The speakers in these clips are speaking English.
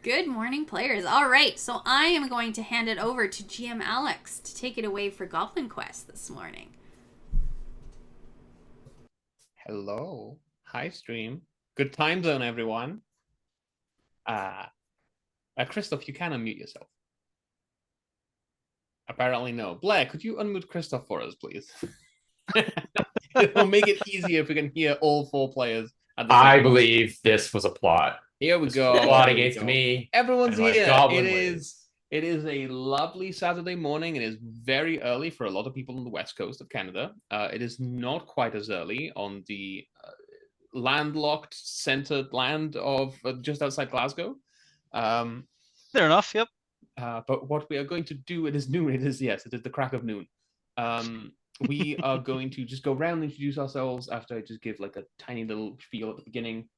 Good morning, players. All right, so I am going to hand it over to GM Alex to take it away for Goblin Quest this morning. Hello. Hi, stream. Good time zone, everyone. Uh, Christoph, you can unmute yourself. Apparently, no. Blair, could you unmute Christoph for us, please? It'll make it easier if we can hear all four players at the same I time. believe this was a plot. Here we This was go. a plot against me Everyone's and my here. goblin ways. It is a lovely Saturday morning. It is very early for a lot of people on the west coast of Canada. It is not quite as early on the landlocked centered land of just outside Glasgow. Fair enough. Yep. But what we are going to do, it is noon. It is the crack of noon. We are going to just go around and introduce ourselves after I just give like a tiny little spiel at the beginning.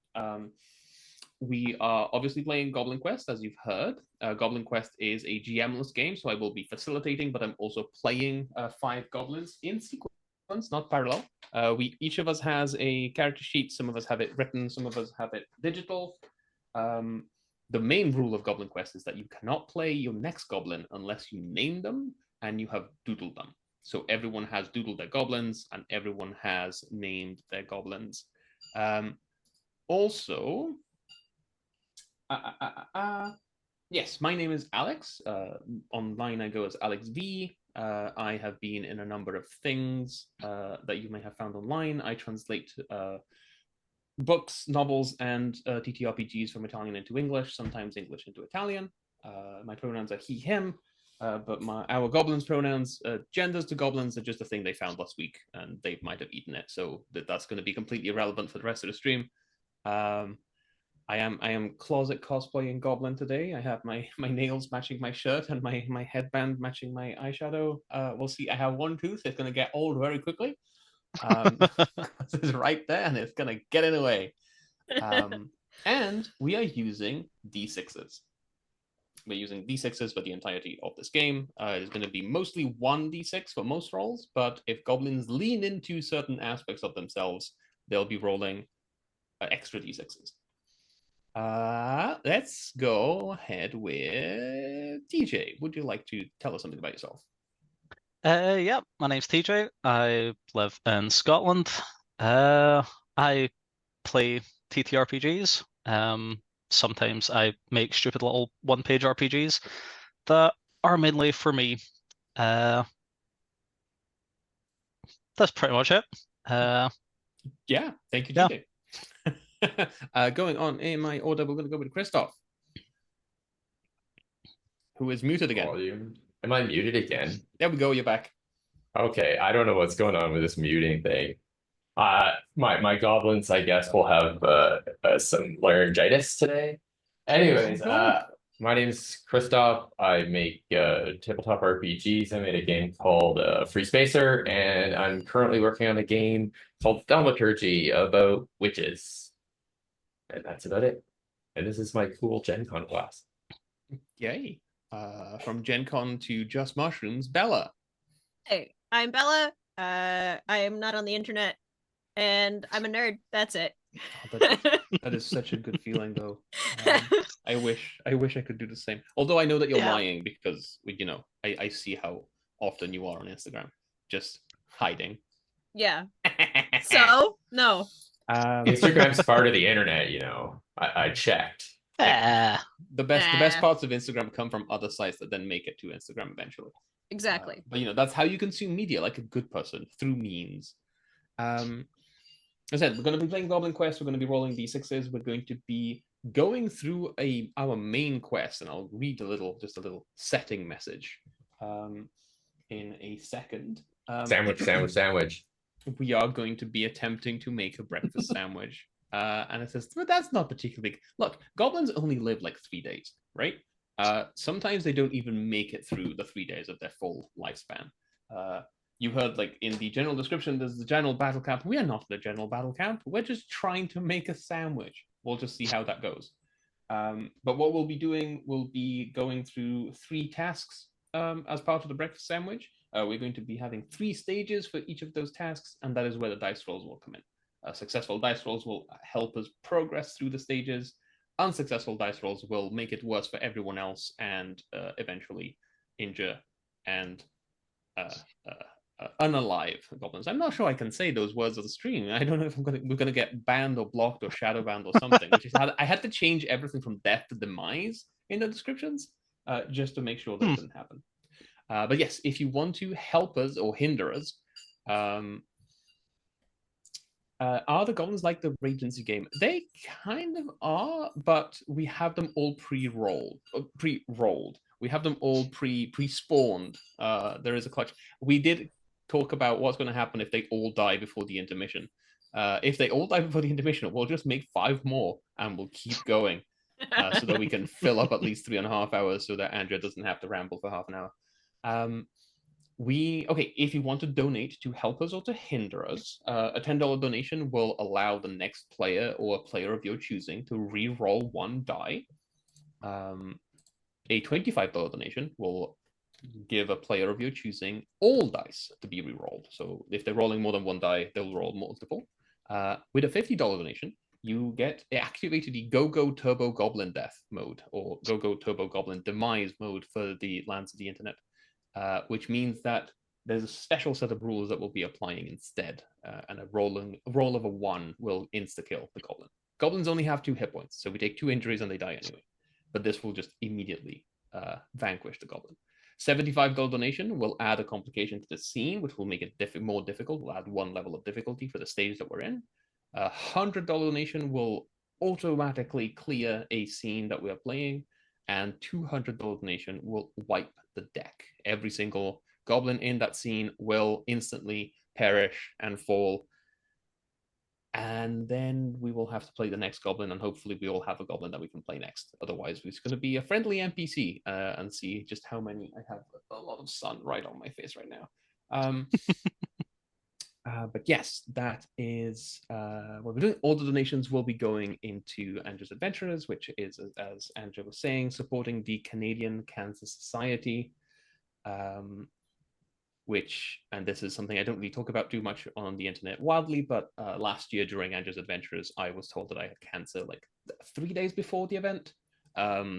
We are obviously playing Goblin Quest, as you've heard. Goblin Quest is a GM-less game, so I will be facilitating, but I'm also playing 5 goblins in sequence, not parallel. We each of us has a character sheet. Some of us have it written, some of us have it digital. The main rule of Goblin Quest is that you cannot play your next goblin unless you name them and you have doodled them. So everyone has doodled their goblins and everyone has named their goblins. Also, yes, my name is Alex. Online I go as Alex V. I have been in a number of things that you may have found online. I translate books, novels, and TTRPGs from Italian into English, sometimes English into Italian. My pronouns are he, him, but our goblins' pronouns, genders to goblins, are just a thing they found last week, and they might have eaten it, so that's going to be completely irrelevant for the rest of the stream. I am closet cosplaying Goblin today. I have my nails matching my shirt and my headband matching my eyeshadow. We'll see. I have one tooth. It's going to get old very quickly. It's right there and it's going to get in the way. And we are using D6s. We're using D6s for the entirety of this game. It is going to be mostly 1d6 for most rolls, but if goblins lean into certain aspects of themselves, they'll be rolling extra D6s. Let's go ahead with TJ. Would you like to tell us something about yourself? Yeah, my name's TJ. I live in Scotland. I play TTRPGs. Sometimes I make stupid little one-page RPGs that are mainly for me. That's pretty much it. Yeah, thank you, Yeah. TJ. Going on in my order, we're going to go with Christoph, who is muted again. Volume. Am I muted again? There we go, you're back. Okay, I don't know what's going on with this muting thing. My goblins, I guess, will have some laryngitis today. Anyways, my name is Christoph. I make tabletop RPGs. I made a game called Free Spacer, and I'm currently working on a game called Thaumaturgy about witches. And that's about it. And this is my cool Gen Con class. Yay. From Gen Con to Just Mushrooms, Bella. Hey, I'm Bella. I am not on the internet, and I'm a nerd. That's it. Oh, that is such a good feeling, though. I wish I could do the same. Although I know that you're lying because I see how often you are on Instagram, just hiding. Yeah. So no. Instagram's part of the internet, I checked. The best parts of Instagram come from other sites that then make it to Instagram eventually. Exactly. But that's how you consume media, like a good person, through means. As I said, we're going to be playing Goblin Quest. We're going to be rolling d6s. We're going to be going through our main quest, and I'll read just a little setting message in a second. Sandwich. We are going to be attempting to make a breakfast sandwich. And it says, but that's not particularly big. Look, goblins only live like 3 days, right? Sometimes they don't even make it through the 3 days of their full lifespan. You heard, like, in the general description, there's the general battle camp. We are not the general battle camp. We're just trying to make a sandwich. We'll just see how that goes. But what we'll be doing, we'll be going through 3 tasks as part of the breakfast sandwich. We're going to be having 3 stages for each of those tasks, and that is where the dice rolls will come in. Successful dice rolls will help us progress through the stages. unsuccessful dice rolls will make it worse for everyone else and eventually injure and unalive goblins. I'm not sure I can say those words on the stream. I don't know if we're gonna get banned or blocked or shadow banned or something. Which is how I had to change everything from death to demise in the descriptions just to make sure that didn't happen. But yes, if you want to help us or hinder us, are the goblins like the Regency game? They kind of are, but we have them all pre-rolled. We have them all pre-spawned. There is a clutch. We did talk about what's going to happen if they all die before the intermission. If they all die before the intermission, we'll just make 5 more and we'll keep going so that we can fill up at least 3.5 hours so that Andrea doesn't have to ramble for half an hour. If you want to donate to help us or to hinder us, a $10 donation will allow the next player or a player of your choosing to re-roll 1 die. A $25 donation will give a player of your choosing all dice to be re-rolled. So if they're rolling more than 1 die, they'll roll multiple. With a $50 donation, you get activated the Go-Go Turbo Goblin Death mode or Go-Go Turbo Goblin Demise mode for the Lands of the Internet. Which means that there's a special set of rules that we'll be applying instead, and a roll of a 1 will insta-kill the goblin. Goblins only have 2 hit points, so we take 2 injuries and they die anyway. But this will just immediately vanquish the goblin. $75 donation will add a complication to the scene, which will make it more difficult. We'll add 1 level of difficulty for the stage that we're in. $100 donation will automatically clear a scene that we are playing, and $200 donation will wipe the deck. Every single goblin in that scene will instantly perish and fall. And then we will have to play the next goblin, and hopefully we all have a goblin that we can play next. Otherwise, it's going to be a friendly NPC and see just how many. I have a lot of sun right on my face right now. But yes, that is what we're doing. All the donations will be going into Andrew's Adventurers, which is, as Andrew was saying, supporting the Canadian Cancer Society, and this is something I don't really talk about too much on the internet wildly, but last year during Andrew's Adventurers, I was told that I had cancer like 3 days before the event.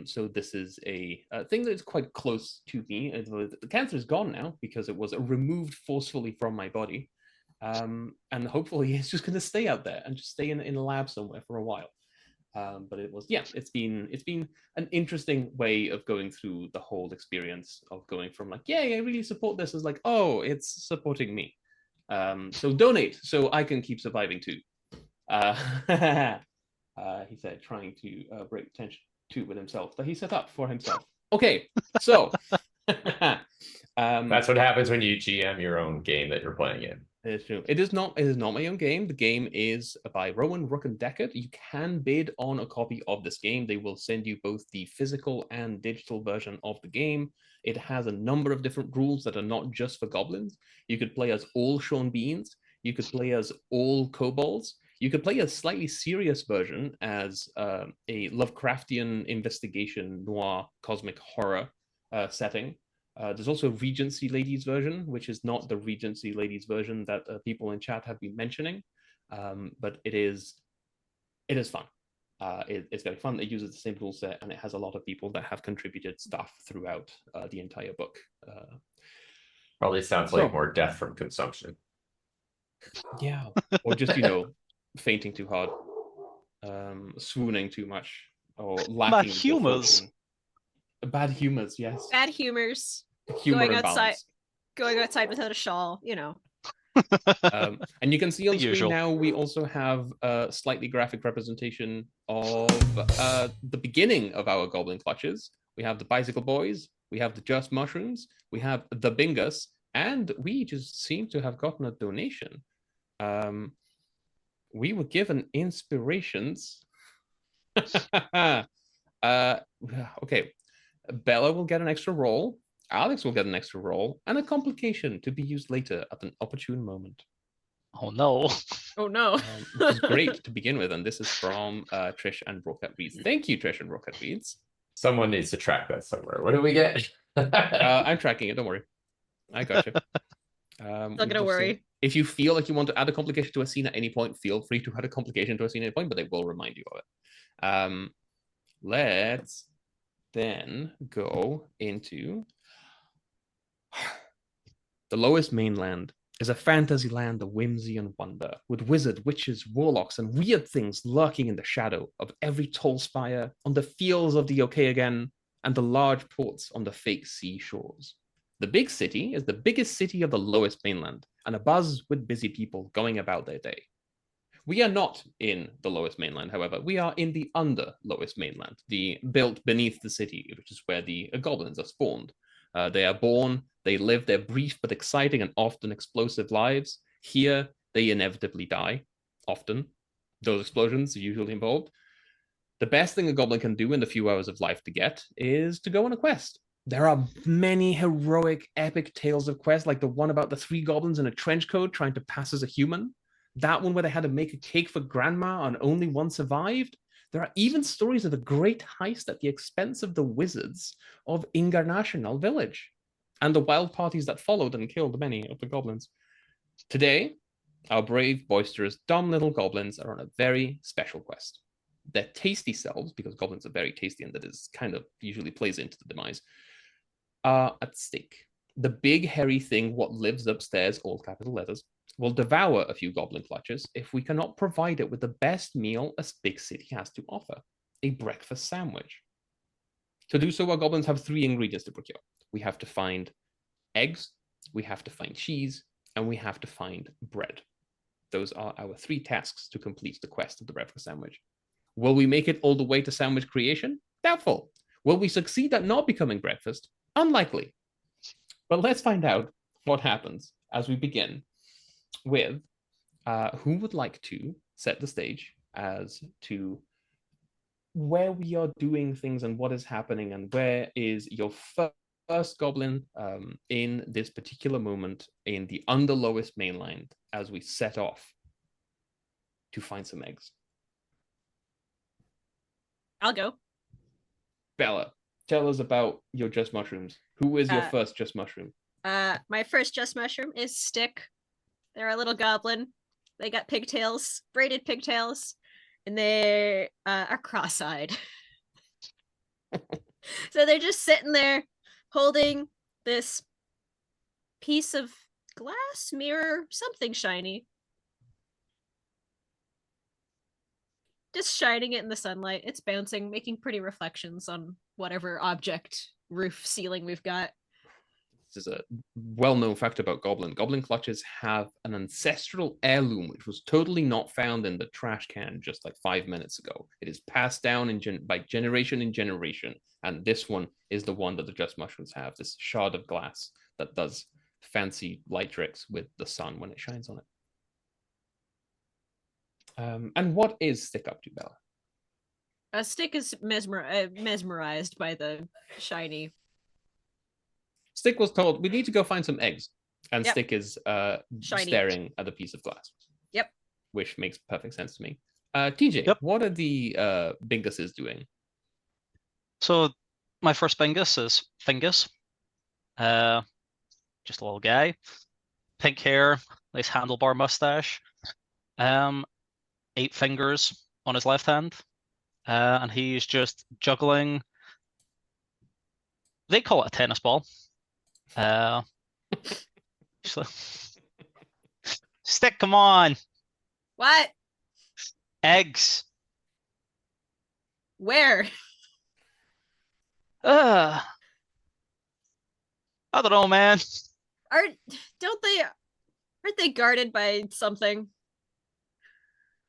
So this is a thing that is quite close to me. The cancer is gone now because it was removed forcefully from my body. And hopefully it's just going to stay out there and just stay in a lab somewhere for a while. But it's been an interesting way of going through the whole experience of going from like, yay, I really support this, as like, oh, it's supporting me. So donate so I can keep surviving too. He said, trying to break tension too with himself that he set up for himself. Okay, so that's what happens when you GM your own game that you're playing in. It's true. It is not my own game. The game is by Rowan, Rook, and Deckard. You can bid on a copy of this game. They will send you both the physical and digital version of the game. It has a number of different rules that are not just for goblins. You could play as all Sean Beans. You could play as all kobolds. You could play a slightly serious version as a Lovecraftian investigation noir cosmic horror setting. There's also a Regency Ladies version, which is not the Regency Ladies version that people in chat have been mentioning, but it is fun. It's very fun. It uses the same rule set, and it has a lot of people that have contributed stuff throughout the entire book. Probably sounds like more death from consumption. Yeah, or just fainting too hard, swooning too much, or lacking humors. Bad humors, yes. Bad humors. Humor going outside without a shawl, And you can see on the screen usual. now we also have a slightly graphic representation of the beginning of our Goblin Clutches. We have the Bicycle Boys, we have the Just Mushrooms, we have the Bingus, and we just seem to have gotten a donation. We were given inspirations. Okay. Bella will get an extra roll, Alex will get an extra roll, and a complication to be used later at an opportune moment. Oh no. Oh no. Which is great to begin with, and this is from Trish and Rocket Reads. Thank you, Trish and Rocket Reads. Someone needs to track that somewhere. What do we get? I'm tracking it, don't worry. I got you. Not gonna worry. If you feel like you want to add a complication to a scene at any point, feel free to add a complication to a scene at any point, but they will remind you of it. let's then go into the lowest mainland. Is a fantasy land of whimsy and wonder, with wizards, witches, warlocks, and weird things lurking in the shadow of every tall spire, on the fields of the okay again, and the large ports on the fake sea shores. The big city is the biggest city of the lowest mainland, and abuzz with busy people going about their day. We are not in the lowest mainland, however. We are in the under lowest mainland, the built beneath the city, which is where the goblins are spawned. They are born, they live their brief but exciting and often explosive lives. Here, they inevitably die, often. Those explosions are usually involved. The best thing a goblin can do in the few hours of life to get is to go on a quest. There are many heroic, epic tales of quests, like the one about the 3 goblins in a trench coat trying to pass as a human. That one where they had to make a cake for grandma and only one survived. There are even stories of the great heist at the expense of the wizards of Ingarnational Village and the wild parties that followed and killed many of the goblins. Today, our brave, boisterous, dumb little goblins are on a very special quest. Their tasty selves, because goblins are very tasty and that is kind of usually plays into the demise, are at stake. The big hairy thing, what lives upstairs, all capital letters, will devour a few goblin clutches if we cannot provide it with the best meal a big city has to offer, a breakfast sandwich. To do so, our goblins have 3 ingredients to procure. We have to find eggs, we have to find cheese, and we have to find bread. Those are our 3 tasks to complete the quest of the breakfast sandwich. Will we make it all the way to sandwich creation? Doubtful. Will we succeed at not becoming breakfast? Unlikely. But let's find out what happens as we begin with who would like to set the stage as to where we are doing things and what is happening, and where is your first goblin in this particular moment in the under lowest mainland as we set off to find some eggs. I'll go. Bella, tell us about your just mushrooms. Who is your first just mushroom? My first just mushroom is Stick. They're a little goblin. They got pigtails, braided pigtails, and they are cross-eyed. So they're just sitting there holding this piece of glass, mirror, something shiny. Just shining it in the sunlight. It's bouncing, making pretty reflections on whatever object, roof, ceiling we've got. This is a well-known fact about Goblin. Goblin clutches have an ancestral heirloom, which was totally not found in the trash can just like 5 minutes ago. It is passed down by generation in generation, and this one is the one that the just mushrooms have, this shard of glass that does fancy light tricks with the sun when it shines on it. And what is Stick up to, Bella? Stick is mesmerized by the shiny. Stick was told, we need to go find some eggs. And Yep. Stick is staring at a piece of glass. Yep. Which makes perfect sense to me. TJ, Yep. what are the Binguses doing? So my first Bingus is Fingus. Just a little guy. Pink hair, nice handlebar mustache. 8 fingers on his left hand. And he's just juggling. They call it a tennis ball. Stick, come on. What? Eggs. Where? I don't know, man. Aren't they guarded by something?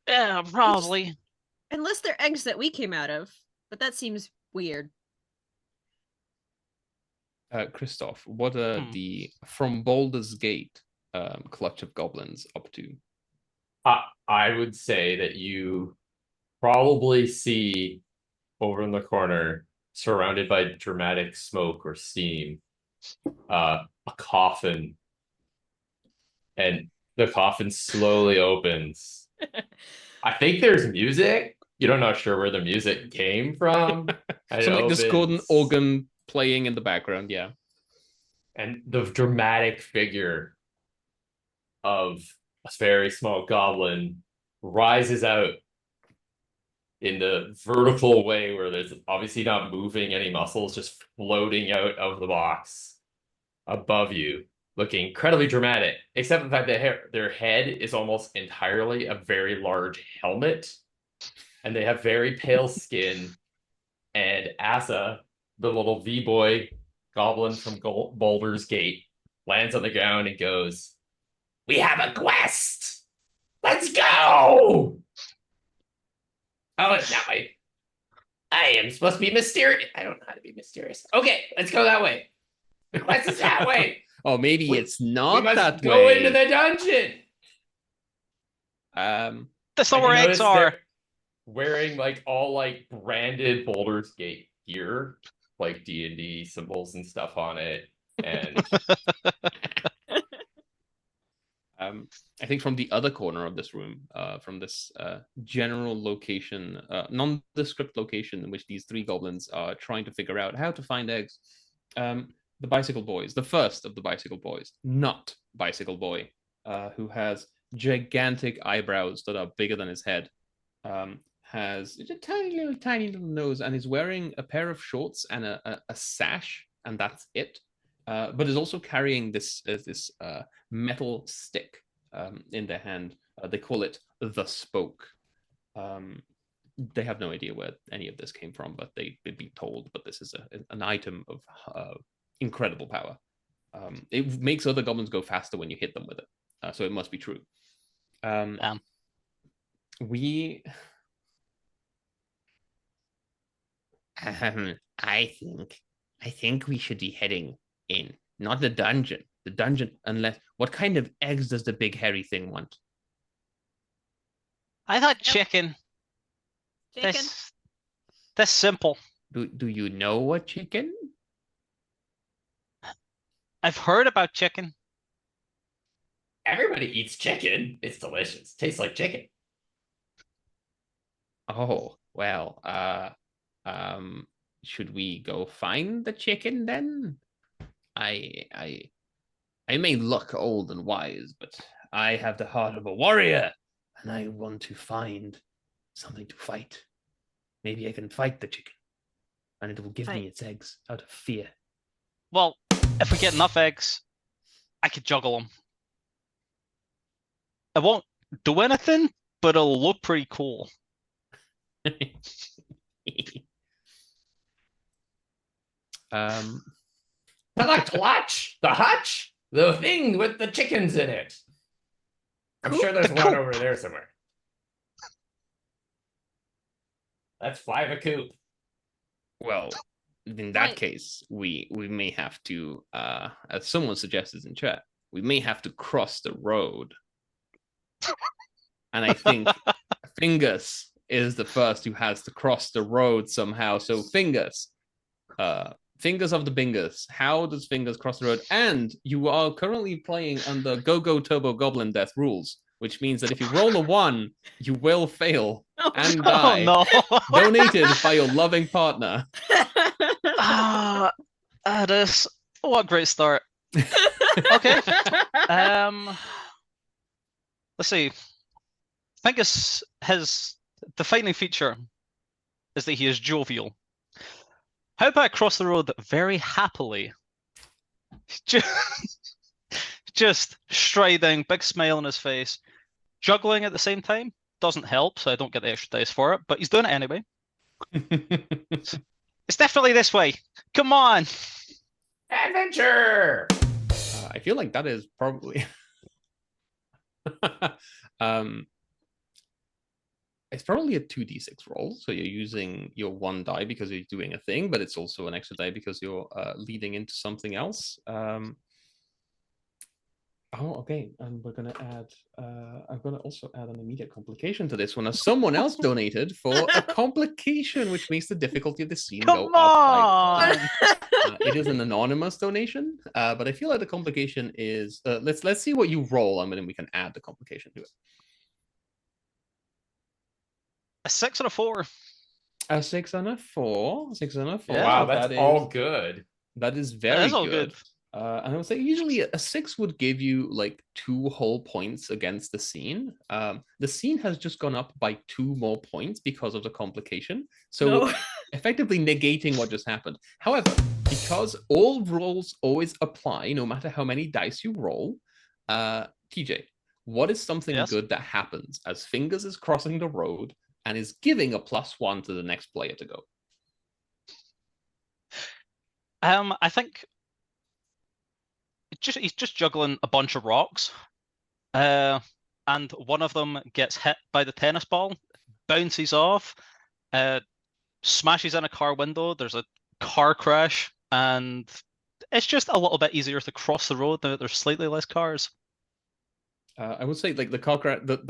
Yeah, probably. Unless they're eggs that we came out of, but that seems weird. Christoph, what are the from Baldur's Gate clutch of goblins up to? I would say that you probably see over in the corner, surrounded by dramatic smoke or steam, a coffin, and the coffin slowly opens. I think there's music. You're not sure where the music came from. Some like discordant organ playing in the background, yeah. And the dramatic figure of a very small goblin rises out in the vertical way where there's obviously not moving any muscles, just floating out of the box above you, looking incredibly dramatic, except the fact that their head is almost entirely a very large helmet, and they have very pale skin. And Asa, the little V-boy goblin from Baldur's Gate, lands on the ground and goes, "We have a quest! Let's go!" Oh, it's that way. I am supposed to be mysterious. I don't know how to be mysterious. Okay, let's go that way. The quest is that way. Oh, maybe it's not that go way. into the dungeon. That's not where eggs are. Wearing like all like branded Baldur's Gate gear, like D&D symbols and stuff on it, and I think from the other corner of this room, from this general location, nondescript location in which these three goblins are trying to figure out how to find eggs, the bicycle boys, the first of the bicycle boys, not bicycle boy, who has gigantic eyebrows that are bigger than his head, has a tiny little nose, and is wearing a pair of shorts and a sash, and that's it. But is also carrying this metal stick in their hand. They call it the spoke. They have no idea where any of this came from, but they've been told. But this is an item of incredible power. It makes other goblins go faster when you hit them with it, so it must be true. I think we should be heading in, not the dungeon. The dungeon, unless what kind of eggs does the big hairy thing want? I thought chicken. Chicken. That's simple. Do you know what chicken? I've heard about chicken. Everybody eats chicken. It's delicious. Tastes like chicken. Oh, well, should we go find the chicken then? I may look old and wise, but I have the heart of a warrior, and I want to find something to fight. Maybe I can fight the chicken, and it will give me its eggs out of fear. Well, if we get enough eggs, I could juggle them. I won't do anything, but it'll look pretty cool. The clutch, the hutch, the thing with the chickens in it. I'm sure there's one over there somewhere. That's 5 a coop. Well, in that case, we may have to, as someone suggested in chat, we may have to cross the road. And I think Fingus is the first who has to cross the road somehow. So Fingus, Fingers of the Bingers, how does Fingers cross the road? And you are currently playing under Go Turbo Goblin Death rules, which means that if you roll a 1, you will fail and die. Oh no! Donated by your loving partner. This what a great start. Okay. Let's see. Fingus, his defining feature is that he is jovial. How about across the road very happily? Just striding, big smile on his face, juggling at the same time. Doesn't help, so I don't get the extra dice for it, but he's doing it anyway. It's definitely this way. Come on! Adventure! I feel like that is probably... It's probably a 2d6 roll, so you're using your 1 die because you're doing a thing, but it's also an extra die because you're leading into something else. Oh, okay. And we're gonna add. I'm gonna also add an immediate complication to this one, as someone else donated for a complication, which makes the difficulty of the scene go up. It is an anonymous donation, but I feel like the complication is. Let's see what you roll, and then we can add the complication to it. A 6 and a 4. A 6 and a 4. 6 and a 4. Wow, that's all good. That is very all good. And I would say usually a 6 would give you like 2 whole points against the scene. The scene has just gone up by 2 more points because of the complication. So No. effectively negating what just happened. However, because all rolls always apply, no matter how many dice you roll, TJ, what is something Yes? good that happens as Fingers is crossing the road and is giving a +1 to the next player to go? I think he's just juggling a bunch of rocks, and one of them gets hit by the tennis ball, bounces off, smashes in a car window. There's a car crash, and it's just a little bit easier to cross the road now that there's slightly less cars. I would say like the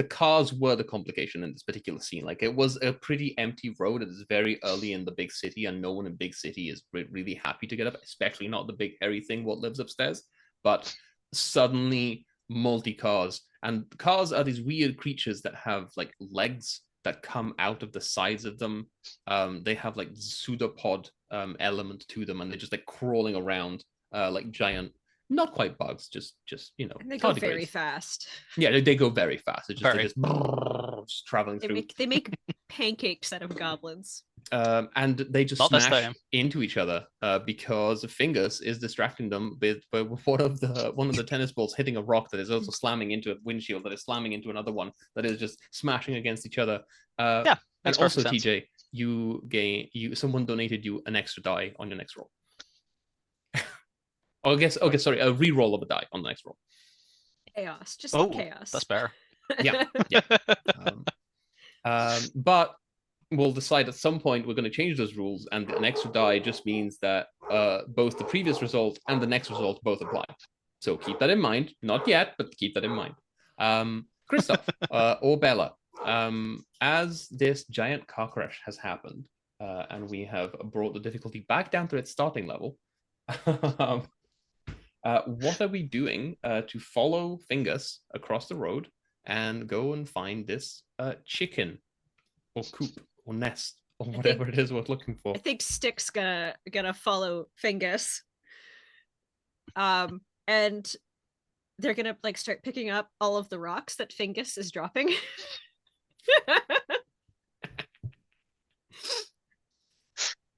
cars were the complication in this particular scene. Like it was a pretty empty road. It is very early in the big city, and no one in big city is really happy to get up, especially not the big hairy thing what lives upstairs. But suddenly multi-cars, and cars are these weird creatures that have like legs that come out of the sides of them. They have like pseudopod element to them, and they're just like crawling around like giant, not quite bugs, just And they go very fast. Yeah, they go very fast. It's just, just traveling They through. they make pancakes out of goblins. And they just Not this smash time. into each other because Fingers is distracting them with one of the tennis balls hitting a rock that is also slamming into a windshield that is slamming into another one that is just smashing against each other. Yeah, and makes also perfect sense. TJ, someone donated you an extra die on your next roll. Oh, I guess. Okay, sorry, a re-roll of a die on the next roll. Chaos, just Oh, chaos. that's better. Yeah. But we'll decide at some point we're going to change those rules, and an extra die just means that both the previous result and the next result both apply. So keep that in mind. Not yet, but keep that in mind. Christoph or Bella, as this giant car crash has happened, and we have brought the difficulty back down to its starting level, what are we doing to follow Fingers across the road and go and find this chicken or coop or nest or whatever it is we're looking for? I think Stick's gonna follow Fingus. And they're gonna like start picking up all of the rocks that Fingus is dropping.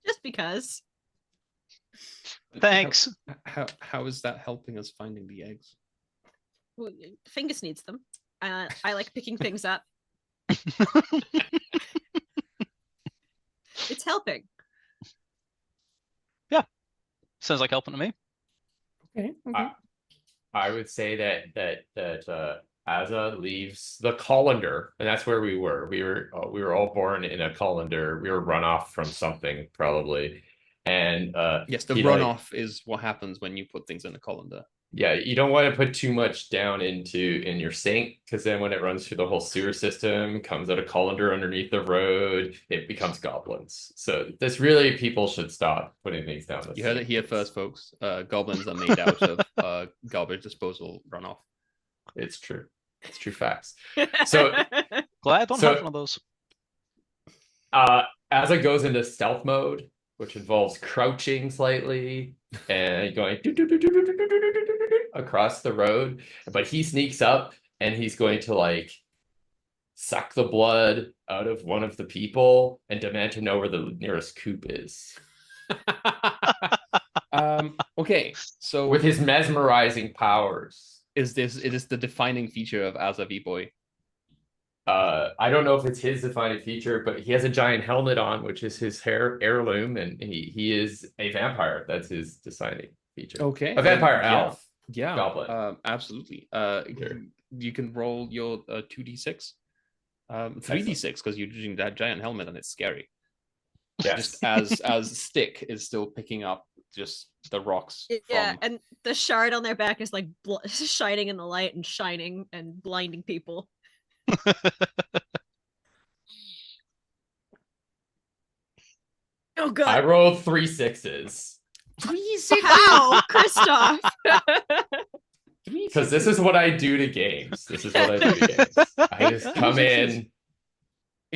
Just because. Thanks. How is that helping us finding the eggs? Well, Fingus needs them. I like picking things up. It's helping. Yeah, sounds like helping to me. Okay. I would say that Azza leaves the colander, and that's where we were. We were all born in a colander. We were run off from something probably, and yes, the runoff is what happens when you put things in a colander. Yeah, you don't want to put too much down in your sink, because then when it runs through the whole sewer system, comes out a colander underneath the road, it becomes goblins. So this really, people should stop putting things down. You heard it here first, folks. Goblins are made out of garbage disposal runoff. It's true. It's true facts. So Glad I don't have one of those. as it goes into stealth mode, which involves crouching slightly and going across the road, but he sneaks up and he's going to like suck the blood out of one of the people and demand to know where the nearest coop is. Okay, so with his mesmerizing powers. It is the defining feature of Azza V-Boy. I don't know if it's his defining feature, but he has a giant helmet on, which is his heirloom, and he is a vampire. That's his defining feature. Okay, a vampire elf. Yeah, goblin. Absolutely. You can roll your 2d6, 3d6 because you're using that giant helmet and it's scary. Yes. Just as Stick is still picking up just the rocks. Yeah, and the shard on their back is like shining in the light and shining and blinding people. Oh god! I rolled 3 6s. 3 6. Wow, Christoph! Because this is what I do to games. This is what I do to games. I just come in.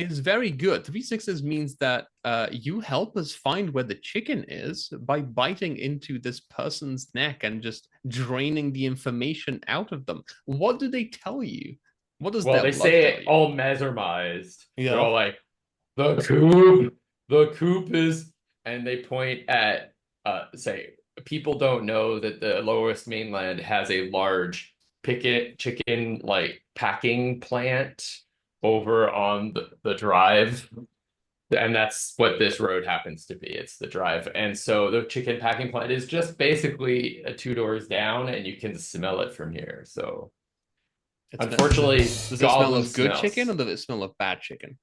is very good. 3 sixes means that you help us find where the chicken is by biting into this person's neck and just draining the information out of them. What do they tell you? What does Well, their they blood say tell it you? all mesmerized. Yeah. They're all like, the coop is, and they point at, say, people don't know that the lowest mainland has a large chicken like packing plant over on the drive. And that's what this road happens to be. It's the drive. And so the chicken packing plant is just basically 2 doors down, and you can smell it from here. So unfortunately, does it smell goblin of good smells. chicken or does it smell of bad chicken?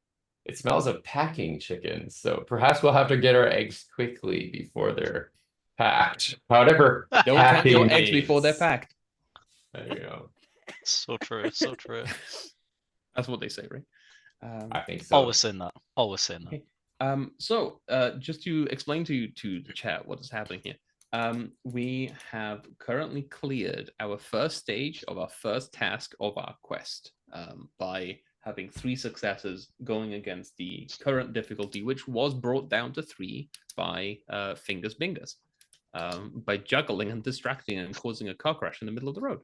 It smells of packing chicken. So perhaps we'll have to get our eggs quickly before they're packed. However, Don't count your packing eggs before they're means. packed. There you go. So true, so true. That's what they say, right? I think so. Always saying that. Always saying that. Okay. So just to explain to the chat what is happening here, we have currently cleared our first stage of our first task of our quest by having 3 successes going against the current difficulty, which was brought down to 3 by Fingers Bingers, by juggling and distracting and causing a car crash in the middle of the road.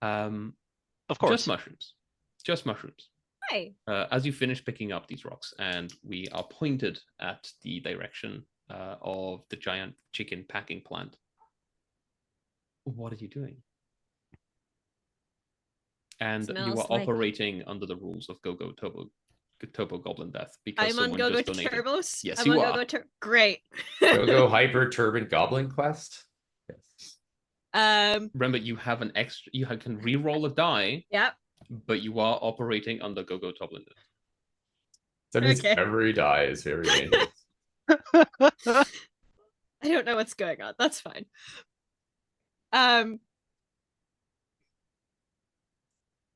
Of course. Just mushrooms. Just mushrooms. Hi. As you finish picking up these rocks, and we are pointed at the direction of the giant chicken packing plant. What are you doing? And you Smells are like- operating under the rules of Go-Go Turbo Goblin Death because I'm on someone Go-Go just donated. Turbos. Yes, I'm you on are. Go-Go Great. Go Hyper Turban Goblin Quest. Yes. Remember, you have an extra. You can re-roll a die, Yep. but you are operating under Go-Go Goblin Death. That means Okay. every die is very dangerous. I don't know what's going on. That's fine.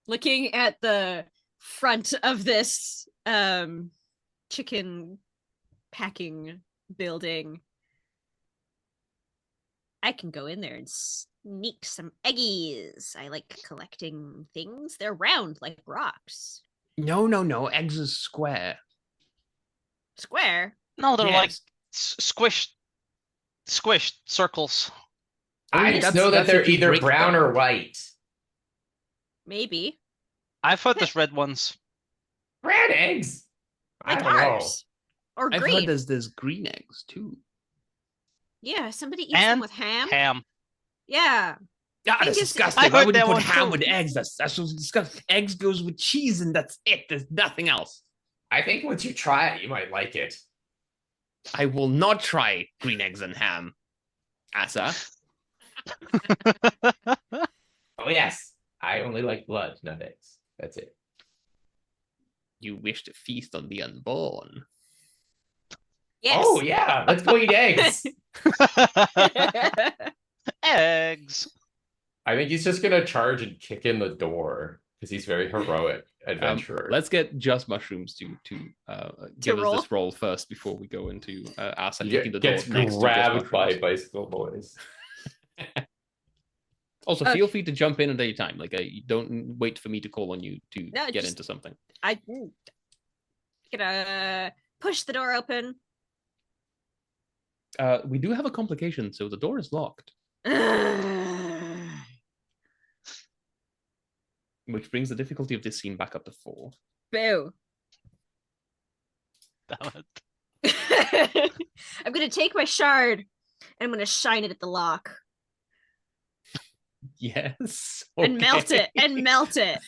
Looking at the front of this chicken packing building, I can go in there and sneak some eggies. I like collecting things. They're round like rocks. No. Eggs is square. Square. No, they're like Yes. squished circles. I That's- just know that that's they're if you either break brown them. or white. Maybe. I've heard there's red ones. Red eggs. I Like don't know. ours. Or I've green. heard there's green eggs too. Yeah, somebody eats And them with ham. Ham. Yeah. Yeah, Think that's it's- disgusting. I Why heard would you that put one ham too. with eggs? That's so disgusting. Eggs goes with cheese and that's it. There's nothing else. I think once you try it, you might like it. I will not try green eggs and ham. Asa. Oh yes, I only like blood, not eggs. That's it. You wish to feast on the unborn. Yes. Oh yeah, let's go eat eggs. Eggs. I think he's just gonna charge and kick in the door because he's very heroic adventurer. Let's get just mushrooms to give us roll? this roll first before we go into Asa He kicking the door gets next to grabbed just by mushrooms. bicycle boys. Also, Okay. feel free to jump in at any time. Like, you don't wait for me to call on you to No, get just- into something. I gonna push the door open. We do have a complication, so the door is locked, which brings the difficulty of this scene back up to 4. Boo. Damn it. I'm gonna take my shard and I'm gonna shine it at the lock Yes. and melt okay. it and melt it.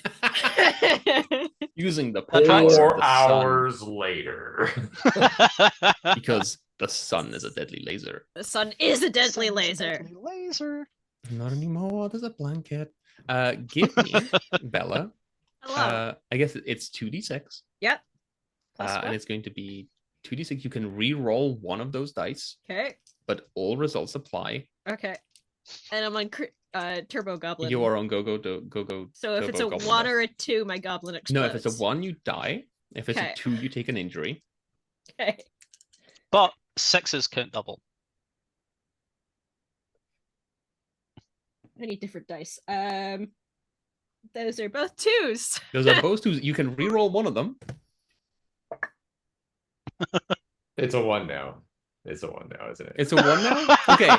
Using the That's power right. of 4 the hours later. sun, because the sun is a deadly laser. The sun is a deadly Sun's a laser. deadly laser. Not anymore. There's a blanket. Give me, Bella. Hello. I guess it's 2d6. Yep. Plus And what? it's going to be 2d6. You can re-roll one of those dice, Okay. but all results apply. Okay. And I'm on Turbo Goblin. You are on go-go. So if it's a Turbo Goblin 1 Death. or a 2, my goblin explodes. No, if it's a 1, you die. If it's Okay. a 2, you take an injury. Okay. But 6s count double. I need different dice. Those are both 2s. Those are both 2s. You can re-roll one of them. It's a 1 now. It's a 1 now, isn't it? It's a 1 now? Okay.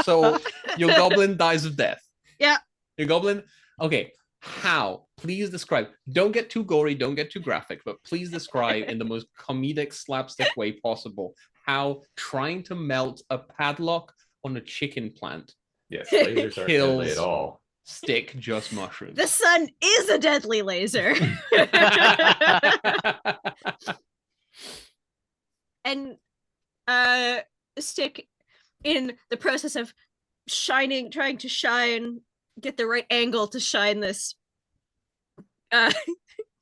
So your goblin dies of death. Yeah. Your goblin. Okay. How? Please describe. Don't get too gory, don't get too graphic, but please describe in the most comedic slapstick way possible how trying to melt a padlock on a chicken plant Yes, lasers aren't deadly Kills. at all. stick just mushrooms. The sun is a deadly laser. And Stick, in the process of trying to shine, get the right angle to shine this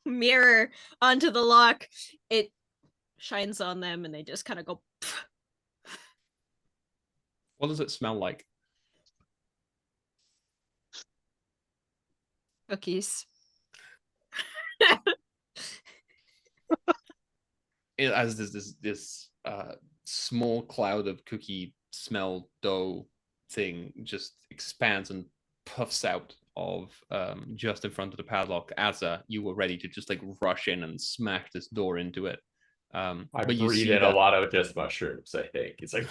mirror onto the lock, it shines on them and they just kind of go. What does it smell like? Cookies. As this small cloud of cookie smell dough thing just expands and puffs out of just in front of the padlock as you were ready to just like rush in and smash this door into it. I but you breathe see in that a lot of just mushrooms, I think. It's like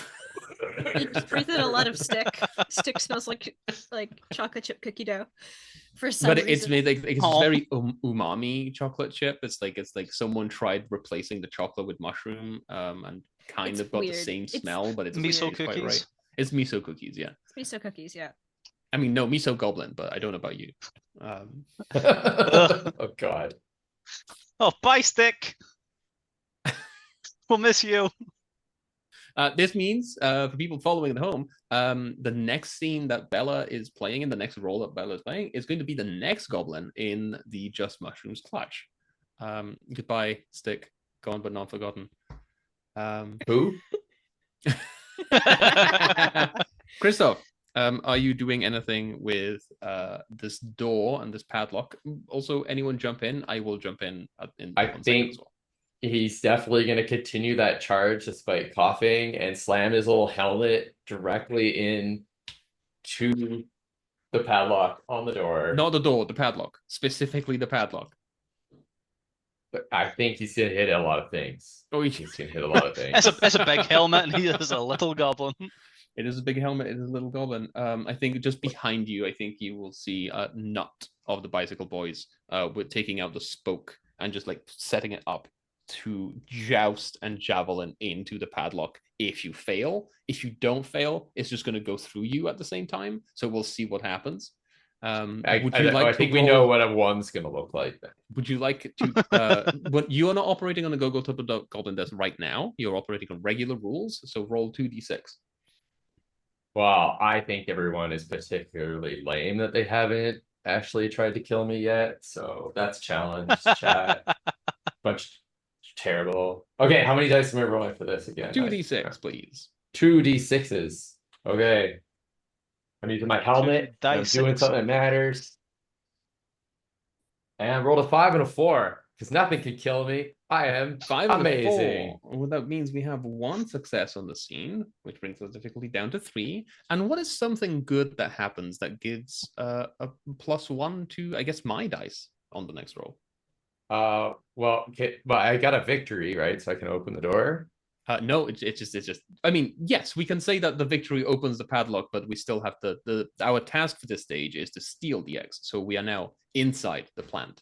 You just breathe in a lot of Stick. Stick smells like chocolate chip cookie dough. For some but reason. it's made like it's Aw. very umami chocolate chip. It's like someone tried replacing the chocolate with mushroom and kind It's of got weird. the same It's smell, but it's Miso it's quite cookies? right. It's miso cookies, yeah. It's miso cookies, yeah. I mean, no, miso goblin, but I don't know about you. oh god. Oh, bye, Stick. We'll miss you. This means, for people following at home, the next scene that Bella is playing in, the next role that Bella is playing, is going to be the next goblin in the Just Mushrooms clutch. Goodbye, Stick. Gone but not forgotten. Who? Christoph, are you doing anything with this door and this padlock? Also, anyone jump in? I will jump in in I 1 second think as well. He's definitely going to continue that charge despite coughing and slam his little helmet directly in to the padlock on the door. Not the door, the padlock. Specifically the padlock. But I think he's going to hit a lot of things. Oh, He's going to hit a lot of things. It's a big helmet, and he is a little goblin. It is a big helmet. It is a little goblin. I think just behind you, I think you will see a nut of the bicycle boys with taking out the spoke and just like setting it up to joust and javelin into the padlock. If you fail, if you don't fail, it's just going to go through you at the same time. So we'll see what happens. I think we know what a 1's going to look like. Then. Would you like to? But you are not operating on the go top of the goblin desk right now. You're operating on regular rules. So roll 2d6. Well, I think everyone is particularly lame that they haven't actually tried to kill me yet. So that's challenge, chat. Bunch terrible. Okay, how many dice am I rolling for this again? 2d6, please. 2d6s. Okay. I'm using my helmet. I'm doing 2d6. something that matters. And I rolled a 5 and a 4 because nothing can kill me. I am 5 and a amazing. 4. Well, that means we have 1 success on the scene, which brings the difficulty down to 3. And what is something good that happens that gives a +1 to, I guess, my dice on the next roll? Well, okay, but I got a victory, right? So I can open the door. No, it's just. I mean, yes, we can say that the victory opens the padlock, but we still have our task for this stage is to steal the eggs. So we are now inside the plant.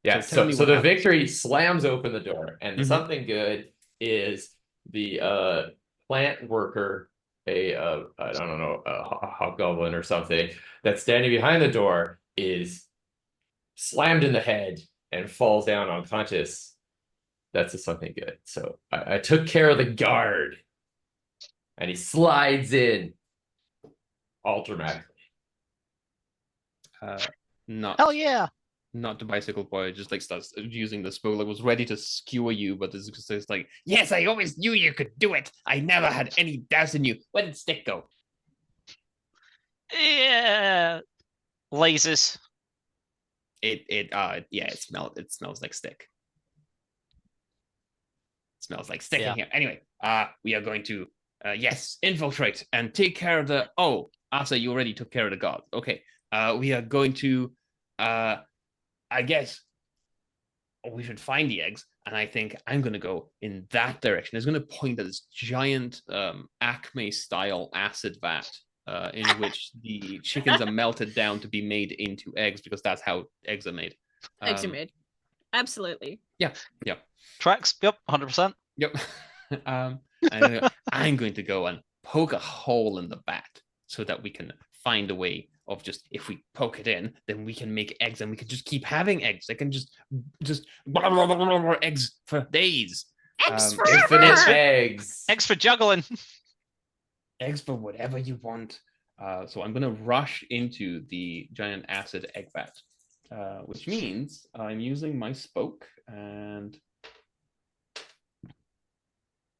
Yeah, So tell me so what the happens. victory slams open the door, and Mhm. something good is the plant worker, I don't know, a hobgoblin or something that's standing behind the door is slammed in the head and falls down unconscious. That's something good. So I took care of the guard, and he slides in all dramatically. Not Hell yeah! Not the bicycle boy, just like starts using the spoke, like was ready to skewer you, but it's just like, yes, I always knew you could do it. I never had any doubts in you. Where did Stick go? Yeah. Lasers. It smells like Stick. It smells like Stick Yeah. in here. Anyway, we are going to infiltrate and take care of the Asa, you already took care of the god. Okay. We are going to I guess oh, we should find the eggs. And I think I'm going to go in that direction. It's going to point at this giant Acme-style acid vat in which the chickens are melted down to be made into eggs, because that's how eggs are made. Eggs are made. Absolutely. Yeah. Tracks. Yep. 100%. Yep. And I'm going to go and poke a hole in the bat so that we can find a way of just, if we poke it in, then we can make eggs and we can just keep having eggs. I can just eggs for days. Eggs for Infinite eggs. Eggs for juggling. Eggs for whatever you want. So I'm going to rush into the giant acid egg vat, which means I'm using my spoke, and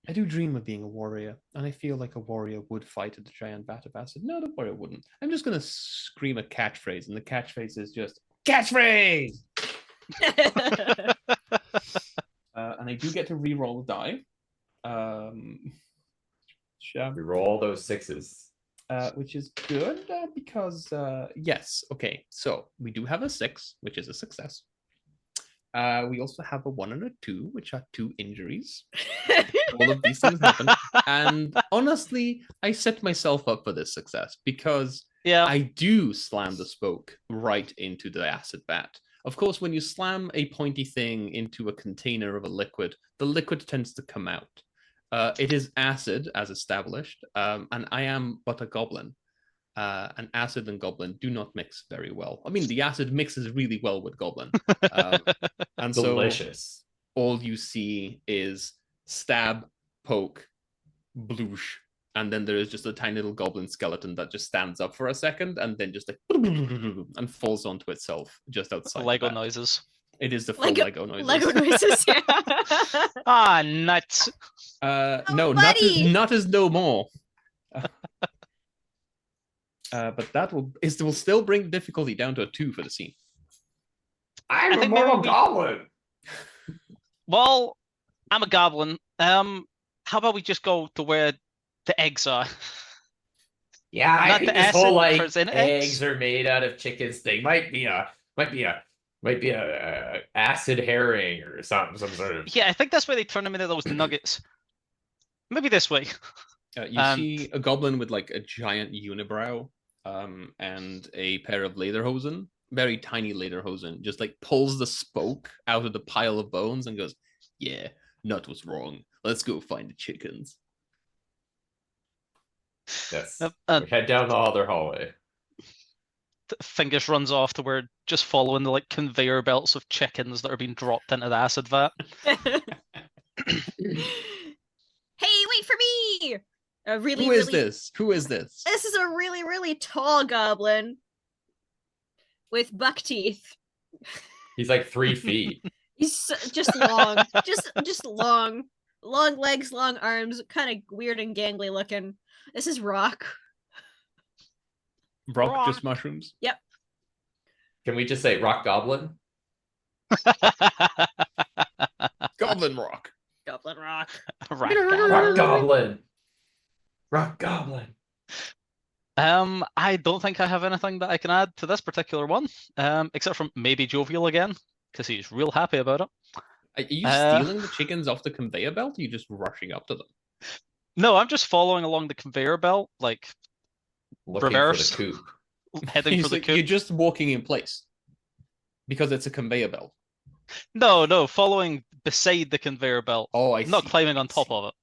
I do dream of being a warrior, and I feel like a warrior would fight at the giant vat of acid. No, the warrior wouldn't. I'm just going to scream a catchphrase, and the catchphrase is just, catchphrase! And I do get to re-roll a die. We roll those 6s. Which is good, because, yes, okay, so we do have a 6, which is a success. We also have a 1 and a 2, which are 2 injuries. All of these things happen. And honestly, I set myself up for this success because I do slam the spoke right into the acid vat. Of course, when you slam a pointy thing into a container of a liquid, the liquid tends to come out. It is acid, as established, and I am but a goblin. And acid and goblin do not mix very well. I mean, the acid mixes really well with goblin. And Delicious. So all you see is stab, poke, bloosh, and then there is just a tiny little goblin skeleton that just stands up for a second and then just like and falls onto itself just outside. Lego noises. It is the full Lego noises. Lego noises, yeah. Ah, nuts. No, nut is no more. But that will still bring difficulty down to a 2 for the scene. I'm a mortal goblin. Well, I'm a goblin. How about we just go to where the eggs are? Yeah, I Not think the this whole acid like present eggs eggs. are made out of chickens thing might be a acid herring or some sort of. Yeah, I think that's where they turn them into those nuggets. Maybe this way. You see a goblin with like a giant unibrow, and a pair of lederhosen, very tiny lederhosen, just like pulls the spoke out of the pile of bones and goes, "Yeah, Nut was wrong. Let's go find the chickens." Yes. Yep, We head down the other hallway. Fingers runs off to where just following the like conveyor belts of chickens that are being dropped into the acid vat. Hey, wait for me! Who is this? Who is this? This is a really, really tall goblin with buck teeth. He's like 3 feet. He's just long, just long legs, long arms, kind of weird and gangly looking. This is Rock. Rock just mushrooms. Yep. Can we just say rock goblin? Goblin Rock. Goblin Rock. Rock goblin. Rock goblin. I don't think I have anything that I can add to this particular one, except from maybe Jovial again, because he's real happy about it. Are you stealing the chickens off the conveyor belt, or are you just rushing up to them? No, I'm just following along the conveyor belt, like Looking reverse, for the coop. heading for the Like, coop. you're just walking in place because it's a conveyor belt. No, following beside the conveyor belt. Oh, I Not see. climbing on top of it.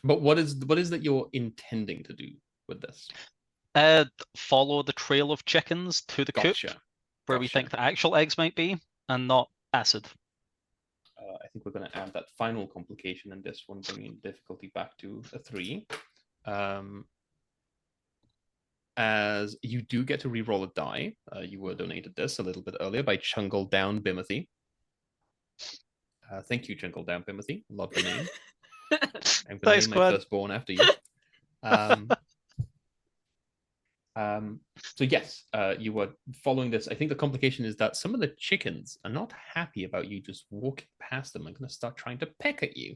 But what is that you're intending to do with this? Follow the trail of chickens to the coop, Gotcha. where we think the actual eggs might be, and not acid. I think we're going to add that final complication in this one, bringing difficulty back to a 3. As you do get to re-roll a die. You were donated this a little bit earlier by Chungle Down Bimothy. Thank you, Chungle Down Bimothy. Love the name. I'm going to name my firstborn after you. So yes, you were following this. I think the complication is that some of the chickens are not happy about you just walking past them and going to start trying to peck at you.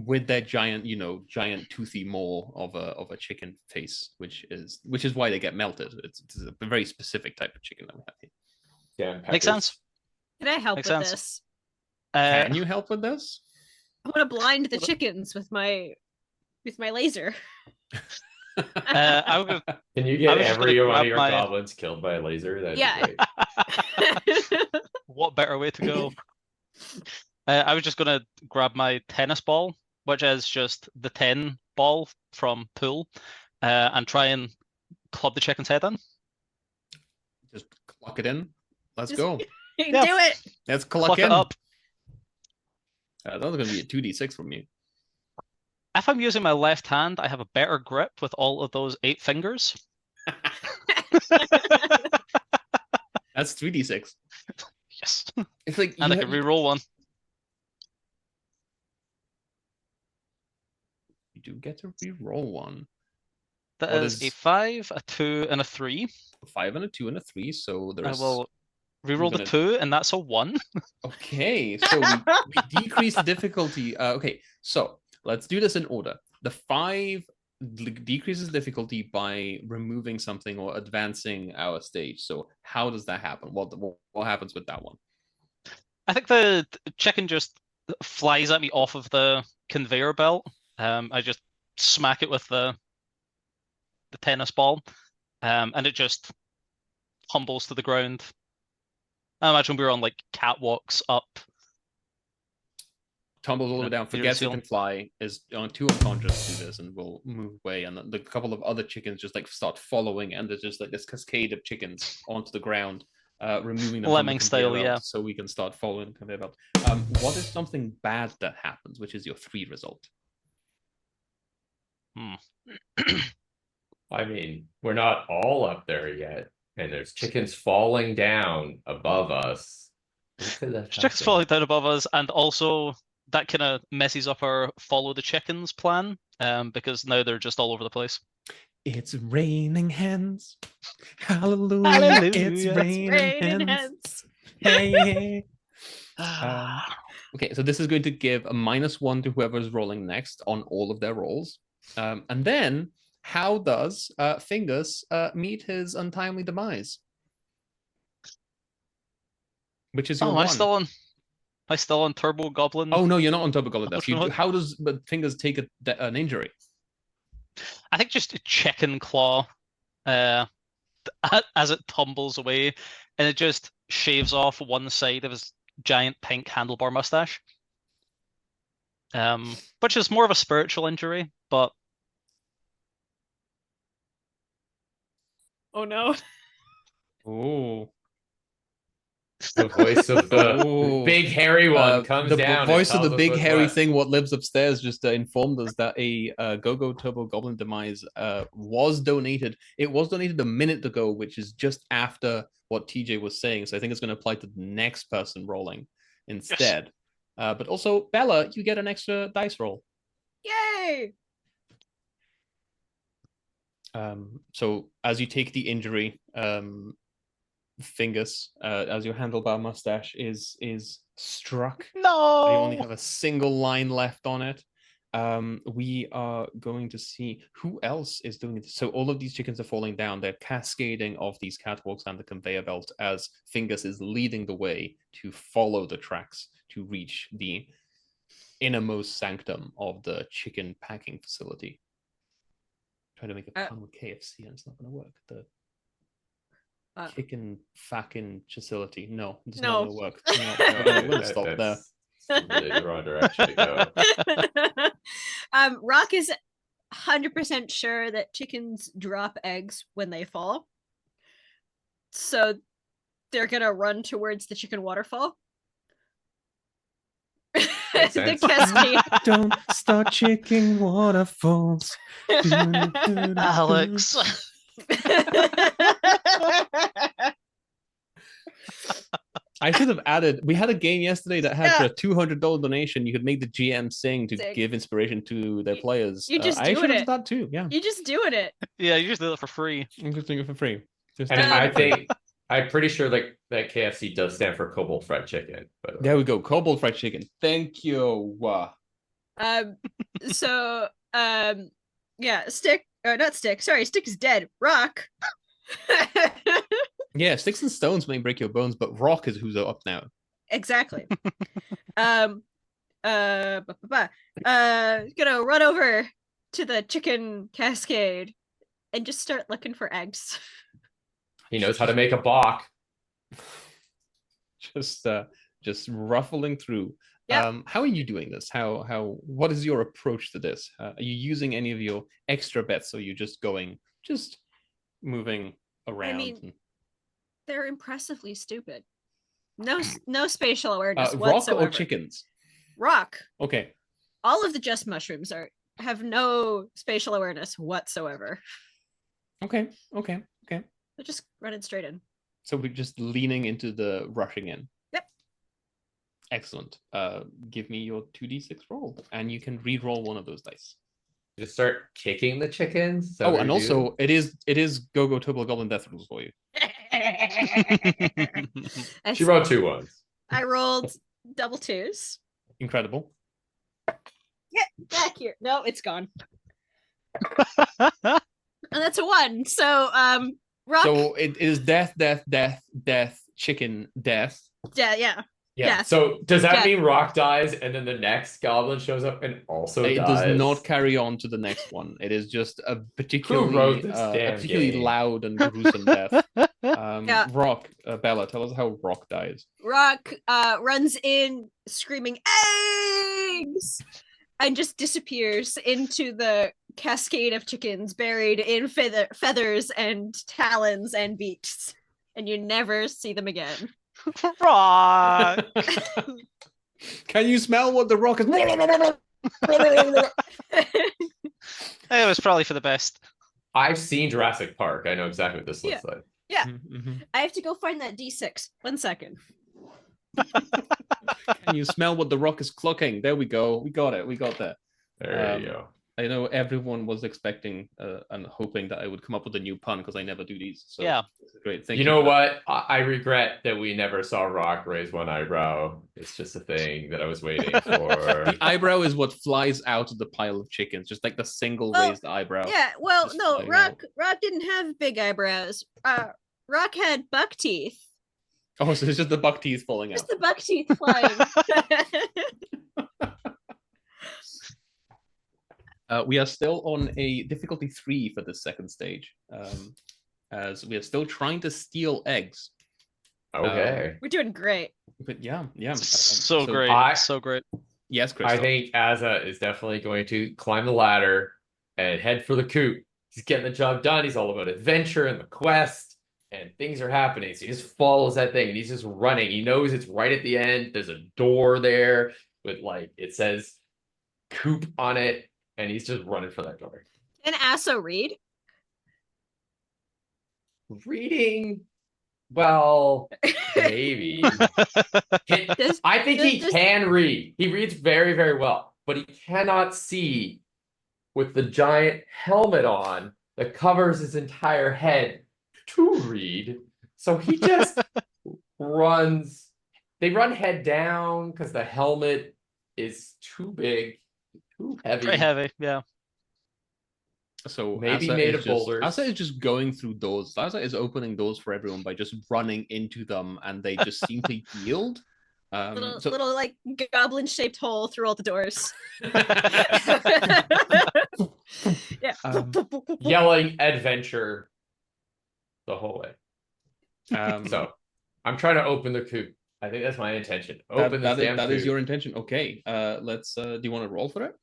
with their giant, giant toothy maw of a chicken face, which is why they get melted. It's a very specific type of chicken that we have here. Yeah, Makes sense. Can I help Makes with sense. this? Can you help with this? I want to blind the chickens with my laser. I would, Can you I get was just every gonna one of grab your my- goblins killed by a laser? That'd Yeah. be great. what better way to go? I was just gonna grab my tennis ball, which is just the 10 ball from pool, and try and club the chicken's head in. Just cluck it in. Let's Just- go. Yeah. Do it. Let's cluck Cluck it in. up. That was going to be a 2d6 from you. If I'm using my left hand, I have a better grip with all of those 8 fingers. That's 3d6. Yes. It's like And I can reroll one. you do get to reroll one. That What is a is- 5, a 2, and a 3. A 5 and a 2 and a 3. So I there's. will reroll the gonna- 2, and that's a 1. Okay, so we decrease the difficulty. Okay, so let's do this in order. The 5 decreases difficulty by removing something or advancing our stage. So how does that happen? What happens with that one? I think the chicken just flies at me off of the conveyor belt. I just smack it with the tennis ball, and it just tumbles to the ground. I imagine we were on like catwalks up. Tumbles all the way down, near the forgets it ceiling. can fly, is too unconscious to do this, and will move away. And the couple of other chickens just like start following, and there's just like this cascade of chickens onto the ground, removing them from the Lemming style, conveyor belt yeah. so we can start following the conveyor belt. What is something bad that happens, which is your 3 result? I mean, we're not all up there yet, and there's chickens falling down above us. What could that Chicken's happen? falling down above us, and also that kind of messes up our follow the chickens plan, because now they're just all over the place. It's raining hens. Hallelujah. Hallelujah. It's It's raining Raining hens. heads. Hey. Okay, so this is going to give a -1 to whoever's rolling next on all of their rolls. And then, how does Fingers meet his untimely demise? Which is your Oh, one. am I still on Turbo Goblin? Oh no, you're not on Turbo Goblin. That's you. What? How does Fingers take an injury? I think just a chicken claw, as it tumbles away, and it just shaves off one side of his giant pink handlebar mustache. Which is more of a spiritual injury, but Oh no. Oh. The voice of the Oh. big hairy one comes the down. and voice of tells the us big what's hairy what. thing, what lives upstairs, just informed us that a Go-Go Turbo Goblin demise was donated. It was donated a minute ago, which is just after what TJ was saying. So I think it's going to apply to the next person rolling instead. But also, Bella, you get an extra dice roll. Yay! So as you take the injury, Fingers, as your handlebar mustache is struck. no. I only have a single line left on it. We are going to see who else is doing it. So all of these chickens are falling down. They're cascading off these catwalks and the conveyor belt as Fingers is leading the way to follow the tracks to reach the innermost sanctum of the chicken packing facility. Trying to make a pun with KFC and it's not going to work. The chicken fucking facility. No, it's not going to work. No, we're going to stop there. That's really the wrong direction to go. Rock is 100% sure that chickens drop eggs when they fall. So they're gonna run towards the chicken waterfall. Makes The sense. cascade. Don't start chicken waterfalls. Alex. I should have added. We had a game yesterday that had for Yeah. a $200 donation. You could make the GM sing to Sick. give inspiration to their players. you just I doing should have it. done that too. Yeah, You're just doing it. Yeah, you just did it for free. I'm just doing it for free. Just And doing it I for free. think I'm pretty sure that KFC does stand for Cobalt Fried Chicken. But There we go. Kobold fried chicken. Thank you. So yeah, Stick not Stick, sorry, Stick is dead. Rock. Yeah, sticks and stones may break your bones, but rock is who's up now. Exactly. Gonna run over to the chicken cascade and just start looking for eggs. He knows how to make a balk. Just ruffling through. Yep. How are you doing this? What is your approach to this? Are you using any of your extra bets, or are you just moving around? I mean, they're impressively stupid. No spatial awareness whatsoever. Rock or chickens? Rock. Okay. All of the just mushrooms have no spatial awareness whatsoever. Okay. They're just running straight in. So we're just leaning into the rushing in. Yep. Excellent. Give me your 2d6 roll, and you can re-roll one of those dice. Just start kicking the chickens. Oh, and also it is Go Total Goblin Death Rules for you. She rolled 2 ones. I rolled double 2s. Incredible. Get back here. No, it's gone. And that's a 1. So Rock. So it is death, chicken, death. Yeah. Yeah. Death. So does that Death. mean Rock dies and then the next goblin shows up and also It dies? does not carry on to the next one. It is just a wrote particularly this damn game? loud and gruesome death. Yeah. Rock, Bella, tell us how Rock dies. Rock runs in screaming eggs and just disappears into the cascade of chickens buried in feathers and talons and beaks, and you never see them again. Rock. Can you smell what the rock is? It was probably for the best. I've seen Jurassic Park. I know exactly what this looks like. Yeah. Mm-hmm. I have to go find that D6. 1 second. Can you smell what the rock is clucking? There we go. We got it. We got that. There you go. I know everyone was expecting and hoping that I would come up with a new pun because I never do these. So Yeah. it's great. Thank You know what? I regret that we never saw Rock raise one eyebrow. It's just a thing that I was waiting for. The eyebrow is what flies out of the pile of chickens, just like the single Well, raised eyebrow. Yeah, well, Just no, flying Rock didn't have big eyebrows. Rock had buck teeth. Oh, so it's just the buck teeth falling out. Just the buck teeth flying. We are still on a difficulty 3 for this second stage, as we are still trying to steal eggs. Okay. We're doing great. But yeah. So great. So great. Yes, Christoph. I think Azza is definitely going to climb the ladder and head for the coop. He's getting the job done. He's all about adventure and the quest, and things are happening. So he just follows that thing, and he's just running. He knows it's right at the end. There's a door there with it says coop on it, and he's just running for that door. And Asso read. Reading, well, maybe. I think he can read. He reads very, very well, but he cannot see with the giant helmet on that covers his entire head to read. So he just runs. They run head down because the helmet is too big, too heavy. Pretty heavy, yeah. So Maybe Asa made is of just- boulders. Asa is just going through doors. Asa is opening doors for everyone by just running into them, and they just seem to yield. Little like goblin shaped hole through all the doors. Yeah. Yelling adventure the whole way. So I'm trying to open the coop. I think that's my intention. Open this damn that coop. is your intention. Okay. Let's. Do you want to roll for it?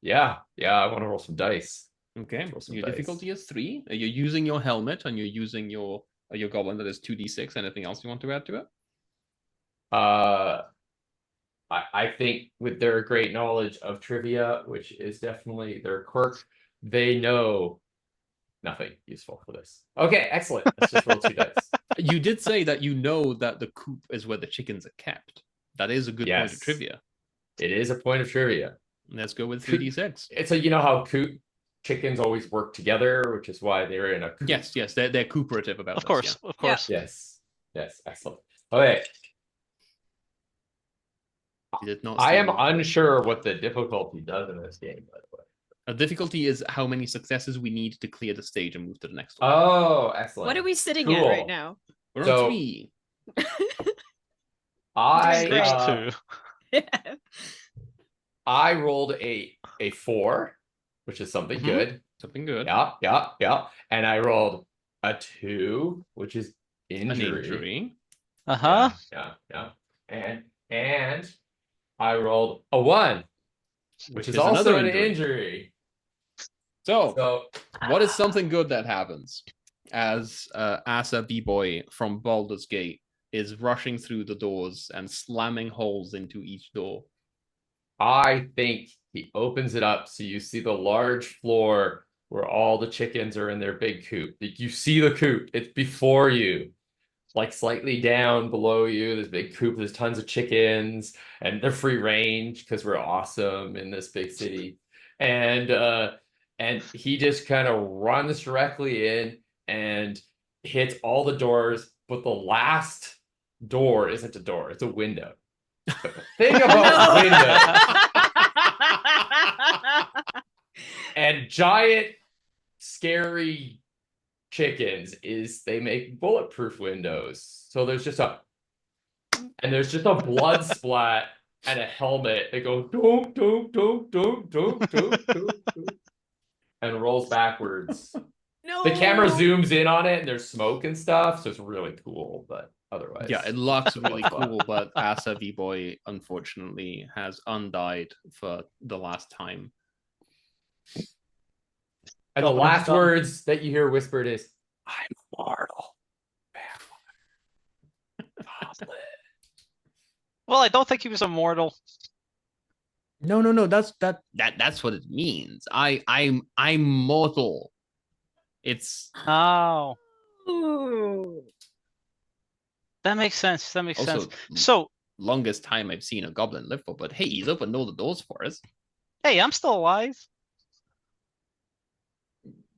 Yeah. I want to roll some dice. Okay. Roll some Your dice. difficulty is 3. You're using your helmet, and you're using your goblin that is 2d6. Anything else you want to add to it? I think with their great knowledge of trivia, which is definitely their quirk, they know nothing useful for this. Okay, excellent. Let's just roll 2 dice. You did say that you know that the coop is where the chickens are kept. That is a good point of Yes. trivia. It is a point of trivia. Let's go with 3d6. It's you know how coop chickens always work together, which is why they're in a coop. Yes, they're cooperative about Of this, course, yeah. of course. Yes, excellent. Okay. He did not. I am steal. unsure what the difficulty does in this game, by the way. A difficulty is how many successes we need to clear the stage and move to the next one. Oh, excellent. What are we sitting at right now? We're so- on 3. I Stage 2. I rolled a 4, which is something Mhm. good. Something good. Yeah. And I rolled a 2, which is An injury. injury. Uh-huh. Yeah. And I rolled a 1, which is is also another an injury. So, So what is something good that happens as Asa B-Boy from Baldur's Gate is rushing through the doors and slamming holes into each door? I think he opens it up so you see the large floor where all the chickens are in their big coop. You see the coop, it's before you. Like slightly down below you, this big coop, there's tons of chickens, and they're free range because we're awesome in this big city. And he just kind of runs directly in and hits all the doors, but the last door isn't a door, it's a window. But the thing about windows and giant scary chickens is they make bulletproof windows. So there's just a blood splat and a helmet that goes doom doom doom doom doom doom doom doom and rolls backwards. No. The camera zooms in on it and there's smoke and stuff, so it's really cool, but otherwise. Yeah, it looks really cool, but Asa V-Boy unfortunately has undied for the last time. And the last words that you hear whispered is, I'm mortal. Well, I don't think he was immortal. No, that's what it means. I'm mortal. It's Oh, Ooh. that makes sense. That makes also sense. So, longest time I've seen a goblin live for, but hey, he's opened all the doors for us. hey, I'm still alive.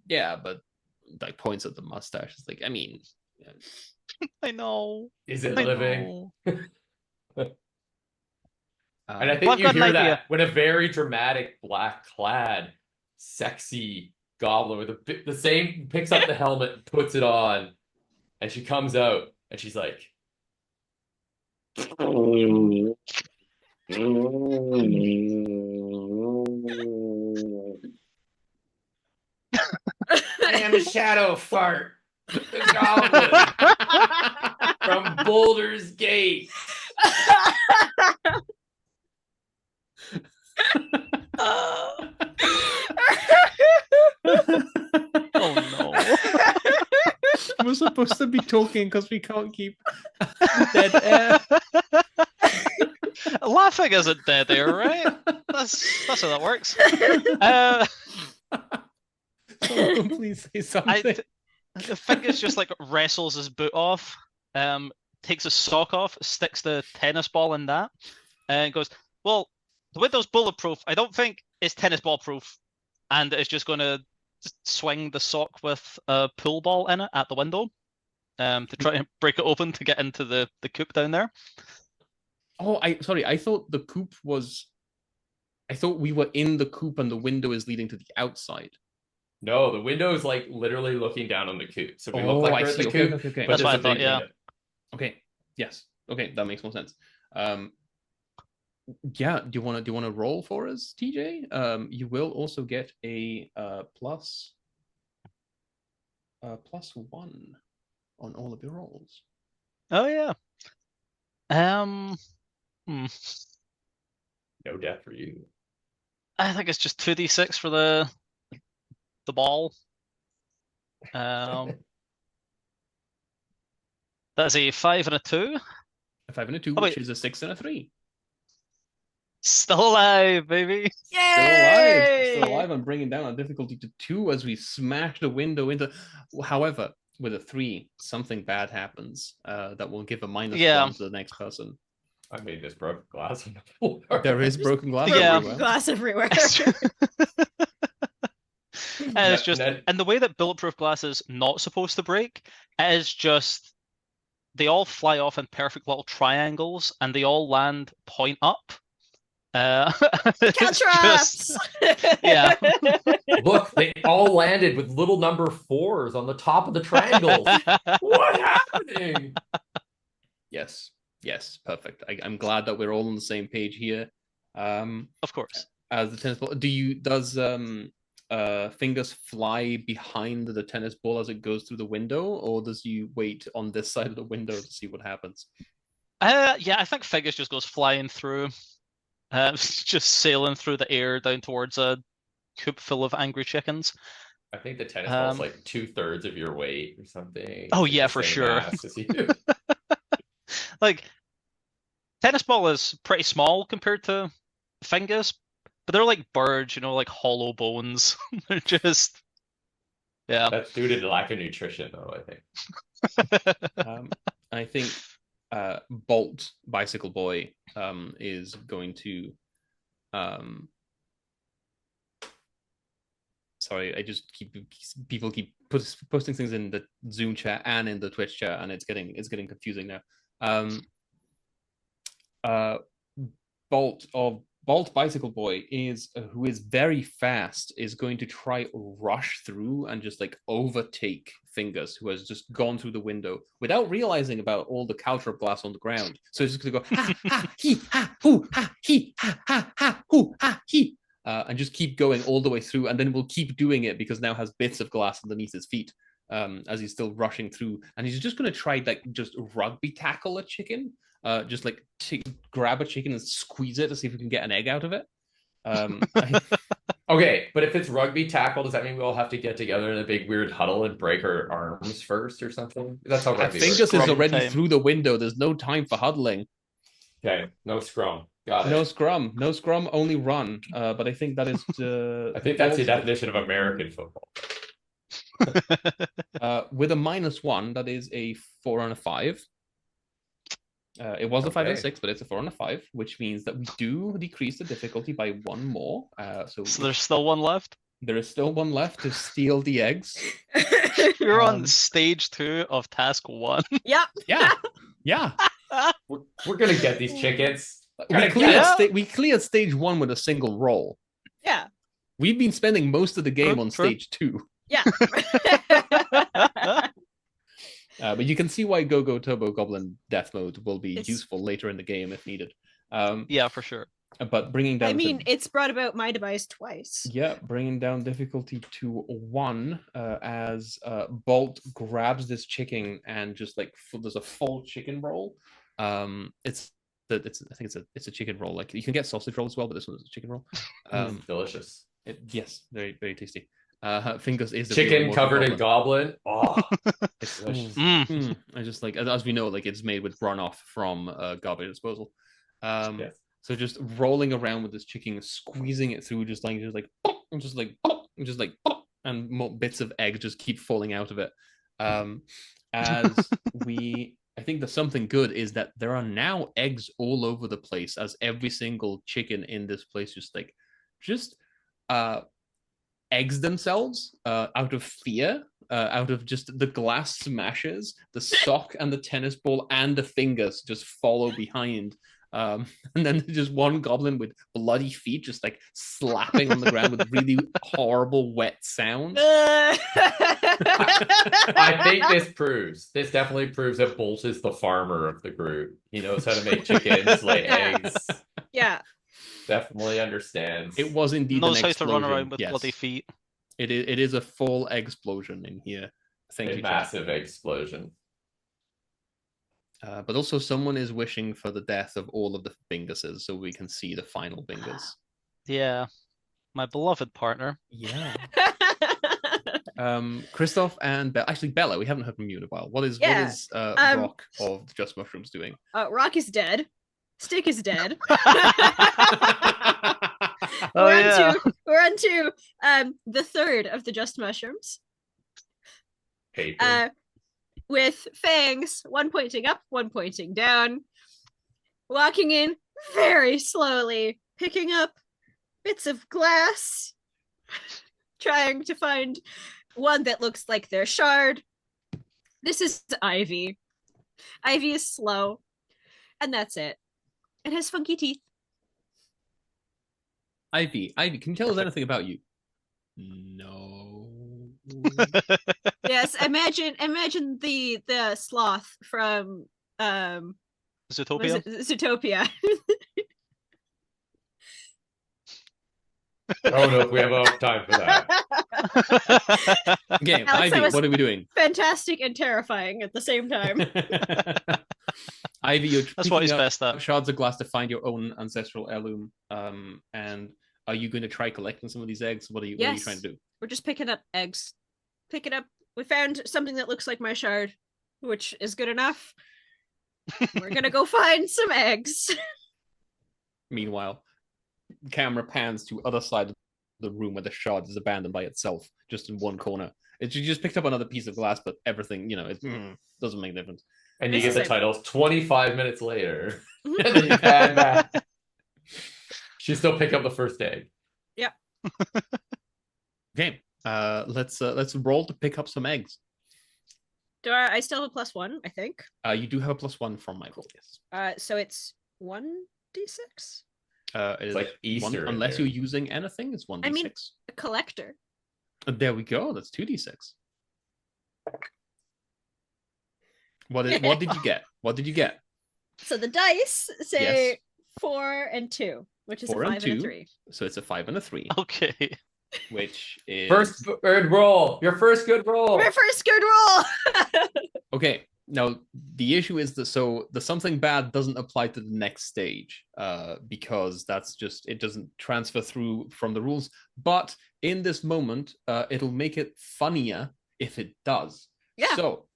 Yeah, but like points at the mustache. It's like, I mean, yeah. I know. Is it I living? know. And I Um, think Well, I've you got an hear that idea. when a very dramatic black clad, sexy goblin with the same picks up the helmet and puts it on, and she comes out and she's like, I am a shadow fart, the goblin from Boulder's Gate. Oh no. we're supposed to be talking because we can't keep dead air. Laughing isn't dead air, right? That's how that works. Someone please say something. The Fingers just like wrestles his boot off, takes his sock off, sticks the tennis ball in that, and goes, well, the window's bulletproof. I don't think it's tennis ball proof. And it's just going to swing the sock with a pool ball in it at the window to try and break it open to get into the coop down there. Oh, I thought the coop was. I thought we were in the coop and the window is leading to the outside. No, the window is like literally looking down on the coop. So we Oh, look like I we're at the see. coop. Okay. But That's what there's I a thought, big yeah. window. Okay. Yes. Okay, that makes more sense. Yeah. Do you want to roll for us, TJ? You will also get a plus 1 on all of your rolls. Oh yeah. No death for you. I think it's just 2d6 for the ball. That's a 5 and a 2. A 5 and a 2, Oh, which wait. is a 6 and a 3. Still alive, baby. Still alive. I'm bringing down our difficulty to 2 as we smash the window into. However, with a 3, something bad happens that will give a -1 to the next person. I made this broken glass on the floor. There is broken glass Yeah. everywhere. Glass everywhere. And it's Yeah, just, and then- and the way that bulletproof glass is not supposed to break, it is just, they all fly off in perfect little triangles and they all land point up. Caltrops! just yeah. Look, they all landed with little number 4s on the top of the triangles. What happening? Yes, perfect. I'm glad that we're all on the same page here. Of course. As the tennis ball, does Fingers fly behind the tennis ball as it goes through the window, or does you wait on this side of the window to see what happens? Yeah, I think Fingers just goes flying through, just sailing through the air down towards a coop full of angry chickens. I think the tennis ball's like 2/3 of your weight or something. Oh It's yeah, the for same sure. mass as you. Like, tennis ball is pretty small compared to Fingers, but they're like birds, like hollow bones. They're just, yeah. That's due to lack of nutrition, though, I think. I think Bolt Bicycle Boy is going to sorry, I just people keep posting things in the Zoom chat and in the Twitch chat, and it's getting confusing now. Bolt Bicycle Boy who is very fast, is going to try rush through and just like overtake Fingers, who has just gone through the window without realizing about all the caltrop glass on the ground. So he's just gonna go ha ha he ha hoo ha he ha ha ha hoo ha he, and just keep going all the way through, and then we'll keep doing it because now has bits of glass underneath his feet as he's still rushing through, and he's just gonna try like just rugby tackle a chicken. Just like grab a chicken and squeeze it to see if we can get an egg out of it. Okay, but if it's rugby tackle, does that mean we all have to get together in a big weird huddle and break our arms first or something? That's how rugby Fingers works. is Scrum already time. through the window. There's no time for huddling. Okay, no scrum. Got it. No scrum, only run. But I think that is. I think that's the definition of American football. With a -1, that is a 4 and a 5. It was a 5 and a 6, but it's a 4 and a 5, which means that we do decrease the difficulty by 1 more. So there's still one left. There is still one left to steal the eggs. You're on stage 2 of task 1. Yep. Yeah. We're gonna get these chickens. We cleared stage 1 with a single roll. Yeah. We've been spending most of the game on stage 2. Yeah. But you can see why Go Turbo Goblin Death Mode will be It's- useful later in the game if needed. Yeah, for sure. But bringing down. I mean, it's brought about my device twice. Yeah, bringing down difficulty to 1 as Bolt grabs this chicken and just like there's a full chicken roll. It's I think it's a chicken roll. Like you can get sausage roll as well, but this one is a chicken roll. It's delicious. Yes, very very tasty. Fingers is the Chicken covered in goblin. Oh, it's delicious. I just like, as we know, like it's made with runoff from garbage disposal. Yes. So just rolling around with this chicken, squeezing it through, and more bits of egg just keep falling out of it. I think the something good is that there are now eggs all over the place, as every single chicken in this place just eggs themselves out of fear, out of just the glass smashes, the sock and the tennis ball and the fingers just follow behind. And then just one goblin with bloody feet just like slapping on the ground with really horrible wet sounds. I think this definitely proves that Bolt is the farmer of the group. He knows how to make chickens, lay eggs. Yeah. Definitely understands. It was indeed Knows an how to explosion. run around with Yes. bloody feet. It is a full explosion in here. Thank a you, massive explosion. But also someone is wishing for the death of all of the Binguses so we can see the final Bingus. Yeah. My beloved partner. Yeah. Christoph and Bella, we haven't heard from you in a while. What is Rock of the Just Mushrooms doing? Rock is dead. Stick is dead. Oh, yeah. We're on to the third of the Just Mushrooms. Paper. With fangs, one pointing up, one pointing down, walking in very slowly, picking up bits of glass, trying to find one that looks like their shard. This is Ivy. Ivy is slow, and that's it. It has funky teeth. Ivy, can you tell us anything about you? No. Yes, imagine the sloth from what is Zootopia. it? Zootopia. Oh no, we have enough time for that. Okay, Alex, that Ivy, was- what are we doing? Fantastic and terrifying at the same time. Ivy, you're That's what he's picking up best at. shards of glass to find your own ancestral heirloom. And are you going to try collecting some of these eggs? What are you Yes. trying to do? We're just picking up eggs. Picking up. We found something that looks like my shard, which is good enough. We're gonna go find some eggs. Meanwhile, camera pans to other side of the room where the shard is abandoned by itself, just in one corner. You just picked up another piece of glass, but everything, it doesn't make a difference. And you It's get the the same. titles 25 minutes later. And then you pan back. She still picked up the first egg. Okay, let's roll to pick up some eggs. Do I still have a +1, I think. You do have a +1 from Michael, yes. So it's 1d6? It is like Easter in unless there. you're using anything, it's 1d6. I mean- A collector. There we go. That's 2d6. What did you get? What did you get? So the dice say Yes. 4 and 2, which is 4 a and 5 and a 2. 3. So it's a 5 and a 3, Okay. which is First good roll. Your first good roll. My first good roll! okay. Now the issue is that the something bad doesn't apply to the next stage, because that's just it doesn't transfer through from the rules. But in this moment, it'll make it funnier if it does. Yeah. So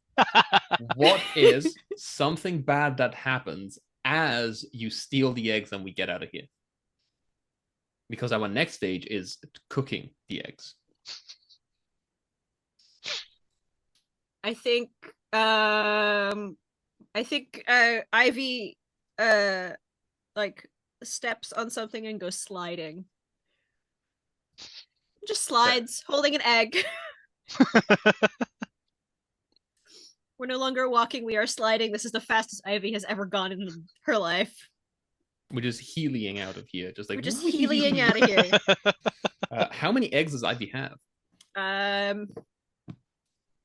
what is something bad that happens as you steal the eggs and we get out of here? Because our next stage is cooking the eggs. I think Ivy like steps on something and goes sliding. Just slides, holding an egg. We're no longer walking, we are sliding. This is the fastest Ivy has ever gone in her life. We're just healing out of here, just like We're just healing out of here. How many eggs does Ivy have?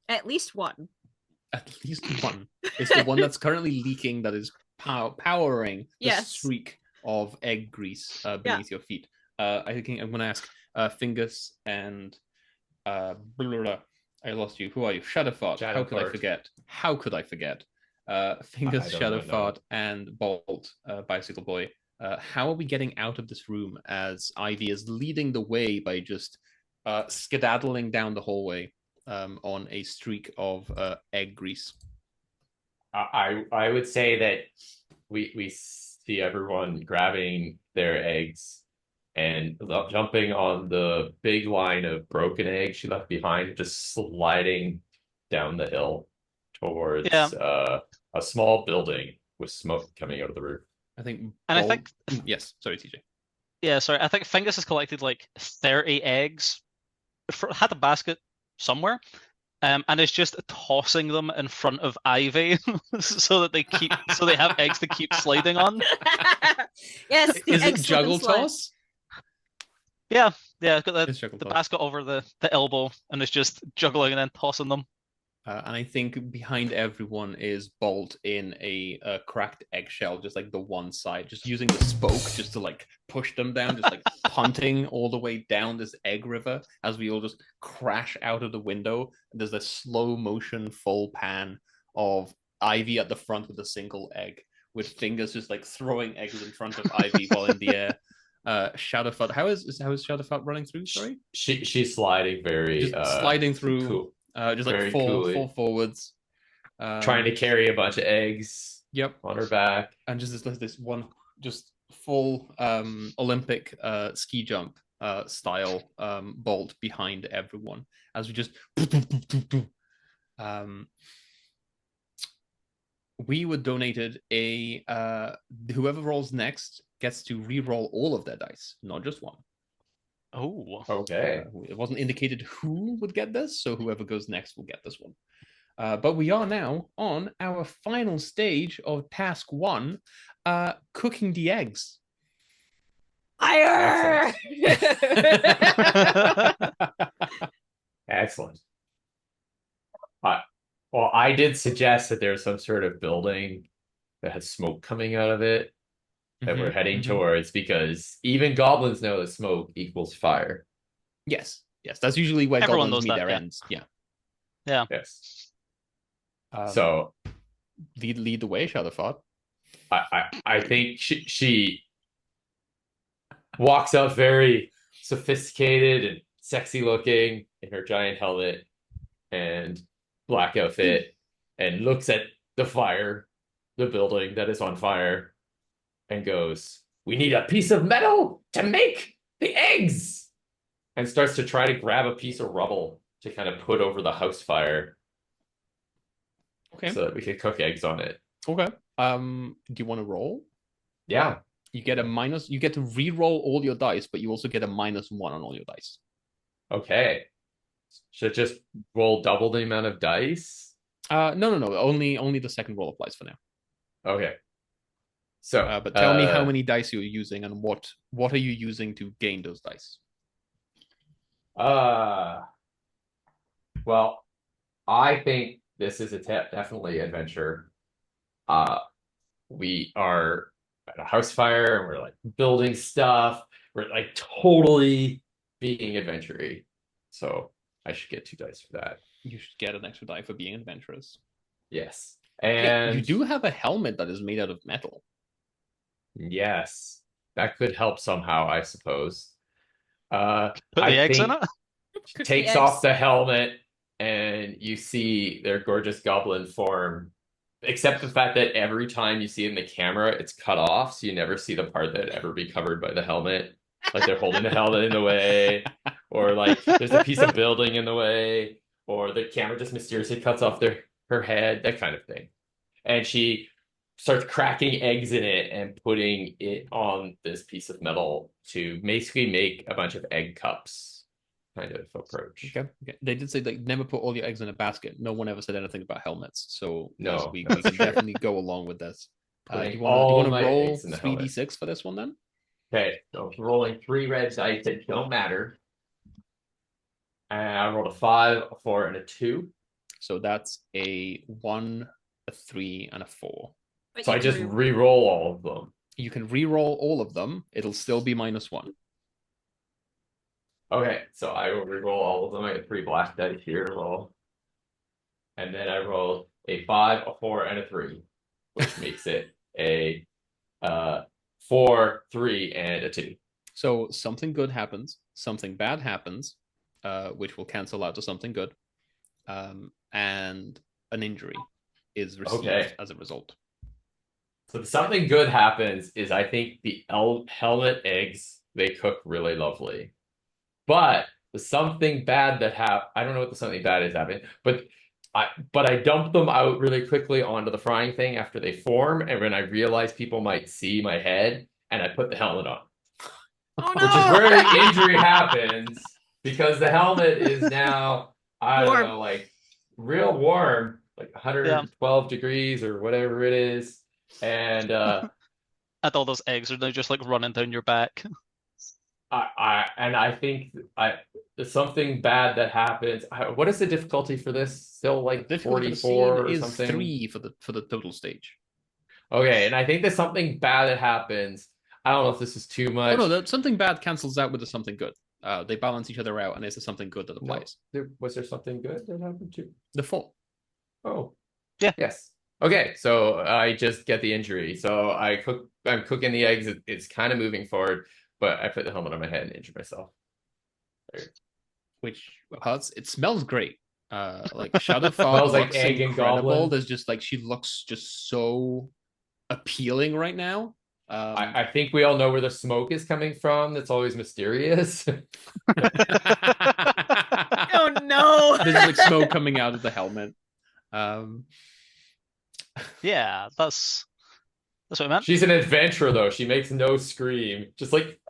At least one. At least one. It's the one that's currently leaking that is powering the Yes. streak of egg grease beneath your feet. I think I'm going to ask Fingus and I lost you. Who are you? Shadowfart. How could I Shadowfart. forget? How could I forget? Fingus, I don't know. Shadowfart, and Bolt, Bicycle Boy. How are we getting out of this room as Ivy is leading the way by just skedaddling down the hallway on a streak of egg grease? I would say that we see everyone grabbing their eggs and jumping on the big line of broken eggs she left behind, just sliding down the hill towards a small building with smoke coming out of the roof. I think. And I think yes. Sorry, TJ. Yeah, sorry. I think Fingus has collected like 30 eggs, had a basket somewhere, and is just tossing them in front of Ivy so that they have eggs to keep sliding on. Yes. the Is it eggs slip and juggle slide. toss? Yeah, I've got It's juggle the toss. basket over the elbow and is just juggling and then tossing them. And I think behind everyone is Bolt in a cracked eggshell, just like the one side, just using the spoke just to like push them down, just like punting all the way down this egg river as we all just crash out of the window. There's a slow motion full pan of Ivy at the front with a single egg, with Fingers just like throwing eggs in front of Ivy while in the air. Shadowfart, how is Shadowfart running through? Sorry, She's sliding very just sliding through. cool. Just like Very full coolly. forwards. Trying to carry a bunch of eggs Yep. on her back. And just this one just full Olympic ski jump style bolt behind everyone as we just we were donated a whoever rolls next gets to re-roll all of their dice, not just one. Oh, Okay. It wasn't indicated who would get this, so whoever goes next will get this one. But we are now on our final stage of task 1, cooking the eggs. Fire! Excellent. Well, I did suggest that there's some sort of building that has smoke coming out of it that we're heading towards, because even goblins know that smoke equals fire. Yes, that's usually where Everyone goblins knows meet that, their yeah. ends. Yeah. Yeah. Yes. So lead the way, Shadowfart. I think she walks out very sophisticated and sexy looking in her giant helmet and black outfit, and looks at the building that is on fire, and goes, "We need a piece of metal to make the eggs," and starts to try to grab a piece of rubble to kind of put over the house fire. Okay. So that we could cook eggs on it. Okay. Do you want to roll? Yeah. You get you get to re-roll all your dice, but you also get a -1 on all your dice. Okay. Should just roll double the amount of dice? No. Only the second roll applies for now. Okay. So, but tell me how many dice you're using and what are you using to gain those dice? Well, I think this is definitely adventure. We are at a house fire and we're like building stuff. We're like totally being adventure-y. So I should get 2 dice for that. You should get an extra die for being adventurous. Yes. And And you do have a helmet that is made out of metal. yes, that could help somehow, I suppose. Put the eggs in it? Takes off the helmet and you see their gorgeous goblin form, except the fact that every time you see it in the camera, it's cut off, so you never see the part that ever be covered by the helmet. Like they're holding the helmet in the way, or like there's a piece of building in the way, or the camera just mysteriously cuts off her head, that kind of thing. And she starts cracking eggs in it and putting it on this piece of metal to basically make a bunch of egg cups kind of approach. Okay. They did say like never put all your eggs in a basket. No one ever said anything about helmets, so No, we can definitely go along with this. Do Putting you want to my roll eggs in the 3d6 for this one then? Okay, so rolling 3 red dice that don't matter. And I rolled a 5, a 4, and a 2. So that's a 1, a 3, and a 4. But So you I just can re-roll all of them. You can re-roll all of them. It'll still be -1. Okay, so I will re-roll all of them. I get 3 black dice here to roll. And then I rolled a 5, a 4, and a 3, which makes it a 4, 3, and a 2. So something good happens, something bad happens, which will cancel out to something good, and an injury is received as a result. So something good happens is I think the helmet eggs, they cook really lovely. But the something bad that I don't know what the something bad is happening, but I dump them out really quickly onto the frying thing after they form, and when I realize people might see my head, and I put the helmet on. Oh, no! Which is where the injury happens, because the helmet is now, I don't know, like real warm, like 112 degrees or whatever it is. And And all those eggs are now just like running down your back. I think there's something bad that happens. What is the difficulty for this? Still like 44 or is something? 3 for the total stage. Okay, and I think there's something bad that happens. I don't know if this is too much. Oh no, something bad cancels out with the something good. They balance each other out, and it's something good that applies. No, was there something good that happened too? The 4. Oh, yeah. Yes. Okay, so I just get the injury. So I'm cooking the eggs. It's kind of moving forward, but I put the helmet on my head and injured myself. Which hurts. It smells great. Like Shadowfart smells like looks egg and incredible. goblin. There's just like she looks just so appealing right now. I think we all know where the smoke is coming from. That's always mysterious. Oh no! There's like smoke coming out of the helmet. Yeah, that's what I meant. She's an adventurer, though. She makes no scream. Just like,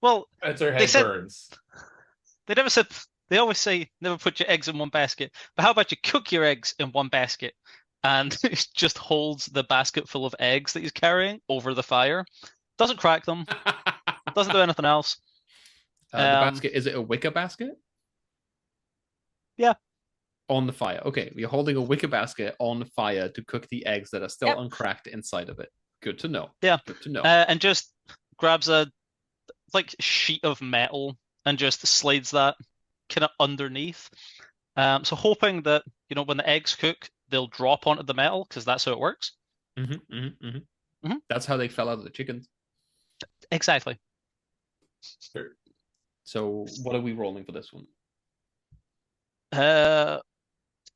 well, as her head burns. They never said. They always say never put your eggs in one basket. But how about you cook your eggs in one basket, and he just holds the basket full of eggs that he's carrying over the fire, doesn't crack them, Doesn't do anything else. The basket, is it a wicker basket? Yeah. On the fire. Okay, we're holding a wicker basket on fire to cook the eggs that are still Yep. uncracked inside of it. Good to know. Yeah. Good to know. And just grabs a sheet of metal and just slides that kind of underneath. So hoping that, when the eggs cook, they'll drop onto the metal because that's how it works. That's how they fell out of the chickens. Exactly. Sure. So what are we rolling for this one?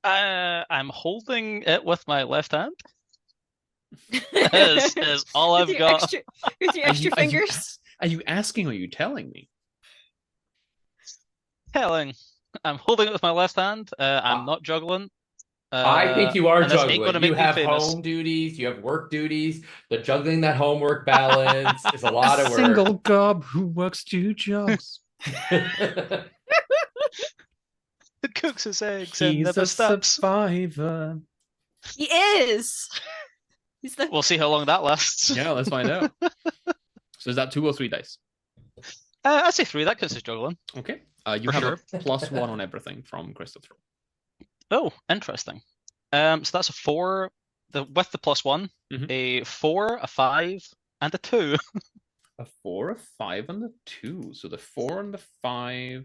I'm holding it with my left hand. is all I've got. With your extra fingers. Are you asking or are you telling me? Telling. I'm holding it with my left hand. I'm not juggling. I think you are and this ain't juggling. gonna make You me have famous. home duties, you have work duties. The juggling that homework balance is a lot of work. Single gob who works 2 jobs. The cooks his eggs and He's never a stops. survivor. He is. He's the We'll see how long that lasts. Yeah, let's find out. So is that 2 or 3 dice? I'd say 3. That counts as juggling. Okay. You For have sure. a +1 on everything from Christoph. Oh, interesting. So that's a 4 with the +1, Mhm. a 4, a 5, and a 2. A 4, a 5, and a 2. So the 4 and the 5.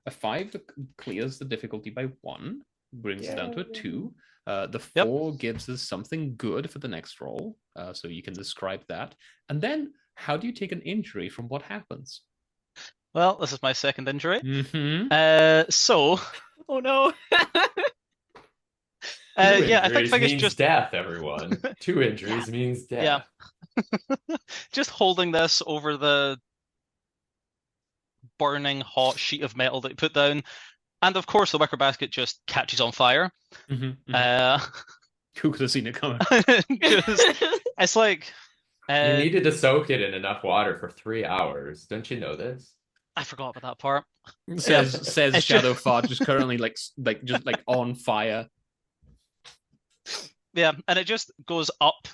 A 5 clears the difficulty by 1, brings it down to a 2. The 4 gives us something good for the next roll. So you can describe that. And then, how do you take an injury from what happens? Well, this is my second injury. Mm-hmm. So, Oh no. yeah, I think Injuries it's means just death, everyone. 2 injuries means death. Yeah. Just holding this over the burning hot sheet of metal that you put down, and of course the wicker basket just catches on fire. Who could have seen it coming? It's like You needed to soak it in enough water for 3 hours. Don't you know this? I forgot about that part. Says It's Shadow Fart, just currently just on fire. Yeah, and it just goes up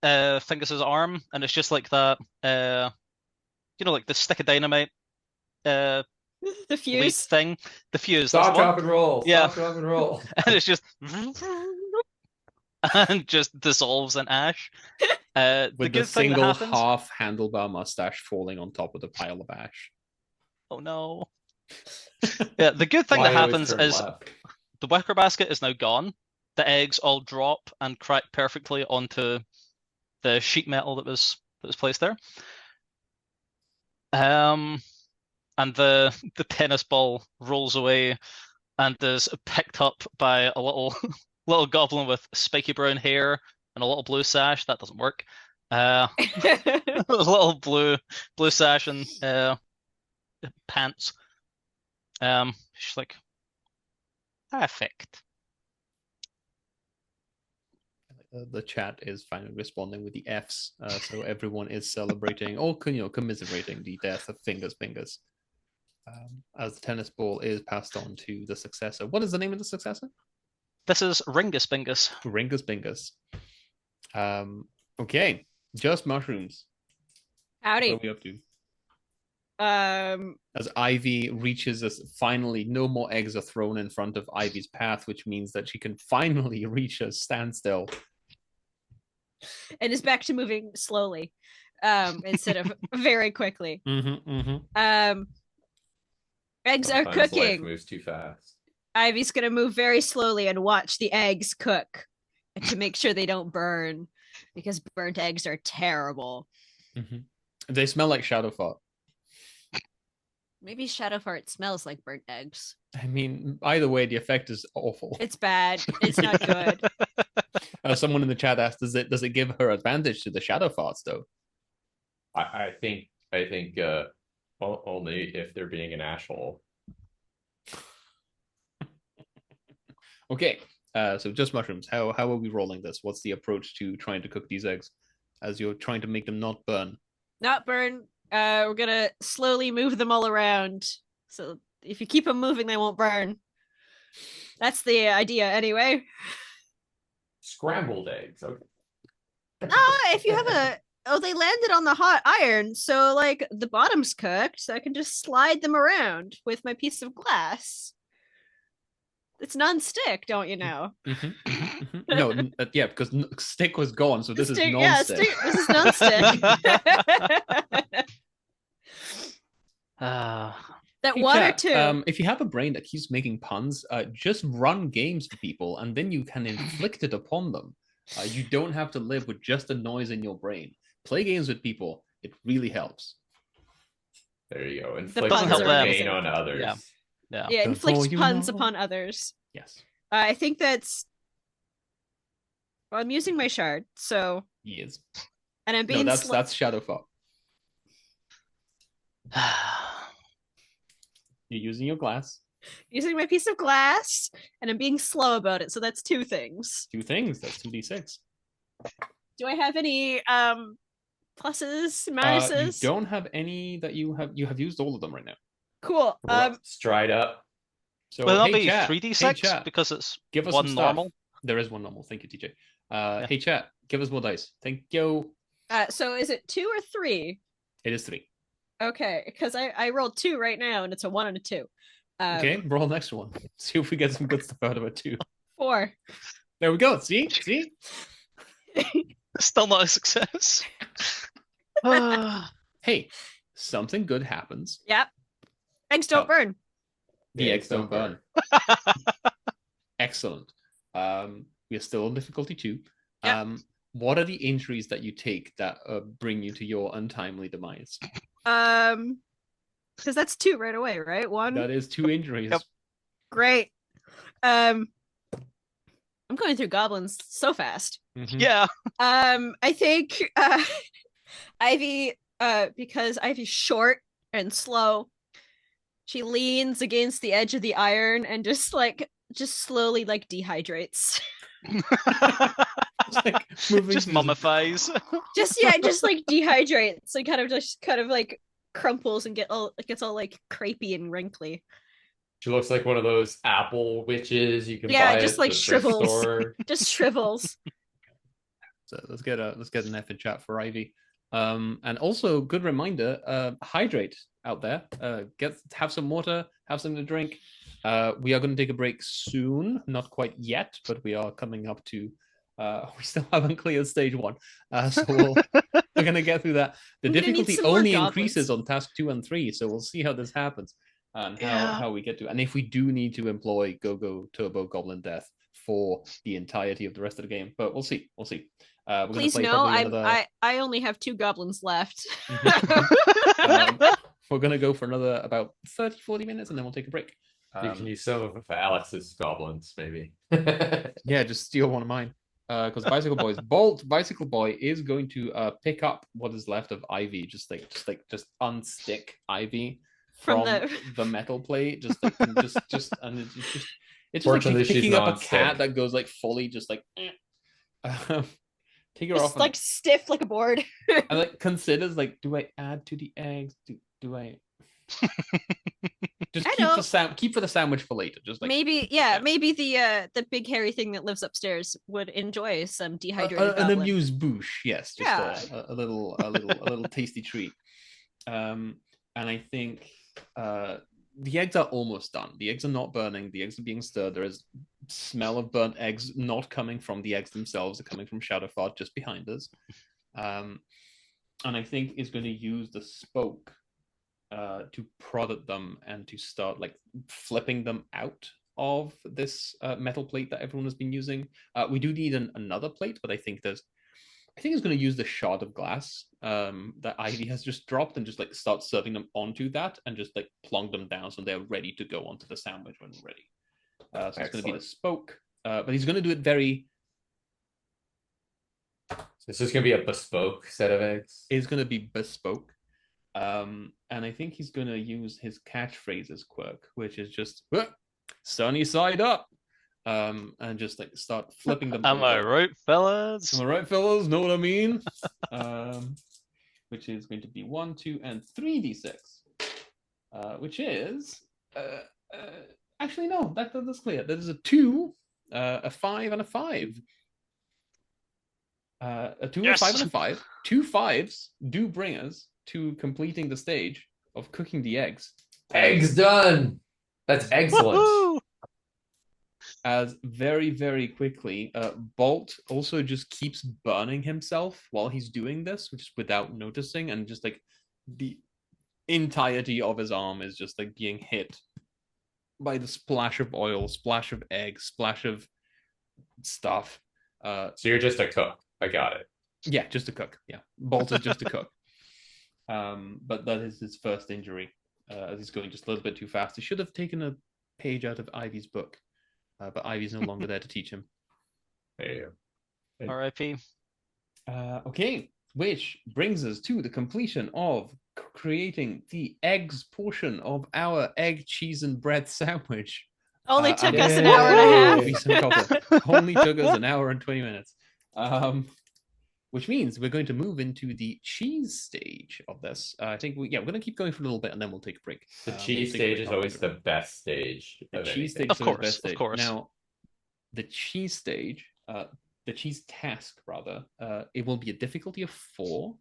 Fingus's arm, and it's just like that like the stick of dynamite The lead fuse. thing. The fuse. That's Stop, the one. drop, and roll. Yeah. Stop, drop, and roll. And it's just and just dissolves in ash. The With good the thing that single happens. half handlebar mustache falling on top of the pile of ash. Oh no. Yeah, the good thing Why that I always happens turn is left. the wicker basket is now gone. The eggs all drop and crack perfectly onto the sheet metal that was placed there. And the tennis ball rolls away and is picked up by a little goblin with spiky brown hair and a little blue sash. That doesn't work. A little blue sash and pants. She's like, perfect. The chat is finally responding with the Fs, so everyone is celebrating or commiserating the death of Fingers. As the tennis ball is passed on to the successor. What is the name of the successor? This is Ringus Bingus. Ringus Bingus. Okay, just mushrooms. Howdy. What are we up to? As Ivy reaches us, finally, no more eggs are thrown in front of Ivy's path, which means that she can finally reach a standstill. and is back to moving slowly, instead of very quickly. Eggs are Sometimes life cooking. moves too fast. Ivy's gonna move very slowly and watch the eggs cook to make sure they don't burn, because burnt eggs are terrible. They smell like shadow fart. Maybe shadow fart smells like burnt eggs. I mean, either way, the effect is awful. It's bad. It's not good. Someone in the chat asked, does it give her advantage to the shadow farts though? I think only if they're being an asshole. Okay, so just mushrooms. How are we rolling this? What's the approach to trying to cook these eggs as you're trying to make them not burn? Not burn. We're gonna slowly move them all around. So if you keep them moving, they won't burn. That's the idea anyway. Scrambled eggs. Okay. If you have Oh, they landed on the hot iron, so like the bottom's cooked, so I can just slide them around with my piece of glass. It's non-stick, don't you know? No, yeah, because stick was gone, so this is Stick, yeah, non-stick. this is non-stick. That Hey, water chat, too. if you have a brain that keeps making puns, just run games for people, and then you can inflict it upon them. You don't have to live with just a noise in your brain. Play games with people; it really helps. There you go. The Inflict puns your are pain amazing. on others. Yeah. Yeah. Yeah, inflicts you puns know. upon others. Yes. I think that's. Well, I'm using my shard, so Yes. and I'm No, being that's Shadowfall. You're using your glass. using my piece of glass, and I'm being slow about it. So that's two things. 2 things. That's 2d6. Do I have any pluses, You minuses? don't have any that you have used all of them right now. Cool. Stride up. So Will that hey, be chat. 3d6 Hey, chat. because it's Give us one some stuff. normal? There is one normal. Thank you, TJ. Hey, chat. Give us more dice. Thank you. So is it 2 or 3? It is 3. Okay, because I rolled 2 right now, and it's a 1 and a 2. Okay, roll the next one. See if we get some good stuff out of it too. 4. There we go. See? Still not a success. Hey, something good happens. Yep. Eggs don't burn. The eggs don't burn. Excellent. We are still on difficulty 2. Yep. What are the injuries that you take that bring you to your untimely demise? Because that's 2 right away, right? 1. That is 2 injuries. Yep. Great. I'm going through goblins so fast. Mhm. Yeah. I think Ivy, because Ivy's short and slow, she leans against the edge of the iron and just slowly like dehydrates. Just mummifies. just like dehydrates and kind of like crumples and gets all like crepey and wrinkly. She looks like one of those apple witches you can Yeah, buy just at like the thrift shrivels. store. Just shrivels. So let's get an F in chat for Ivy. And also, good reminder: hydrate out there. Have some water, have something to drink. We are going to take a break soon. Not quite yet, but we are coming up to. We still haven't cleared stage 1, so we're going to get through that. The We're gonna need difficulty some more only goblins. increases on task 2 and 3, so we'll see how this happens and how we get to. And if we do need to employ Go Turbo Goblin Death for the entirety of the rest of the game, but we'll see. We're Please play no, probably another... I only have 2 goblins left. We're going to go for another about 30-40 minutes, and then we'll take a break. You can use some of Alex's goblins, maybe. Yeah, just steal one of mine. Because Bicycle Boy is going to pick up what is left of Ivy, just unstick Ivy from the metal plate, it's just like she's picking up a cat that goes like fully just like take her off, like stiff like a board. and like considers like, do I add to the eggs? Do I just keep for the sandwich for later? Just like maybe the big hairy thing that lives upstairs would enjoy some dehydrated an goblin. amused boosh, yes, just a little tasty treat. And I think the eggs are almost done. The eggs are not burning. The eggs are being stirred. There is smell of burnt eggs not coming from the eggs themselves. They're coming from Shadowfart just behind us. And I think is going to use the spoke to prod at them and to start like flipping them out of this metal plate that everyone has been using. We do need another plate, but I think it's going to use the shard of glass that Ivy has just dropped and just like start serving them onto that and just like plonk them down so they're ready to go onto the sandwich when we're ready. So it's going to be the spoke, but he's going to do it very... So it's just going to be a bespoke set of eggs? It's going to be bespoke. And I think he's going to use his catchphrases quirk, which is just sunny side up. And just like start flipping them. Am I right, fellas? Am I right, fellas? Know what I mean? Which is going to be 1, 2, and 3d6. Which is actually no, that's clear. That is a 2, a 5, and a 5. A 2 Yes! a 5 and a 5. 2 5s do bring us to completing the stage of cooking the eggs. Eggs done. That's excellent. Woohoo! As very, very quickly, Bolt also just keeps burning himself while he's doing this, which is without noticing, and just like the entirety of his arm is just like being hit by the splash of oil, splash of eggs, splash of stuff. So you're just a cook. I got it. Yeah, just a cook. Yeah, Bolt is just a cook. But that is his first injury, as he's going just a little bit too fast. He should have taken a page out of Ivy's book, but Ivy's no longer there to teach him. There you go. R.I.P. Okay, which brings us to the completion of creating the eggs portion of our egg, cheese, and bread sandwich. Only took us an Yay. hour and a half. We some goblin. Only took us an hour and 20 minutes. Which means we're going to move into the cheese stage of this. I think we're going to keep going for a little bit and then we'll take a break. The We'll cheese take a stage break is after always the the best stage. The Of cheese anything. stage Of is always the course, best of stage. course. Now, the cheese stage, the cheese task rather, it will be a difficulty of 4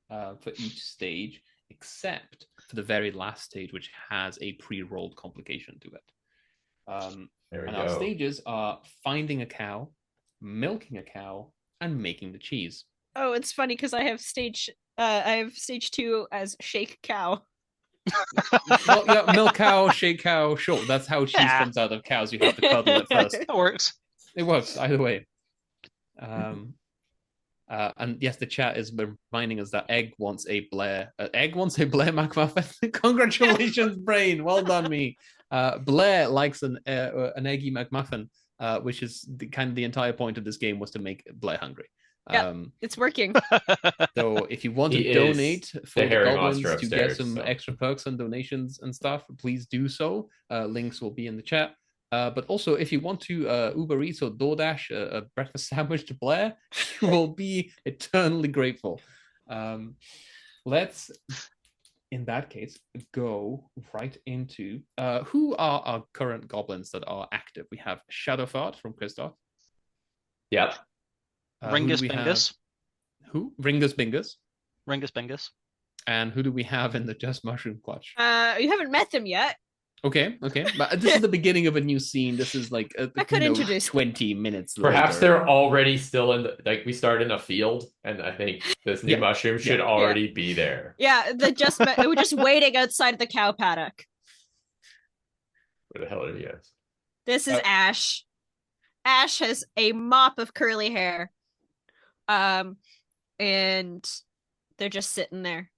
for each stage, except for the very last stage, which has a pre-rolled complication to it. There we And go. our stages are finding a cow, milking a cow, and making the cheese. Oh, it's funny because I have stage 2 as shake cow. Well, yeah, milk cow, shake cow, sure. That's how cheese Yeah. comes out of cows. You have to cuddle it first. It works. It works either way. And yes, the chat is reminding us that Egg wants a Blair. Egg wants a Blair McMuffin. Congratulations, brain. Well done, me. Blair likes an eggy McMuffin, which is kind of the entire point of this game was to make Blair hungry. Yeah. It's working. So if you want He to is donate for the the hairy goblins monster to get upstairs, some so. extra perks and donations and stuff, please do so. Links will be in the chat. But also, if you want to Uber Eats or DoorDash a breakfast sandwich to Blair, you will be eternally grateful. Let's, in that case, go right into who are our current goblins that are active. We have Shadowfart from Christoph. Yep. Who do Ringus we have? Bingus. Who? Ringus Bingus. Ringus Bingus. And who do we have in the Just Mushroom Clutch? You haven't met them yet. Okay. But this is the beginning of a new scene. This is like I could introduce 20 minutes Perhaps later. they're already still in the, like we start in a field, and I think this new Yeah. mushroom should already be there. Yeah, we're just waiting outside of the cow paddock. Where the hell are you guys? This is Ash. Ash has a mop of curly hair. And they're just sitting there.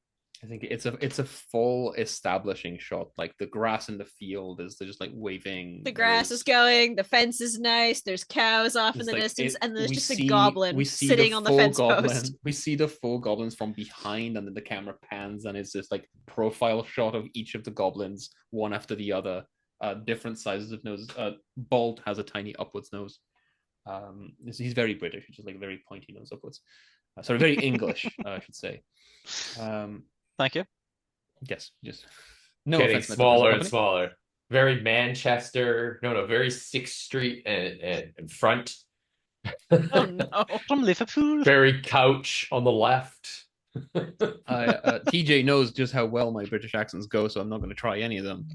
I think it's a full establishing shot. Like the grass in the field is they're just like waving. The grass is going, the fence is nice, there's cows off in the distance, and there's just a goblin sitting on the fence post. We see the 4 goblins from behind, and then the camera pans, and it's this like profile shot of each of the goblins, one after the other, different sizes of noses. Bolt has a tiny upwards nose. He's very British, which is like very pointy nose upwards. Sorry, very English, I should say. Thank you. Yes, just no Getting offense, smaller and smaller. Very Manchester. No, very 6th Street and front. Oh no. From Liverpool. Very couch on the left. TJ knows just how well my British accents go, so I'm not going to try any of them.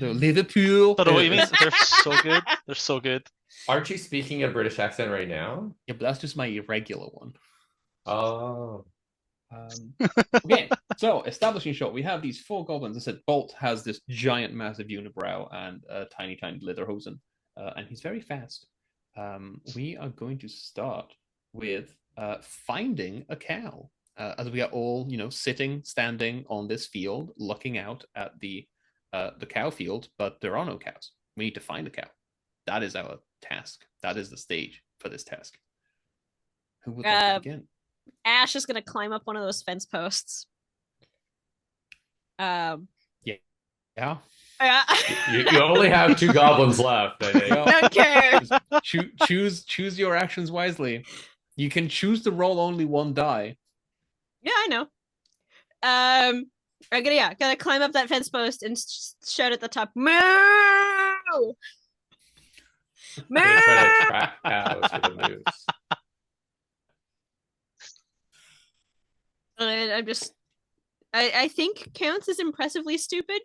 Liverpool. But what you mean? They're so good. They're so good. Aren't you speaking a British accent right now? Yeah, but that's just my irregular one. Oh. Okay, so establishing shot. We have these 4 goblins. I said Bolt has this giant, massive unibrow and a tiny, tiny lederhosen, and he's very fast. We are going to start with finding a cow. As we are all, sitting, standing on this field, looking out at the cow field, but there are no cows. We need to find a cow. That is our task. That is the stage for this task. Who would like to begin? Ash is gonna climb up one of those fence posts. Yeah. Yeah. You only have 2 goblins left, I think. Don't care. Choose your actions wisely. You can choose to roll only 1 die. Yeah, I know. I'm gonna climb up that fence post and shout at the top, "Moo! Moo!" They're trying to track cows for the moose. And I think counts as impressively stupid.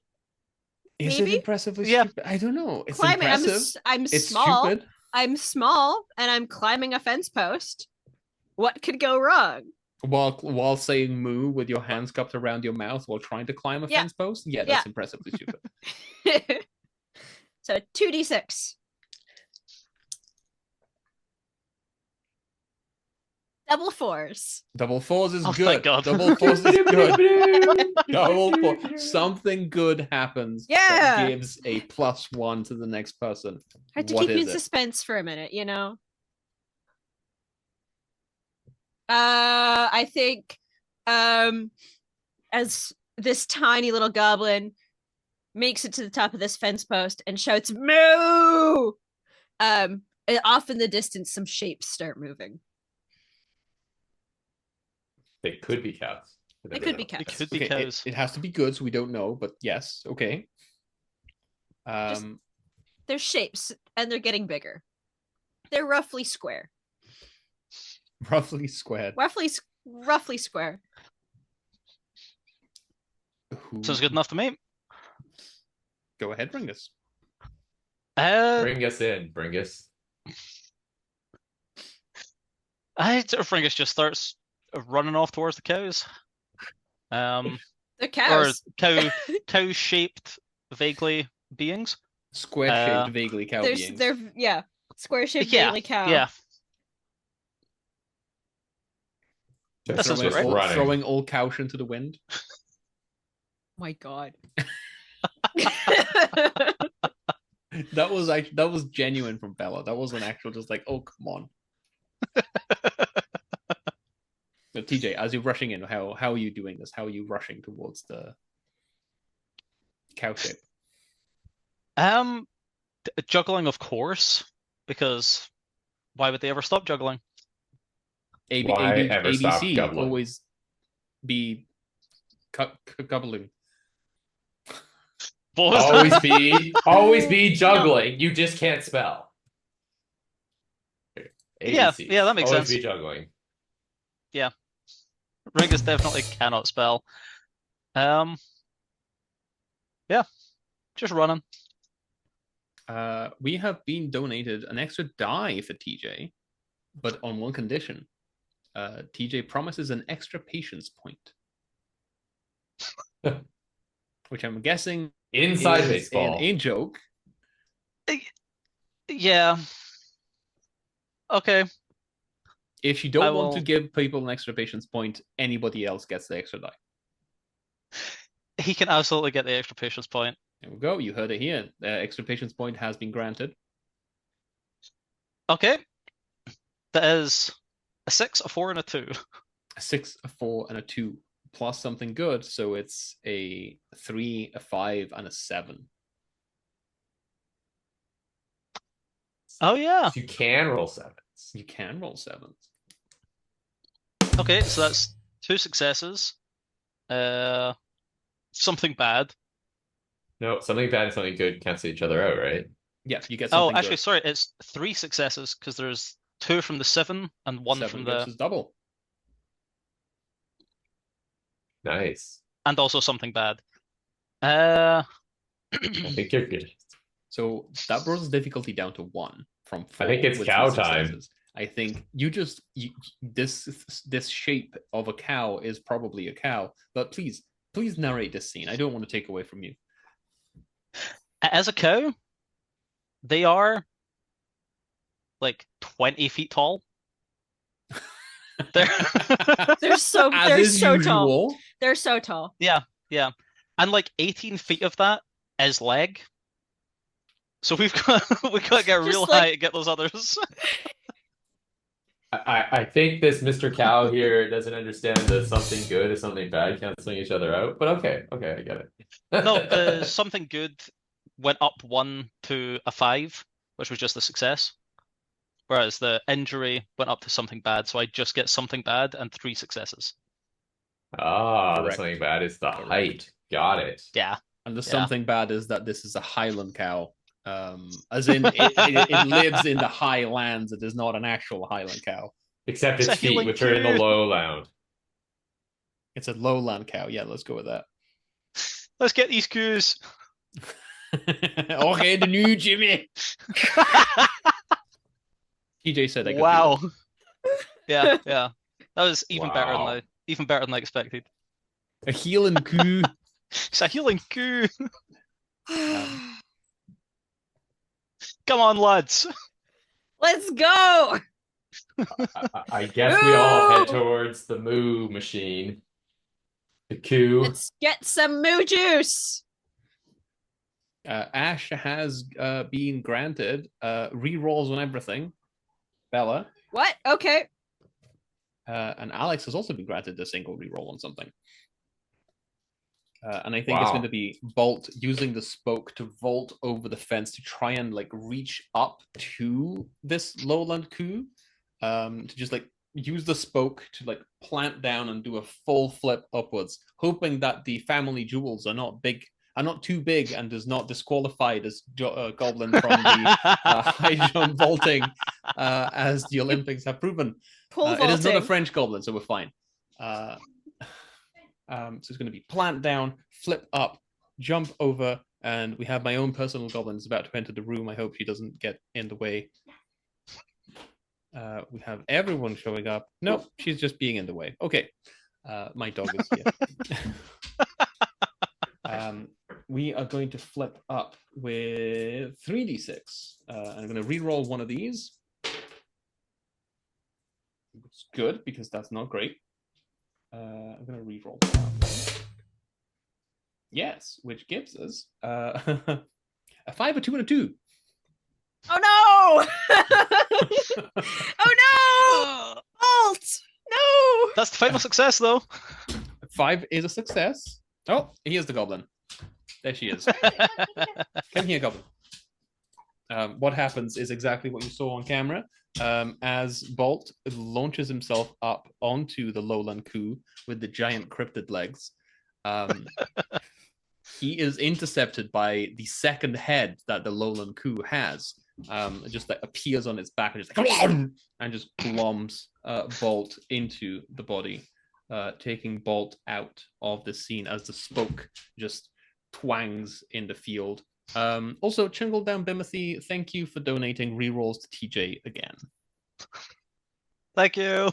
Is Maybe? it impressively Yeah. stupid? I don't know. It's Climbing. impressive. I'm It's small. stupid. I'm small, and I'm climbing a fence post. What could go wrong? While saying moo with your hands cupped around your mouth while trying to climb a Yeah. fence post? Yeah, that's impressively stupid. So 2d6. Double fours. Double fours is Oh, good. thank God. Double fours is good. Double four. Something good happens that Yeah. gives a +1 to the next person. I had to What keep you in is it? suspense for a minute, you know? I think as this tiny little goblin makes it to the top of this fence post and shouts moo, off in the distance some shapes start moving. They could be cows. They could be It cows. could be Okay, cows. it has to be good, so we don't know, but yes, okay. They're shapes and they're getting bigger. They're roughly square. Roughly squared. Roughly square. Sounds good enough to me. Go ahead, Ringus. Bring us in, Bringus. Fringus just starts running off towards the cows. The Or cows. cow-shaped, vaguely beings. Square-shaped, vaguely cow beings. They're square shaped Yeah, vaguely cow. yeah. Just That sounds throwing, right. all, throwing all caution to the wind. My God. That was genuine from Bella. That wasn't actual, just like, oh, come on. So, TJ, as you're rushing in, how are you doing this? How are you rushing towards the cow shape? Juggling, of course, because why would they ever stop juggling? Why ever stop ABC gobbling? always be gobbling. What was that? always be juggling. You just can't spell. Yeah, ABC. yeah, that makes always sense. be juggling. Ringus definitely cannot spell. Yeah, just running. We have been donated an extra die for TJ, but on one condition. TJ promises an extra patience point. Which I'm guessing Inside is baseball. an in-joke. Yeah. Okay. If you don't want to will- give people an extra patience point, anybody else gets the extra die. He can absolutely get the extra patience point. There we go. You heard it here. The extra patience point has been granted. Okay. That is a 6, a 4, and a 2. A 6, a 4, and a 2 plus something good. So it's a 3, a 5, and a 7. Oh, yeah. You can roll sevens. You can roll 7s. Okay, so that's 2 successes. Something bad. No, something bad and something good cancel each other out, right? Yeah, you get Oh, something actually, good. sorry, it's 3 successes because there's 2 from the 7 and 1 7 from gives the, us double. Nice. and also something bad. Uh, I think you're good. So that brought difficulty down to 1 from 4. I think it's with cow 3 time. successes. I think this shape of a cow is probably a cow, but please narrate this scene. I don't want to take away from you. As a cow, they are like 20 feet tall. They're They're so As they're is so tall. usual. They're so tall. yeah, and like 18 feet of that is leg. So we've got to get real Just like- high to get those others. I think this Mr. Cow here doesn't understand that something good is something bad canceling each other out. But okay, I get it. No, the something good went up 1 to a 5, which was just a success. Whereas the injury went up to something bad, so I just get something bad and 3 successes. Ah, the Correct. something bad is the Correct. height. Got it. Yeah. And the Yeah. something bad is that this is a Highland cow. As in, it lives in the highlands. It is not an actual Highland cow. Except It's its a feet, healing which are in the cure. lowland. It's a lowland cow. Yeah, let's go with that. Let's get these coos. Okay, the new Jimmy. TJ said I could Wow. do Yeah. That was even better Wow. than I expected. that. A healing coo. It's a healing coo. Come on, lads. Let's go. I guess we all head Moo! towards the moo machine. The coup. Let's get some moo juice. Ash has been granted rerolls on everything. Bella. What? Okay. And Alex has also been granted a single reroll on something. And I think it's Wow. going to be Bolt using the spoke to vault over the fence to try and like reach up to this lowland coup. To just like use the spoke to like plant down and do a full flip upwards, hoping that the family jewels are not too big and does not disqualify this goblin from the high jump vaulting, as the Olympics have proven. Pole It is not a vaulting. French goblin, so we're fine. So it's going to be plant down, flip up, jump over, and we have my own personal goblin is about to enter the room. I hope she doesn't get in the way. We have everyone showing up. Nope, she's just being in the way. Okay, my dog is here. We are going to flip up with 3d6. I'm going to re-roll one of these. It's good because that's not great. I'm going to re-roll that. Yes, which gives us a 5, a 2, and a 2. Oh no! Oh no! Bolt! No! That's the final success, though. 5 is a success. Oh, here's the goblin. There she is. Come here, goblin. What happens is exactly what you saw on camera. As Bolt launches himself up onto the lowland coup with the giant cryptid legs, he is intercepted by the second head that the lowland coup has. It just like appears on its back and just like, and just gloms Bolt into the body, taking Bolt out of the scene as the spoke just twangs in the field. Also, Chingle Down Bimothy, thank you for donating rerolls to TJ again. Thank you.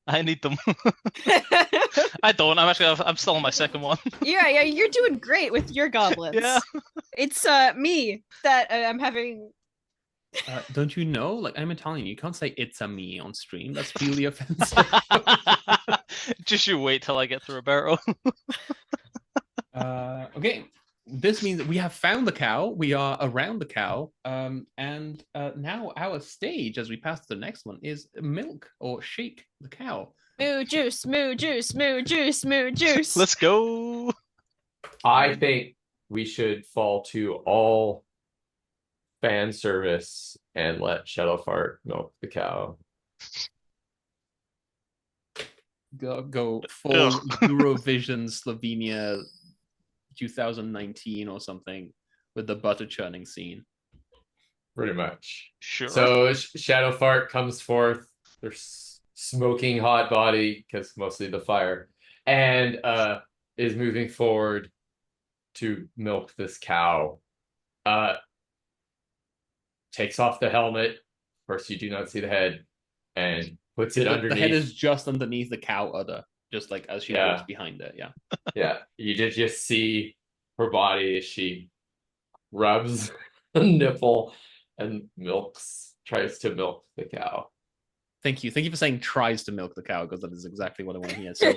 I need them. I don't. I'm still on my second one. yeah, you're doing great with your goblins. Yeah. It's me that I'm having. Don't you know? Like, I'm Italian. You can't say it's a me on stream. That's really offensive. Just you wait till I get through a barrel. Okay. This means that we have found the cow. We are around the cow. And now our stage, as we pass to the next one, is milk or shake the cow. Moo juice, moo juice, moo juice, moo juice. Let's go. I think we should fall to all fan service and let Shadowfart milk the cow. Go full Eurovision Slovenia 2019 or something with the butter churning scene. Pretty much. Sure. So Shadowfart comes forth. There's smoking hot body because mostly the fire, and is moving forward to milk this cow. Takes off the helmet. Of course, you do not see the head, and puts it underneath. The head is just underneath the cow udder, just like as she looks behind it. Yeah. Yeah, you just see her body as she rubs the nipple and tries to milk the cow. Thank you for saying tries to milk the cow, because that is exactly what I want to hear. So,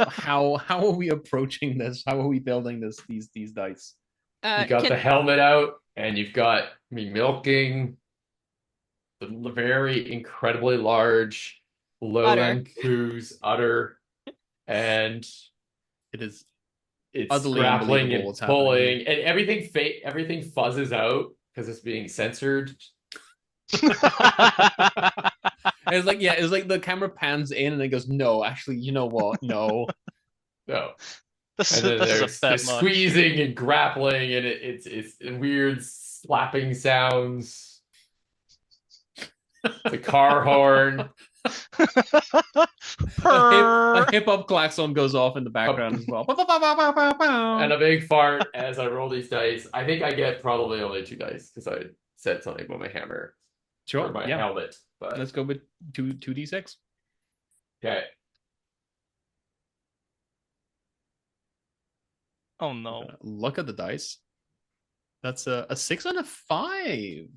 how are we approaching this? How are we building these dice? You got the helmet out, and you've got me milking the very incredibly large lowland cruise udder, and it's utterly grappling and pulling, and everything fuzzes out because it's being censored. It's like the camera pans in and it goes, no, actually, you know what? No. No. This And then is there's squeezing and grappling, and it's weird slapping sounds. The car horn. A hip hop klaxon goes off in the background as well. And a big fart as I roll these dice. I think I get probably only 2 dice because I said something about my hammer Sure. or my Yeah. helmet. But Let's go with 2d6. okay. Oh no. Look at the dice. That's a 6 and a 5,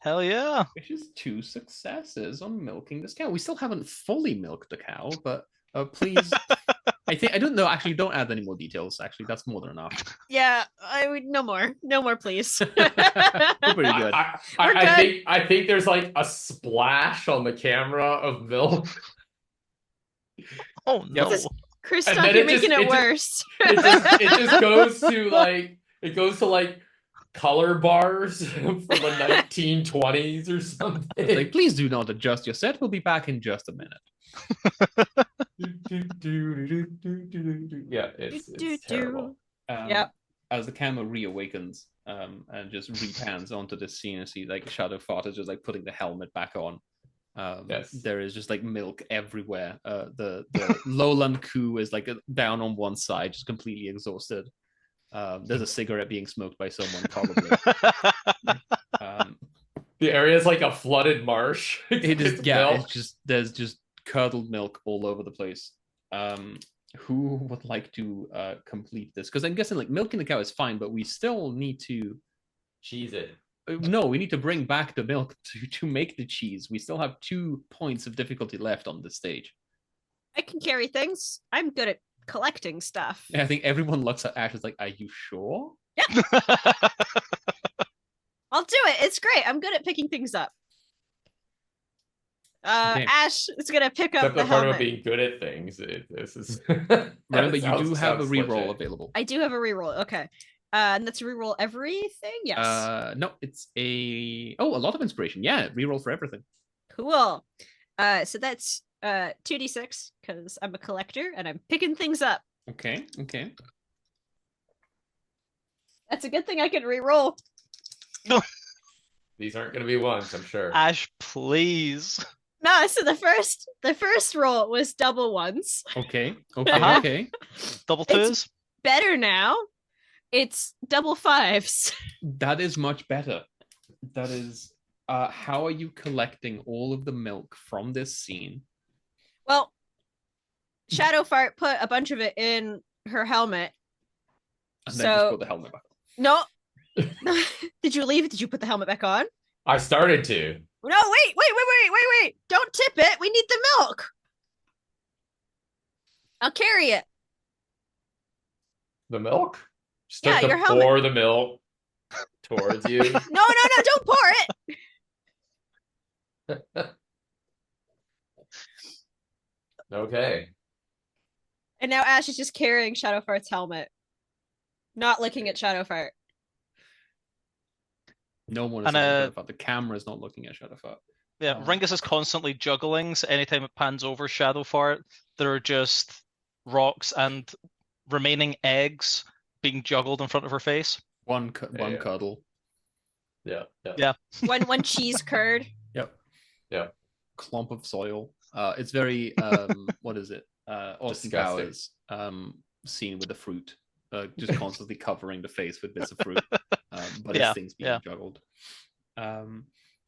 Hell yeah. which is 2 successes on milking this cow. We still haven't fully milked the cow, but please. I don't know. Actually, don't add any more details. Actually, that's more than enough. Yeah, I would no more, please. We're pretty good. I think there's like a splash on the camera of milk. Oh no. Christoph, then you're it just- making it it just- worse. It just goes to like color bars from the 1920s or something. It's like, please do not adjust your set. We'll be back in just a minute. Yeah, it's terrible. Yep. As the camera reawakens and just repans onto the scene and see like Shadow Fart is just like putting the helmet back on. Yes. There is just like milk everywhere. The lowland coup is like down on one side, just completely exhausted. There's a cigarette being smoked by someone, probably. The area is like a flooded marsh. It is, It's yeah. milk. It's just there's just curdled milk all over the place. Who would like to complete this? Because I'm guessing like milking the cow is fine, but we still need to. Cheese it. No, we need to bring back the milk to make the cheese. We still have 2 points of difficulty left on this stage. I can carry things. I'm good at collecting stuff. And I think everyone looks at Ash as like, "Are you sure?" I'll do it. It's great. I'm good at picking things up. Okay. Ash is gonna pick up Except the the part helmet. about being good at things. This is. Remember, you do have a sounds reroll legit. available. I do have a reroll. Okay. And that's a reroll everything? Yes. No, it's a lot of inspiration. Yeah, reroll for everything. Cool. So that's 2d6 because I'm a collector and I'm picking things up. Okay. That's a good thing I can reroll. These aren't going to be ones, I'm sure. Ash, please. No, so the first roll was double ones. Okay. Uh-huh. Okay. Double It's- twos. Better now. It's double fives. That is much better. That is. How are you collecting all of the milk from this scene? Well, Shadow Fart put a bunch of it in her helmet. And then just So- put the helmet back. No. Did you leave? Did you put the helmet back on? I started to. No, wait. Don't tip it. We need the milk. I'll carry it. The milk? Just Yeah, have to your helmet. pour the milk towards you. No, don't pour it. Okay. And now Ash is just carrying Shadow Fart's helmet. Not looking at Shadow Fart. No one is And, looking at Shadowfart. The camera is not looking at Shadowfart. Yeah, Ringus is constantly juggling, so anytime it pans over Shadow Fart, there are just rocks and remaining eggs being juggled in front of her face. One Yeah. cuddle. Yeah. One cheese curd. Yep. Clump of soil. It's very what is it? Austin Disgusting. Powers scene with the fruit. Just constantly covering the face with bits of fruit. But Yeah, it's things being juggled.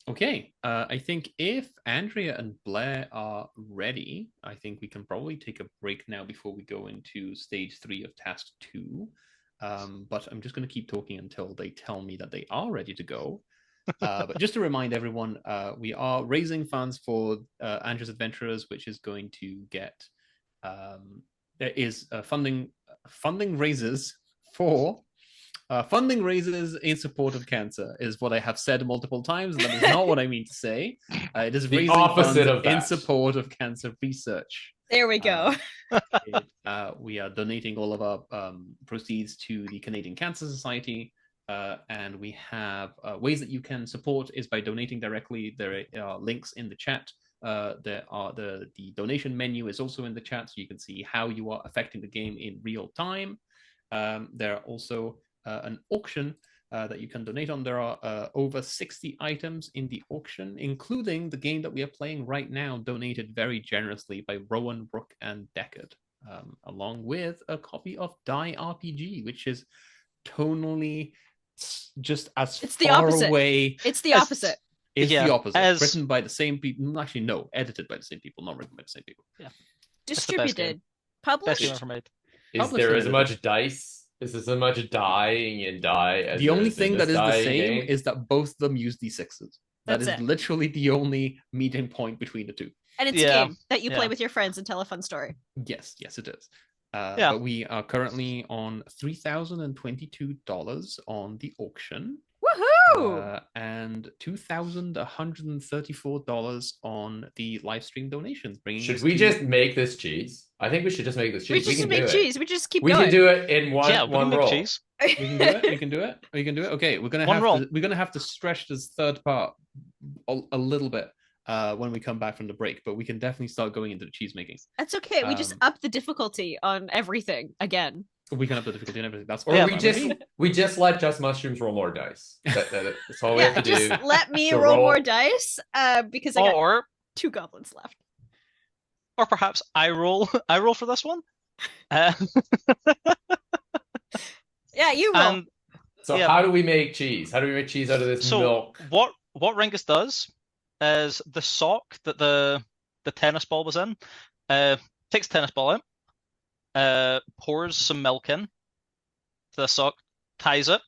Okay. I think if Andrea and Blair are ready, I think we can probably take a break now before we go into stage 3 of task 2. But I'm just going to keep talking until they tell me that they are ready to go. But just to remind everyone, we are raising funds for Andrew's Adventurers, which is going to get there is funding raises for funding raises in support of cancer is what I have said multiple times, and that is not what I mean to say. It is The raising opposite funds of in that. support of cancer research. There we go. We are donating all of our proceeds to the Canadian Cancer Society, and we have ways that you can support is by donating directly. There are links in the chat. There are the donation menu is also in the chat, so you can see how you are affecting the game in real time. There are also an auction that you can donate on. There are over 60 items in the auction, including the game that we are playing right now, donated very generously by Rowan, Rook, and Deckard, along with a copy of Die RPG, which is tonally just as It's the far opposite. away. It's the As- opposite. It's Yeah, the opposite. as- Written by the same people. Actually, no, edited by the same people, not written by the same people. It's the best Distributed. Best game Published. ever made. Is Published there and as edited. much dice? Is there as much dying and die as The there only is in thing that this is the dying same game? is that both of them use D6s. That That's is it. literally the only meeting point between the two. And it's Yeah, a game that you play yeah. with your friends and tell a fun story. Yes, it is. Yeah. But we are currently on $3,022 on the auction, Woohoo! and $2,134 on the live stream donations. Bringing Should us we to- just make this cheese? I think we should just make this we cheese. just can make do cheese. We just keep We going. can do it in one Yeah, we can one make roll. cheese. We can do it. We can do it. We can do it. Okay, we're gonna One have roll. to. We're gonna have to stretch this third part a little bit when we come back from the break. But we can definitely start going into the cheese making. That's okay. We just up the difficulty on everything again. We can up the difficulty and everything. That's Or Yeah, we just let Just Mushrooms roll more dice. That's all we Yeah, have to just do. let me So roll roll- more dice because I got Or 2 goblins left. perhaps I roll for this one. Uh, Yeah, you roll. and So yeah. how do we make cheese? How do we make cheese out of this So milk? what Ringus does is the sock that the tennis ball was in, takes the tennis ball out, pours some milk in to the sock, ties it,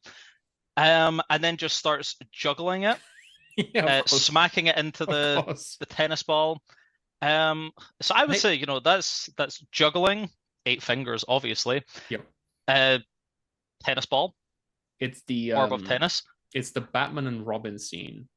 and then just starts juggling it, Yeah, of course. smacking it into Of course. the tennis ball. So I would Hey- say, that's juggling, 8 fingers, obviously. Yep. Tennis ball, It's the orb of tennis. It's the Batman and Robin scene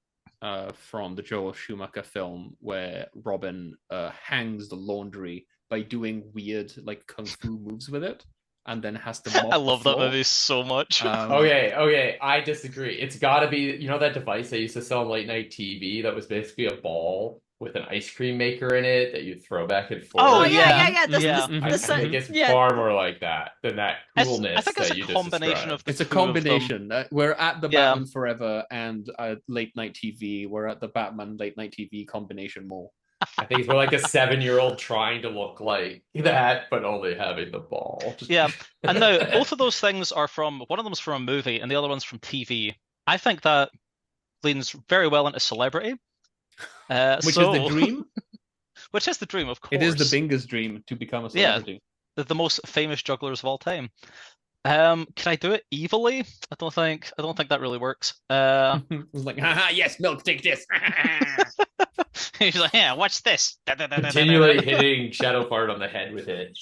from the Joel Schumacher film where Robin hangs the laundry by doing weird like kung fu moves with it, and then has to. Mop I the love that floor. movie so much. Okay, I disagree. It's got to be, that device they used to sell on late night TV that was basically a ball with an ice cream maker in it that you throw back and forth. Oh, yeah. yeah. The, Yeah. the, I the, think it's yeah. far more like that than that I coolness think it's that a you just combination described. of the It's a two of them. combination. We're at the Yeah. Batman Forever and late night TV. We're at the Batman late night TV combination more. I think it's more like a 7-year-old trying to look like that, but only having the ball. Yeah, and now both of those things are one of them's from a movie and the other one's from TV. I think that leans very well into celebrity. Which is the dream. Which is the dream, of course. It is the Binger's dream to become a Yeah. celebrity. The most famous jugglers of all time. Can I do it evilly? I don't think that really works. It was like, haha, yes, milk, take this. He's like, yeah, watch this. Continually hitting Shadowfart on the head with it.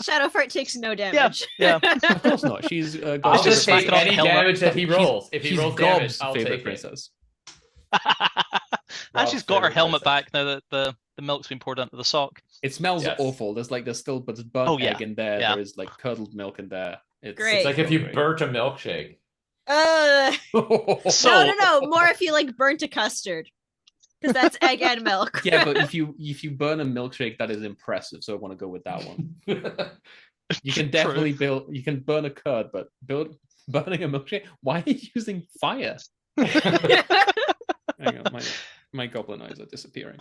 Shadowfart takes no damage. Yeah. Of course not. She's I'll Gob's just smack take it on the any helmet. damage that he rolls. If he she's rolls damage, Gob's I'll favorite take it. princess. And she's Rob's got her favorite helmet princess. back now that the milk's been poured into the sock. It smells Yes. awful. There's still but there's burnt Oh, yeah. egg in there. Yeah. There is like curdled milk in there. Great. It's like if you great. burnt a milkshake. So- No. More if you burnt a custard. Because that's egg and milk. Yeah, but if you burn a milkshake, that is impressive. So I want to go with that one. You can definitely you can burn a curd, but burning a milkshake. Why are you using fire? Hang on, my goblin eyes are disappearing.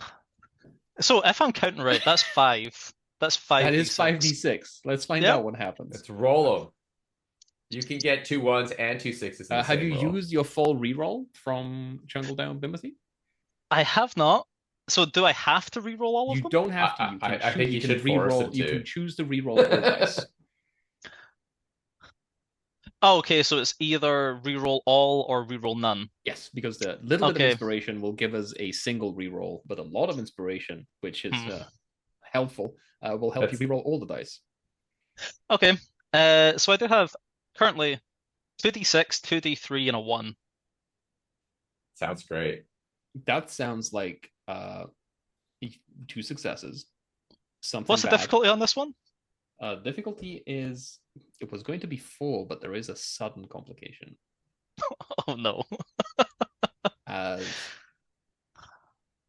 So if I'm counting right, that's 5. That's 5. That is 5d6. Let's find Yep. out what happens. Let's roll them. You can get 2 1s and 2 6s. in the Have same you roll. used your full reroll from Jungle Down Bimothy? I have not. So do I have to re-roll all of You them? don't have to. You I can think you can should force reroll. him You to. can choose to reroll all dice. Oh, okay, so it's either re-roll all or re-roll none. Yes, because the little bit Okay. of inspiration will give us a single reroll, but a lot of inspiration, which is helpful, will help you That's- reroll all the dice. Okay. So I do have currently 2d6, 2d3, and a 1. Sounds great. That sounds like 2 successes. Something What's the bad. difficulty on this one? Difficulty is it was going to be 4, but there is a sudden complication. Oh no. As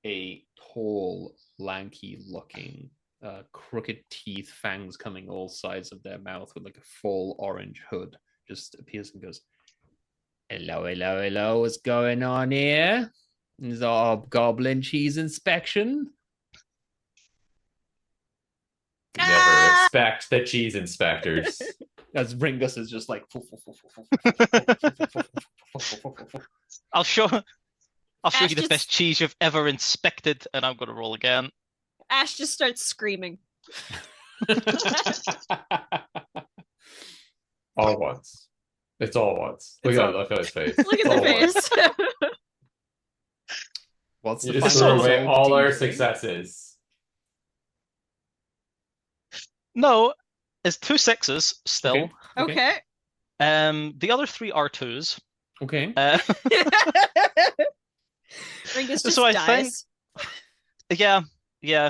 a tall, lanky-looking, crooked teeth, fangs coming all sides of their mouth with a full orange hood, just appears and goes, "Hello, hello, hello. What's going on here? Is our goblin cheese inspection?" You never expect the cheese inspectors. As Ringus is just like, I'll show you Ash the just- best cheese you've ever inspected, and I'm gonna roll again. Ash just starts screaming. All at once. It's all at once. Look at his face. Look It's at all the at once. face. What's You the just final threw away result, all our TJ? successes. No, it's 2 6s still. Okay. The other 3 are 2s. Okay. Ringus just So I dies. Yeah.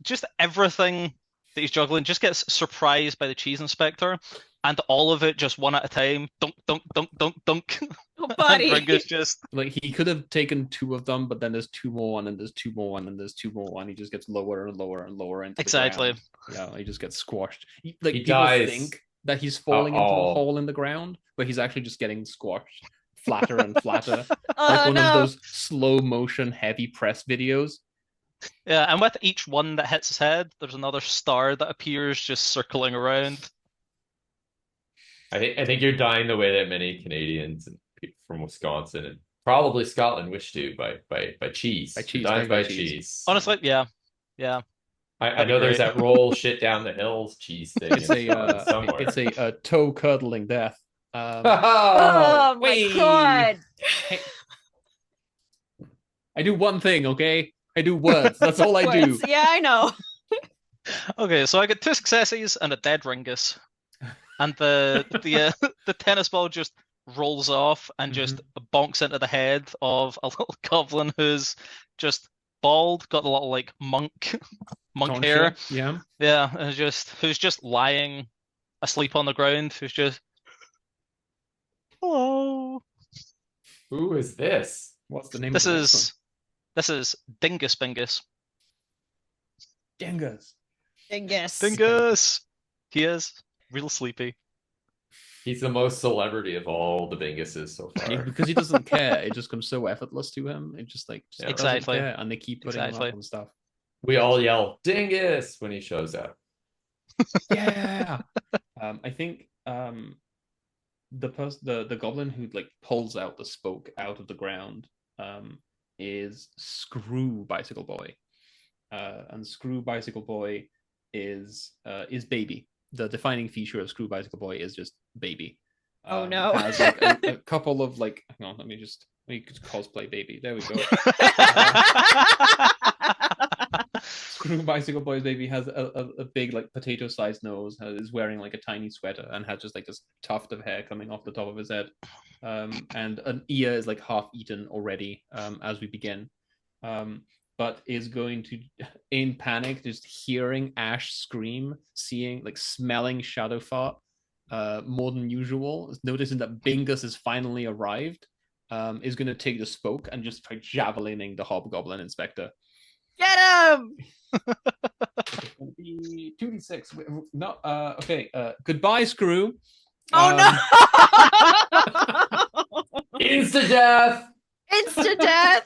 Just everything that he's juggling just gets surprised by the cheese inspector, and all of it just one at a time. Dunk, dunk, dunk, dunk, dunk. Oh, And buddy. Ringus just Like he could have taken 2 of them, but then there's 2 more, and then there's 2 more, and then there's 2 more, and he just gets lower and lower and lower into Exactly. the ground. Yeah, he just gets squashed. Like He people dies. think that he's falling into a Uh-oh. hole in the ground, but he's actually just getting squashed flatter and flatter, Oh, like one no. of those slow motion heavy press videos. yeah, and with each one that hits his head, there's another star that appears just circling around. I think you're dying the way that many Canadians and people from Wisconsin and probably Scotland wish to by cheese. By You're cheese, dying by by cheese. cheese. Honestly, yeah. I that'd be know there's great. that roll shit down the hills cheese thing. It's in Scotland a somewhere. it's a toe curdling death. Oh, my wait. god. I do one thing, okay? I do words. That's all I do. Words. Yeah, I know. Okay, so I get 2 successes and a dead Ringus, and the the tennis ball just rolls off and just bonks into the head of a little goblin who's just bald, got a little like monk hair. Tonsure, yeah. Yeah, and who's just lying asleep on the ground. Who's just hello. Who is this? What's the name This of the next is Dingus Bingus. one? Dingus. Dingus. Dingus. He is real sleepy. He's the most celebrity of all the Binguses so Yeah, far. because he doesn't care. It just comes so effortless to him. It just like Yeah. doesn't Exactly. care, and they keep putting him Exactly. up on stuff. We all yell Dingus when he shows up. Yeah. I think the goblin who like pulls out the spoke out of the ground is Screw Bicycle Boy, and Screw Bicycle Boy is baby. The defining feature of Screw Bicycle Boy is just baby. Oh, no. Has like, a couple of like, hang on, let me just cosplay baby. There we go. Screw Bicycle Boy's baby has a big like potato-sized nose, is wearing like a tiny sweater, and has just like this tuft of hair coming off the top of his head, and an ear is like half eaten already as we begin, but is going to, in panic, just hearing Ash scream, smelling shadow fart more than usual, noticing that Bingus has finally arrived, is going to take the spoke and just try javelining the hobgoblin inspector. Get him! It's going to be 2d6. No, okay. Goodbye, Screw. Oh no! Insta death! Insta death!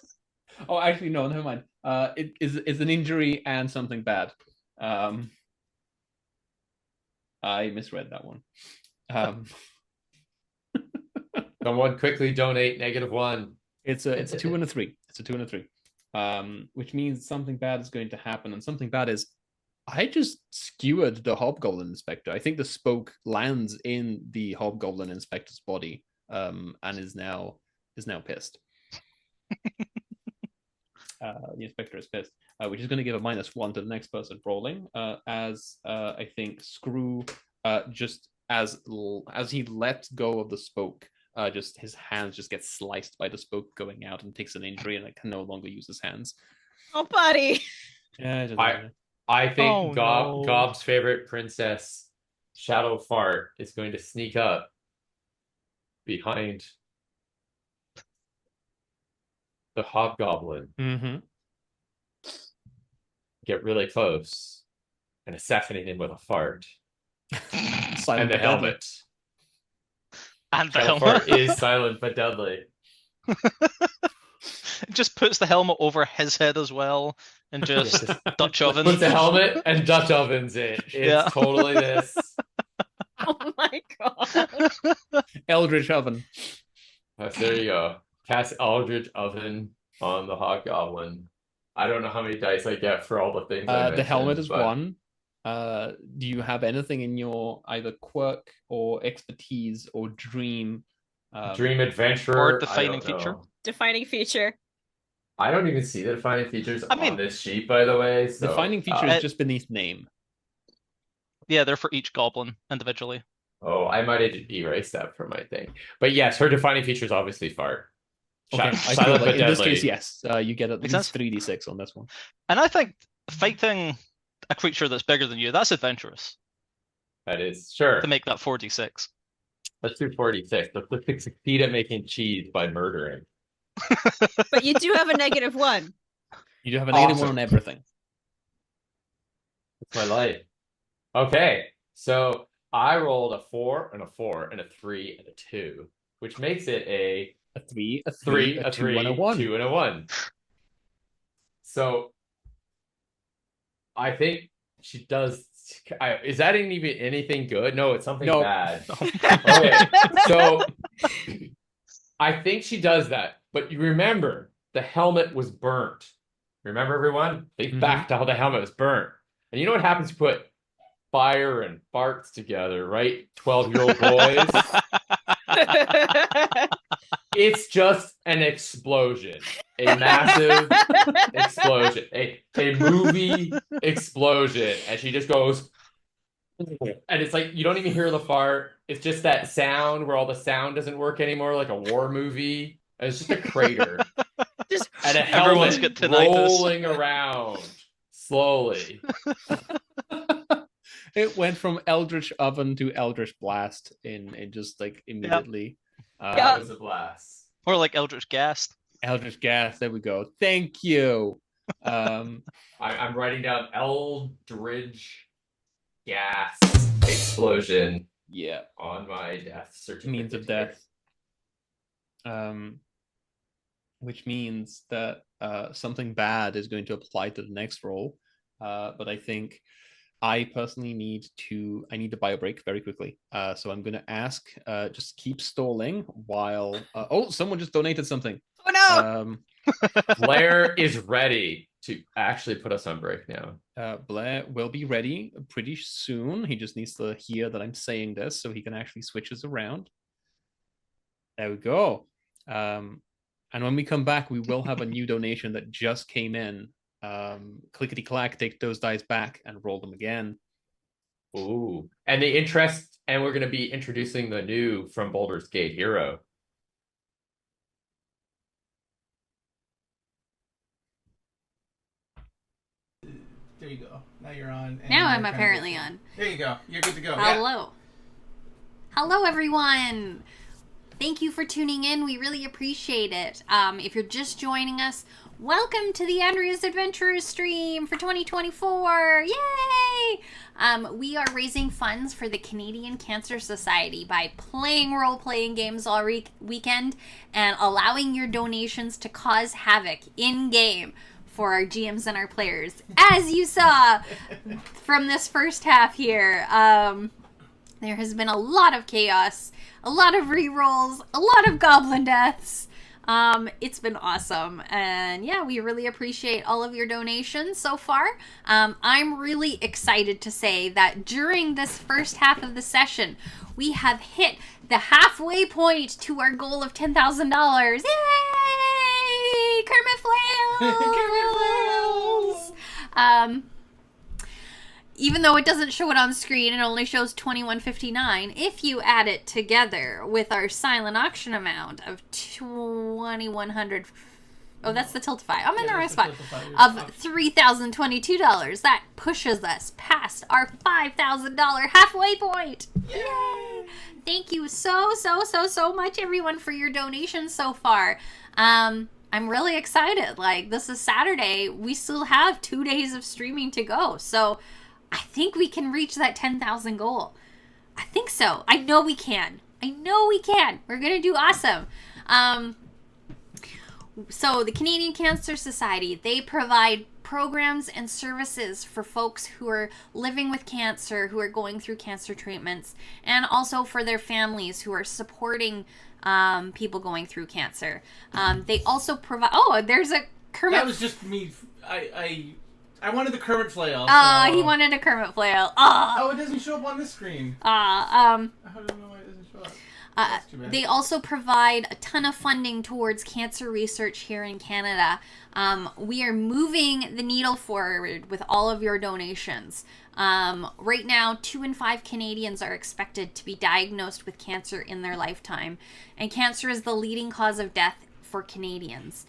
Oh, actually, no, never mind. It is an injury and something bad. I misread that one. Someone quickly donate -1. It's a 2 and a 3. It's a 2 and a 3. Which means something bad is going to happen, and something bad is I just skewered the hobgoblin inspector. I think the spoke lands in the hobgoblin inspector's body, and is now pissed. The inspector is pissed, which is going to give a -1 to the next person rolling, as I think Screw just as he lets go of the spoke, just his hands just get sliced by the spoke going out, and takes an injury, and can no longer use his hands. Oh, buddy. Yeah, I think Oh, no. Gob's favorite princess, Shadow Fart, is going to sneak up behind the hobgoblin, get really close, and assassinate him with a fart Silent and the but deadly. helmet. And the Teleport helmet. is silent but deadly. Just puts the helmet over his head as well, and just Just Dutch oven. Puts a helmet and Dutch ovens it. It's Yeah. totally this. Oh my god. Eldritch oven. There you go. Cast Eldritch Oven on the Hobgoblin. I don't know how many dice I get for all the things I The helmet mentioned, is but- 1. Do you have anything in your either quirk or expertise or dream? Dream Adventurer. Or defining I don't feature. know. Defining feature. I don't even see the defining features I mean- on this sheet, by the way. So, Defining feature is just beneath name. Yeah, they're for each goblin individually. Oh, I might have erased that from my thing. But yes, her defining feature is obviously fart. Okay, I Silent feel but like in this deadly. case, yes, you get at Makes least sense. 3d6 on this one. And I think fighting a creature that's bigger than you, that's adventurous That is sure. to make that 4d6. Let's do 46. Let's succeed at making cheese by murdering. But you do have a -1. You do have a negative Awesome. 1 on everything. That's my life. Okay, so I rolled a 4 and a 4 and a 3 and a 2, which makes it a A 3, a 3, 3, a 2, 3, and a 1. 2, and a 1. So I think she does. Is that even anything good? No, it's something No. bad. Okay, so I think she does that. But you remember, the helmet was burnt. Remember, everyone? Think Mhm. back to how the helmet was burnt. And you know what happens? You put fire and farts together, right? 12-year-old boys. It's just an explosion. A massive explosion. A movie explosion. And she just goes, and it's like you don't even hear the fart. It's just that sound where all the sound doesn't work anymore, like a war movie. And it's just a crater. Just And a Everyone's helmet got tinnitus. rolling around slowly. It went from Eldritch Oven to Eldritch Blast in just like immediately. That was a blast. Or like Eldritch Ghast. Eldritch Gas, there we go. Thank you. Um, I'm writing down Eldridge gas explosion yeah, on my death certificate. means of here. death. Which means that something bad is going to apply to the next roll. But I think I personally need to buy a break very quickly. So I'm going to ask, just keep stalling while. Oh, someone just donated something. oh no! Blair is ready to actually put us on break now. Blair will be ready pretty soon. He just needs to hear that I'm saying this so he can actually switch us around. There we go. And when we come back, we will have a new donation that just came in. Clickety clack, take those dice back and roll them again. Ooh. And the interest, and we're going to be introducing the new From Baldur's Gate hero. There you go. Now you're on. and Now you're I'm trying to apparently get- on. There you go. You're good to go. Yeah. Hello. Hello, everyone. Thank you for tuning in. We really appreciate it. If you're just joining us, welcome to the Andrea's Adventurers stream for 2024. Yay! We are raising funds for the Canadian Cancer Society by playing role-playing games all weekend and allowing your donations to cause havoc in-game for our GMs and our players. As you saw from this first half here, there has been a lot of chaos, a lot of rerolls, a lot of goblin deaths. It's been awesome. And yeah, we really appreciate all of your donations so far. I'm really excited to say that during this first half of the session, we have hit the halfway point to our goal of $10,000. Yay! Kermit Flails! Even though it doesn't show it on screen, it only shows $21.59. If you add it together with our silent auction amount of $2,100, oh, that's the Tiltify. I'm in the right spot. Of $3,022, that pushes us past our $5,000 halfway point. Yay! Thank you so much, everyone, for your donations so far. I'm really excited. Like, this is Saturday. We still have 2 days of streaming to go. So I think we can reach that 10,000 goal. I think so. I know we can. I know we can. We're going to do awesome. So the Canadian Cancer Society, they provide programs and services for folks who are living with cancer, who are going through cancer treatments, and also for their families who are supporting people going through cancer. They also provide... Oh, there's a Kermit... That was just me. I wanted the Kermit flail. Oh, he wanted a Kermit flail. Oh, it doesn't show up on this screen. I don't know why it doesn't show up. That's too bad. They also provide a ton of funding towards cancer research here in Canada. We are moving the needle forward with all of your donations. Right now, 2 in 5 Canadians are expected to be diagnosed with cancer in their lifetime, and cancer is the leading cause of death for Canadians.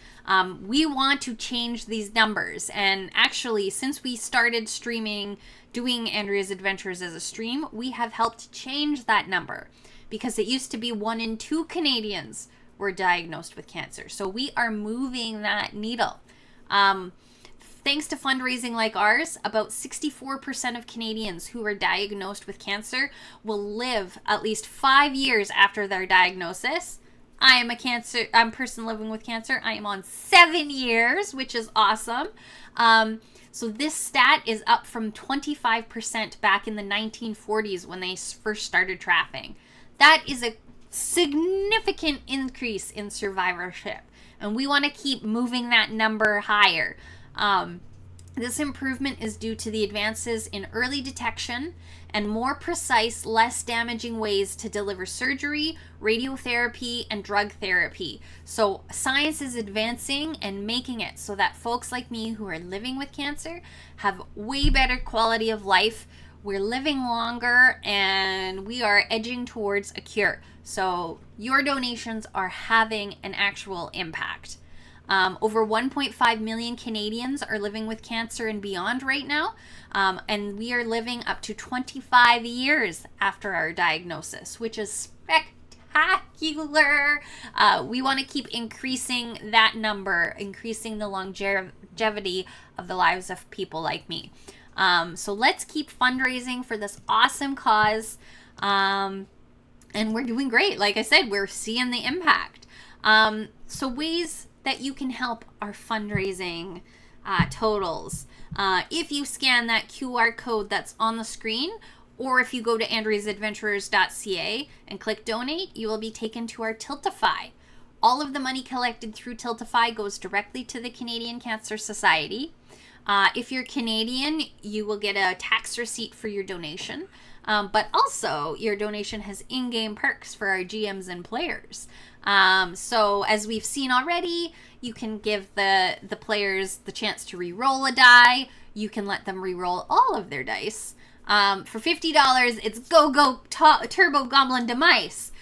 We want to change these numbers, and actually, since we started streaming, doing Andrea's Adventures as a stream, we have helped change that number, because it used to be 1 in 2 Canadians were diagnosed with cancer. So we are moving that needle. Thanks to fundraising like ours, about 64% of Canadians who are diagnosed with cancer will live at least 5 years after their diagnosis. I'm a person living with cancer. I am on 7 years, which is awesome. So this stat is up from 25% back in the 1940s when they first started tracking. That is a significant increase in survivorship, and we want to keep moving that number higher. This improvement is due to the advances in early detection and more precise, less damaging ways to deliver surgery, radiotherapy, and drug therapy. So science is advancing and making it so that folks like me who are living with cancer have way better quality of life. We're living longer, and we are edging towards a cure. So your donations are having an actual impact. Over 1.5 million Canadians are living with cancer and beyond right now, and we are living up to 25 years after our diagnosis, which is spectacular. We want to keep increasing that number, increasing the longevity of the lives of people like me. So let's keep fundraising for this awesome cause. And we're doing great. Like I said, we're seeing the impact. So ways that you can help our fundraising totals. If you scan that QR code that's on the screen, or if you go to andreasadventurers.ca and click donate, you will be taken to our Tiltify. All of the money collected through Tiltify goes directly to the Canadian Cancer Society. If you're Canadian, you will get a tax receipt for your donation, but also your donation has in-game perks for our GMs and players. So as we've seen already, you can give the players the chance to re-roll a die. You can let them re-roll all of their dice. For $50, it's Go Turbo Goblin Demise.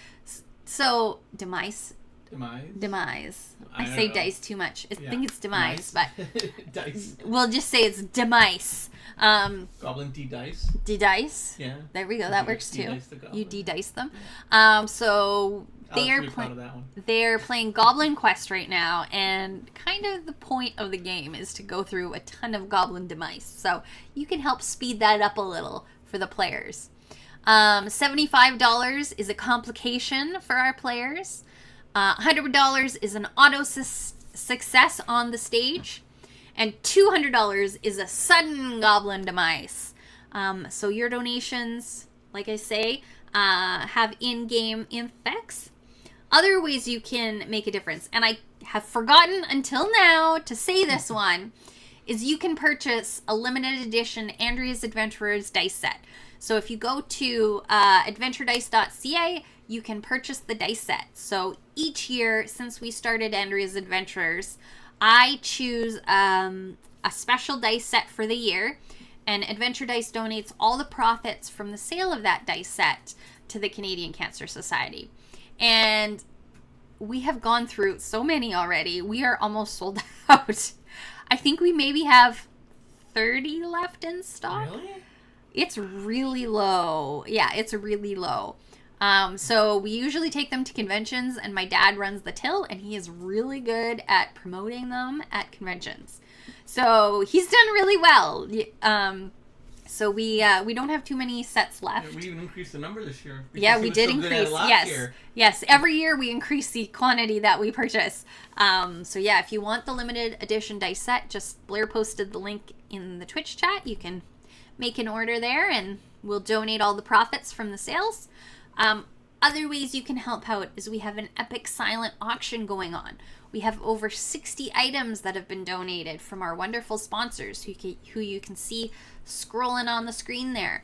So, Demise? Demise. I say dice too much. I think it's demise, but dice. We'll just say it's demise. Goblin D-dice. D-dice. Yeah. There we go. That works too. D-dice the goblin. You D-dice them. So they're playing Goblin Quest right now, and kind of the point of the game is to go through a ton of Goblin Demise. So you can help speed that up a little for the players. $75 is a complication for our players. $100 is an auto success on the stage, and $200 is a sudden Goblin Demise. So your donations, like I say, have in-game effects. Other ways you can make a difference, and I have forgotten until now to say this one, is you can purchase a limited edition Andrea's Adventurers dice set. So if you go to adventuredice.ca, you can purchase the dice set. So each year since we started Andrea's Adventures, I choose a special dice set for the year, and Adventure Dice donates all the profits from the sale of that dice set to the Canadian Cancer Society. And we have gone through so many already. We are almost sold out. I think we maybe have 30 left in stock. Really? It's really low. Yeah, it's really low. So we usually take them to conventions, and my dad runs the till, and he is really good at promoting them at conventions. So he's done really well. So we don't have too many sets left. We even increased the number this year. Yeah, we did increase. Yes. Every year we increase the quantity that we purchase. So yeah, if you want the limited edition dice set, just Blair posted the link in the Twitch chat. You can make an order there, and we'll donate all the profits from the sales. Other ways you can help out is we have an epic silent auction going on. We have over 60 items that have been donated from our wonderful sponsors who you can see scrolling on the screen there.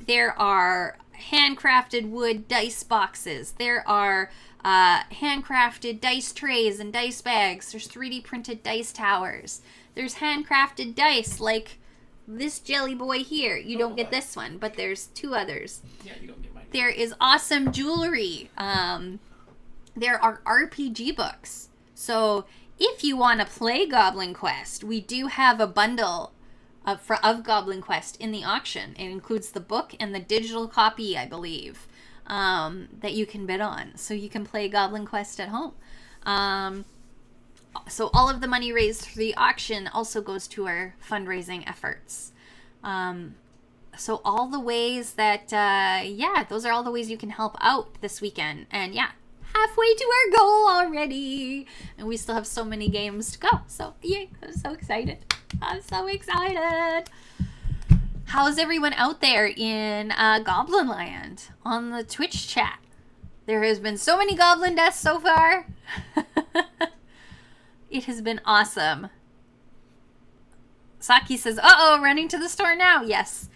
There are handcrafted wood dice boxes. There are handcrafted dice trays and dice bags. There's 3D printed dice towers. There's handcrafted dice like this jelly boy here. You don't get this one, but there's 2 others. Yeah, you don't get mine. There is awesome jewelry. There are RPG books. So if you want to play Goblin Quest, we do have a bundle of Goblin Quest in the auction. It includes the book and the digital copy, I believe, that you can bid on. So you can play Goblin Quest at home. So all of the money raised through the auction also goes to our fundraising efforts. So all the ways that, those are all the ways you can help out this weekend. And yeah, halfway to our goal already. And we still have so many games to go. So yay, I'm so excited. How's everyone out there in Goblin Land on the Twitch chat? There has been so many goblin deaths so far. It has been awesome. Saki says, uh-oh, running to the store now. Yes,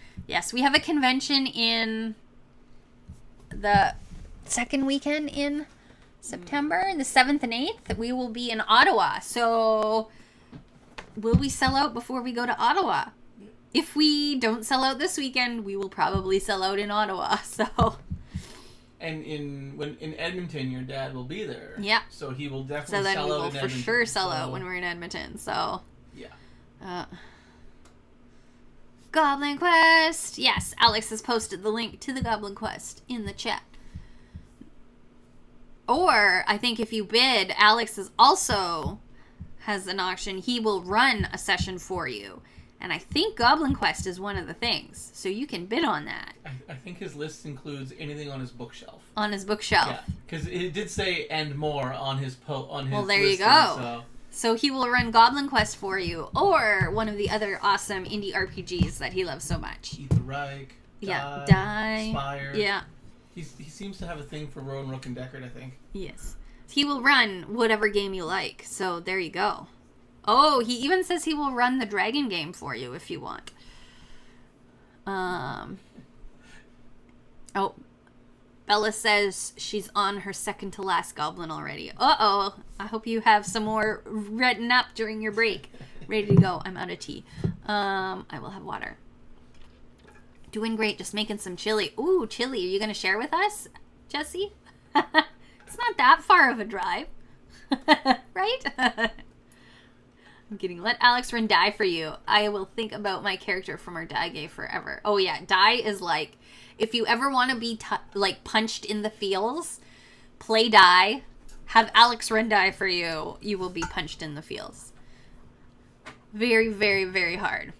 we have a convention in the second weekend in September, the 7th and 8th. We will be in Ottawa. So will we sell out before we go to Ottawa? If we don't sell out this weekend, we will probably sell out in Ottawa. So. And in Edmonton, your dad will be there. Yeah. So he will definitely sell out. So then we will for sure sell out when we're in Edmonton. So. Yeah. Goblin Quest. Yes, Alex has posted the link to the Goblin Quest in the chat. Or I think if you bid, Alex has an auction. He will run a session for you. And I think Goblin Quest is one of the things. So you can bid on that. I think his list includes anything on his bookshelf. On his bookshelf. Yeah, because it did say "and more" on his Well, there you go. So he will run Goblin Quest for you, or one of the other awesome indie RPGs that he loves so much. Eat the Reich. Die. Spire. Yeah. He seems to have a thing for Rowan, Rook, and Deckard, I think. Yes. He will run whatever game you like. So there you go. Oh, he even says he will run the dragon game for you if you want. Oh, Bella says she's on her second to last goblin already. Uh-oh. I hope you have some more written up during your break. Ready to go. I'm out of tea. I will have water. Doing great. Just making some chili. Ooh, chili. Are you going to share with us, Jesse? It's not that far of a drive. Right? I'm kidding. Let Alex run Die for you. I will think about my character from our Die game forever. Oh yeah, Die is like, if you ever want to be punched in the feels, play Die. Have Alex run Die for you. You will be punched in the feels. Very, very, very hard.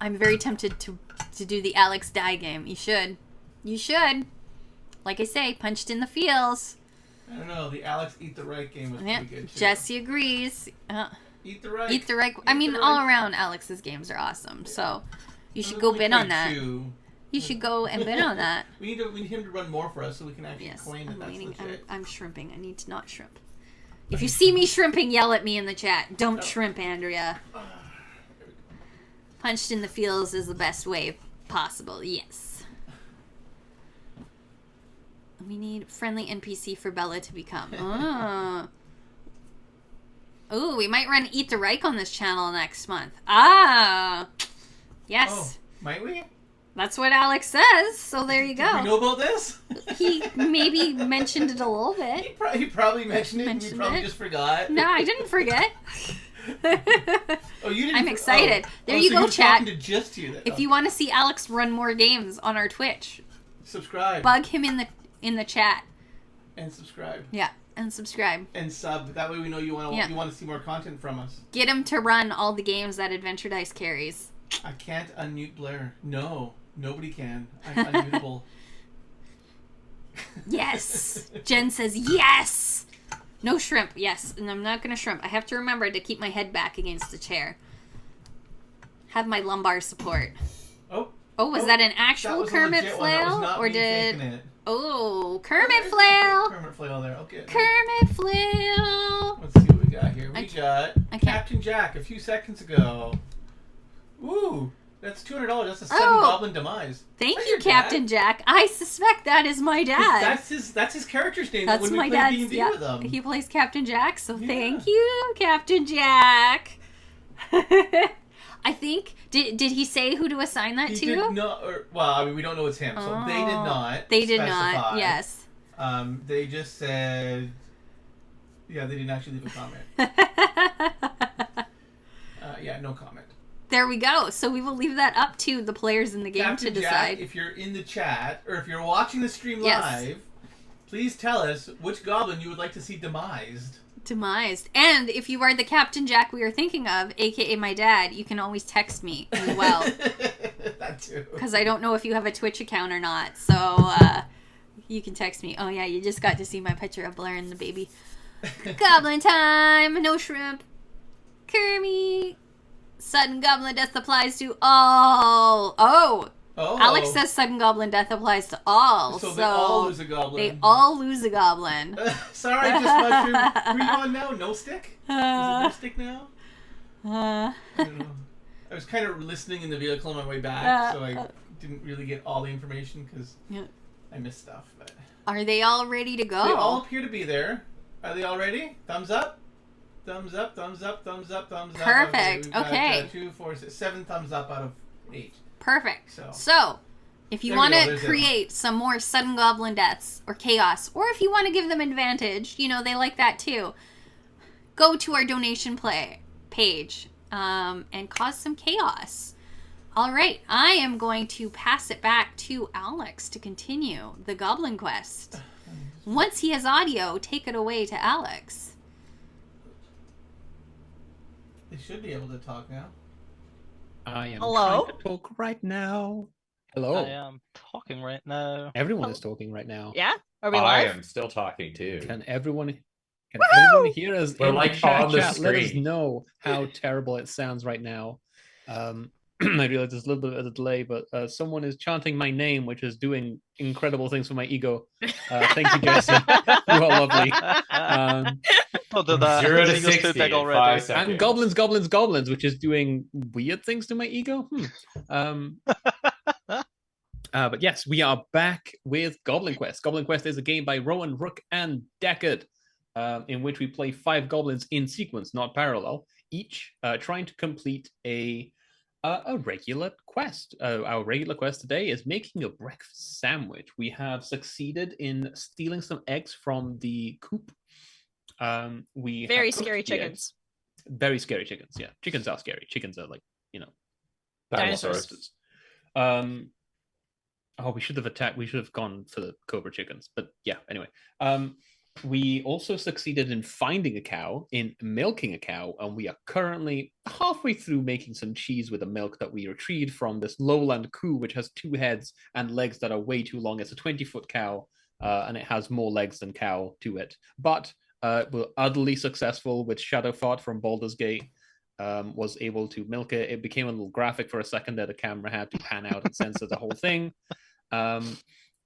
I'm very tempted to do the Alex Die game. You should. You should. Like I say, punched in the feels. I don't know. The Alex Eat the Right game was pretty good too. Jesse agrees. Eat the Right. Eat the Right. I mean, all around Alex's games are awesome. Yeah. So you should go bid on that. You should go and bid on that. We need him to run more for us so we can actually claim that that's legit. I'm shrimping. I need to not shrimp. If you see me shrimping, yell at me in the chat. Don't shrimp, Andrea. Punched in the feels is the best way possible. Yes. We need friendly NPC for Bella to become. Oh, we might run Eat the Reich on this channel next month. Ah, yes. Oh, might we? That's what Alex says. So there you go. Do we know about this? He maybe mentioned it a little bit. He probably mentioned it. And we probably just forgot. No, I didn't forget. Oh, you didn't. I'm excited. There so you go, chat. To just you then. If you want to see Alex run more games on our Twitch, subscribe. Bug him in the chat. And subscribe. Yeah, and subscribe. And sub. That way we know you want to see more content from us. Get him to run all the games that Adventure Dice carries. I can't unmute Blair. No, nobody can. I'm unmutable. Yes. Jen says yes. No shrimp. Yes, and I'm not gonna shrimp. I have to remember to keep my head back against the chair. Have my lumbar support. Oh, was that an actual Kermit flail, or did? Oh, Kermit flail. Kermit flail there. Okay. Kermit flail. Let's see what we got here. We got Captain Jack a few seconds ago. Ooh, that's $200. That's a 7 goblin demise. Thank you, Captain Jack. I suspect that is my dad. That's his character's name. That's when my we play dad's. D&D with him. He plays Captain Jack. So thank you, Captain Jack. I think did he say who to assign that to? He did not. Well, I mean, we don't know it's him, so they did not. They did specify. not. Yes. They just said. Yeah, they didn't actually leave a comment. Yeah, no comment. There we go. So we will leave that up to the players in the game Captain to decide. Jack, if you're in the chat or if you're watching the stream live, please tell us which goblin you would like to see demised. Demised. And if you are the Captain Jack we are thinking of, aka my dad, you can always text me as well. That too. Because I don't know if you have a Twitch account or not. So you can text me. Oh yeah, you just got to see my picture of Blair and the baby. Goblin time! No shrimp. Kermit. Sudden goblin death applies to all. Oh. Alex says sudden goblin death applies to all. So they all lose a goblin. They all lose a goblin. Sorry, just mushroom. Were you on now? No stick? Is it no stick now? I don't know. I was kind of listening in the vehicle on my way back, so I didn't really get all the information because I missed stuff. But are they all ready to go? They all appear to be there. Are they all ready? Thumbs up? Thumbs up, thumbs up, thumbs up, thumbs up. Perfect. Okay. 2, 4, 6, 7 thumbs up out of 8. Perfect. So if you want to create some more sudden goblin deaths or chaos, or if you want to give them advantage, you know, they like that too, go to our donation page and cause some chaos. All right, I am going to pass it back to Alex to continue the Goblin Quest. Once he has audio, take it away to Alex. They should be able to talk now. I am Hello? trying to talk right now. Hello. I am talking right now. Everyone is talking right now. Yeah? Are we I live? am still talking too. Can everyone hear us? We're in like chat, on the chat? Let us screen. know how terrible it sounds right now. I realize there's a little bit of a delay, but someone is chanting my name, which is doing incredible things for my ego. Thank you, Jesse. You are lovely. Don't do that. 0 to His ego's 60 too big in already. 5 seconds. And goblins, goblins, goblins, which is doing weird things to my ego. But yes, we are back with Goblin Quest. Goblin Quest is a game by Rowan, Rook, and Deckard, in which we play 5 goblins in sequence, not parallel, each trying to complete a regular quest. Our regular quest today is making a breakfast sandwich. We have succeeded in stealing some eggs from the coop. We Very have cooked scary the chickens. eggs. Very scary chickens. Yeah, chickens are scary. Chickens are like, Dinosaurs. We should have attacked. We should have gone for the cobra chickens. But yeah, anyway. We also succeeded in finding a cow, in milking a cow, and we are currently halfway through making some cheese with the milk that we retrieved from this lowland cow, which has 2 heads and legs that are way too long. It's a 20-foot cow, and it has more legs than cow to it. But we're utterly successful with Shadowfart from Baldur's Gate. Was able to milk it. It became a little graphic for a second there. The camera had to pan out and censor the whole thing.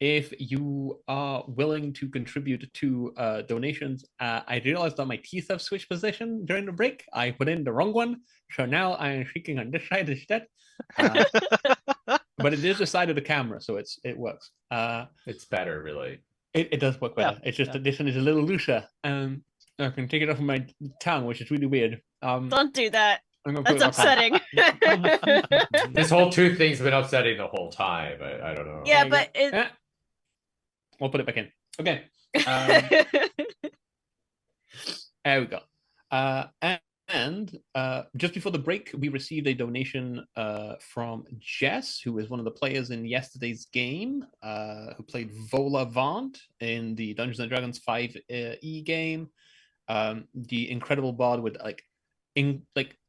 If you are willing to contribute to donations, I realized that my teeth have switched position during the break. I put in the wrong one, so now I am speaking on this side instead. But it is the side of the camera, so it works. It's better, really. It does work better. It's just that this one is a little looser. I can take it off of my tongue, which is really weird. Don't do that. That's upsetting. This whole tooth thing's been upsetting the whole time. I don't know. Yeah, but We'll put it back in. Okay. There we go. And just before the break, we received a donation from Jess, who is one of the players in yesterday's game, who played Vola Vaunt in the Dungeons & Dragons 5e game. The incredible bard with I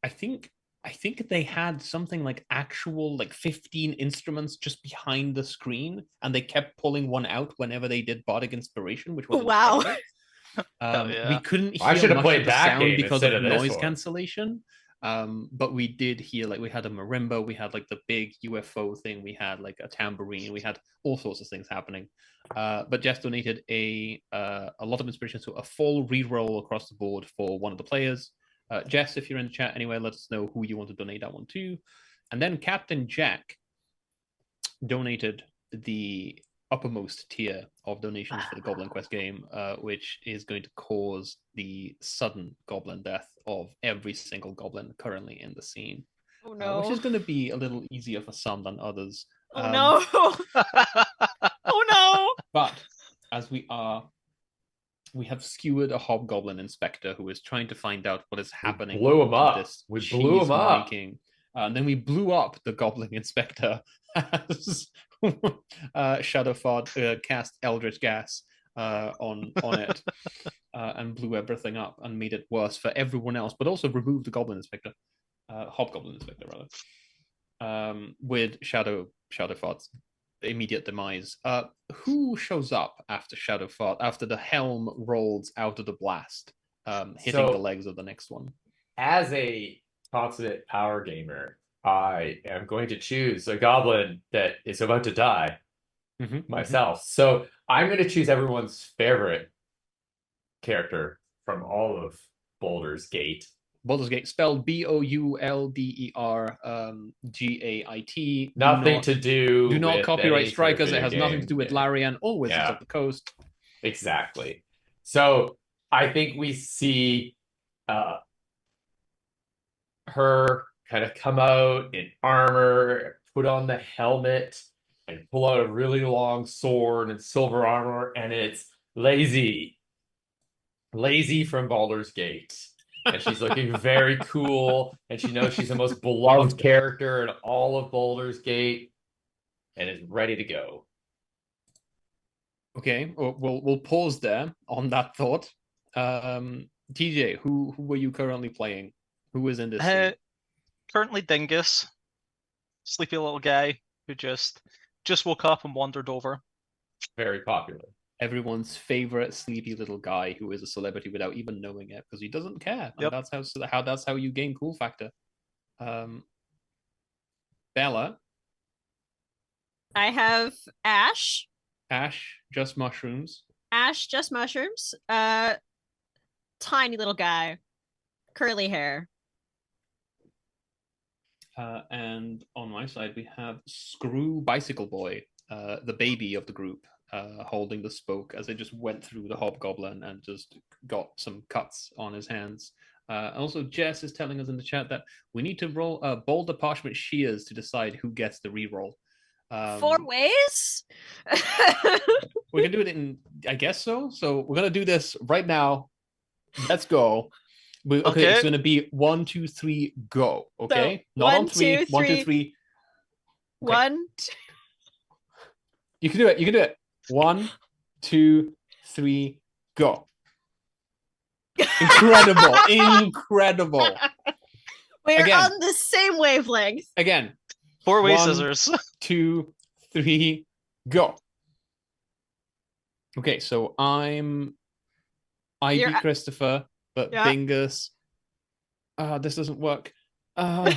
think I think they had something like actual like 15 instruments just behind the screen, and they kept pulling one out whenever they did bardic inspiration, which was Wow. incredible. Yeah. We couldn't I hear should have much played of the that sound game because instead of of this noise one. cancellation. But we did hear, like, we had a marimba, we had like the big UFO thing, we had like a tambourine, we had all sorts of things happening. But Jess donated a lot of inspiration, so a full reroll across the board for one of the players. Jess, if you're in the chat anyway, let us know who you want to donate that one to. And then Captain Jack donated the uppermost tier of donations for the Goblin Quest game, which is going to cause the sudden goblin death of every single goblin currently in the scene. Oh no. Which is going to be a little easier for some than others. Oh no. Oh no. But as we have skewered a hobgoblin inspector who is trying to find out what is happening. blew him to up. This We blew cheese him up. making. And then we blew up the goblin inspector as Shadowford cast Eldritch Gas on it and blew everything up and made it worse for everyone else, but also removed the goblin inspector, hobgoblin inspector rather, with Shadowford's immediate demise. Who shows up after Shadowford, after the helm rolls out of the blast, hitting the legs of the next one? As a consummate power gamer, I am going to choose a goblin that is about to die myself. So I'm going to choose everyone's favorite character from all of Baldur's Gate. Baldur's Gate, spelled BOULDERGAIT. Nothing to do. Do not with copyright any strike sort us. of It has video nothing to game. do with Larian or Wizards of the Coast. Exactly. So I think we see her kind of come out in armor, put on the helmet, and pull out a really long sword and silver armor, and it's Lazy from Baldur's Gate. And she's looking very cool, and she knows she's the most beloved character in all of Baldur's Gate, and is ready to go. Okay, we'll pause there on that thought. TJ, who are you currently playing? Who is in this scene? Currently Dingus, sleepy little guy who just woke up and wandered over. Very popular. Everyone's favorite sleepy little guy who is a celebrity without even knowing it because he doesn't care. Yep. And that's how you gain cool factor. Bella. I have Ash. Ash, just mushrooms. Ash, just mushrooms. Tiny little guy. Curly hair. And on my side, we have Screw Bicycle Boy, the baby of the group, holding the spoke as they just went through the hobgoblin and just got some cuts on his hands. Also, Jess is telling us in the chat that we need to roll boulder parchment shears to decide who gets the reroll. 4 ways? We can do it in, I guess so. So we're gonna do this right now. Let's go. Okay, it's gonna be 1, 2, 3, go. Okay, So, not 1, on 3. 2, 1, 2, 3. Okay. 1, 2. You can do it. You can do it. 1, 2, 3, go. Incredible. Incredible. We're Again. on the same wavelength. Again. 4-way 1, scissors. 2, 3, go. Okay, so I You're- beat Christopher, but Yeah. Bingus. This doesn't work. Yeah,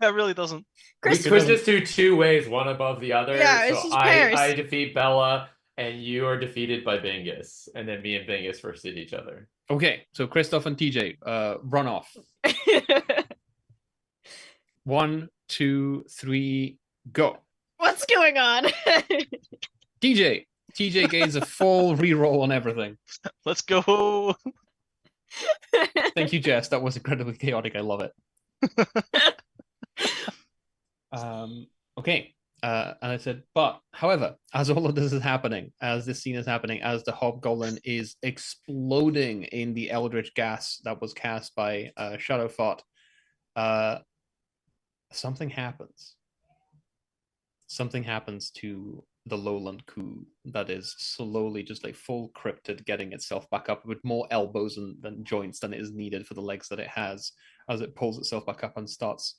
it really doesn't. We could just do 2 ways, one above the other. Yeah, it's so just pairs. I defeat Bella, and you are defeated by Bingus, and then me and Bingus versus each other. Okay, so Christoph and TJ, run off. 1, 2, 3, go. What's going on? TJ gains a full reroll on everything. Let's go. Thank you, Jess. That was incredibly chaotic. I love it. Okay. And I said, but however, as all of this is happening, as this scene is happening, as the hobgoblin is exploding in the eldritch gas that was cast by Shadowfort, something happens. Something happens to the lowland coup that is slowly just like full cryptid getting itself back up with more elbows than joints than it is needed for the legs that it has. as it pulls itself back up and starts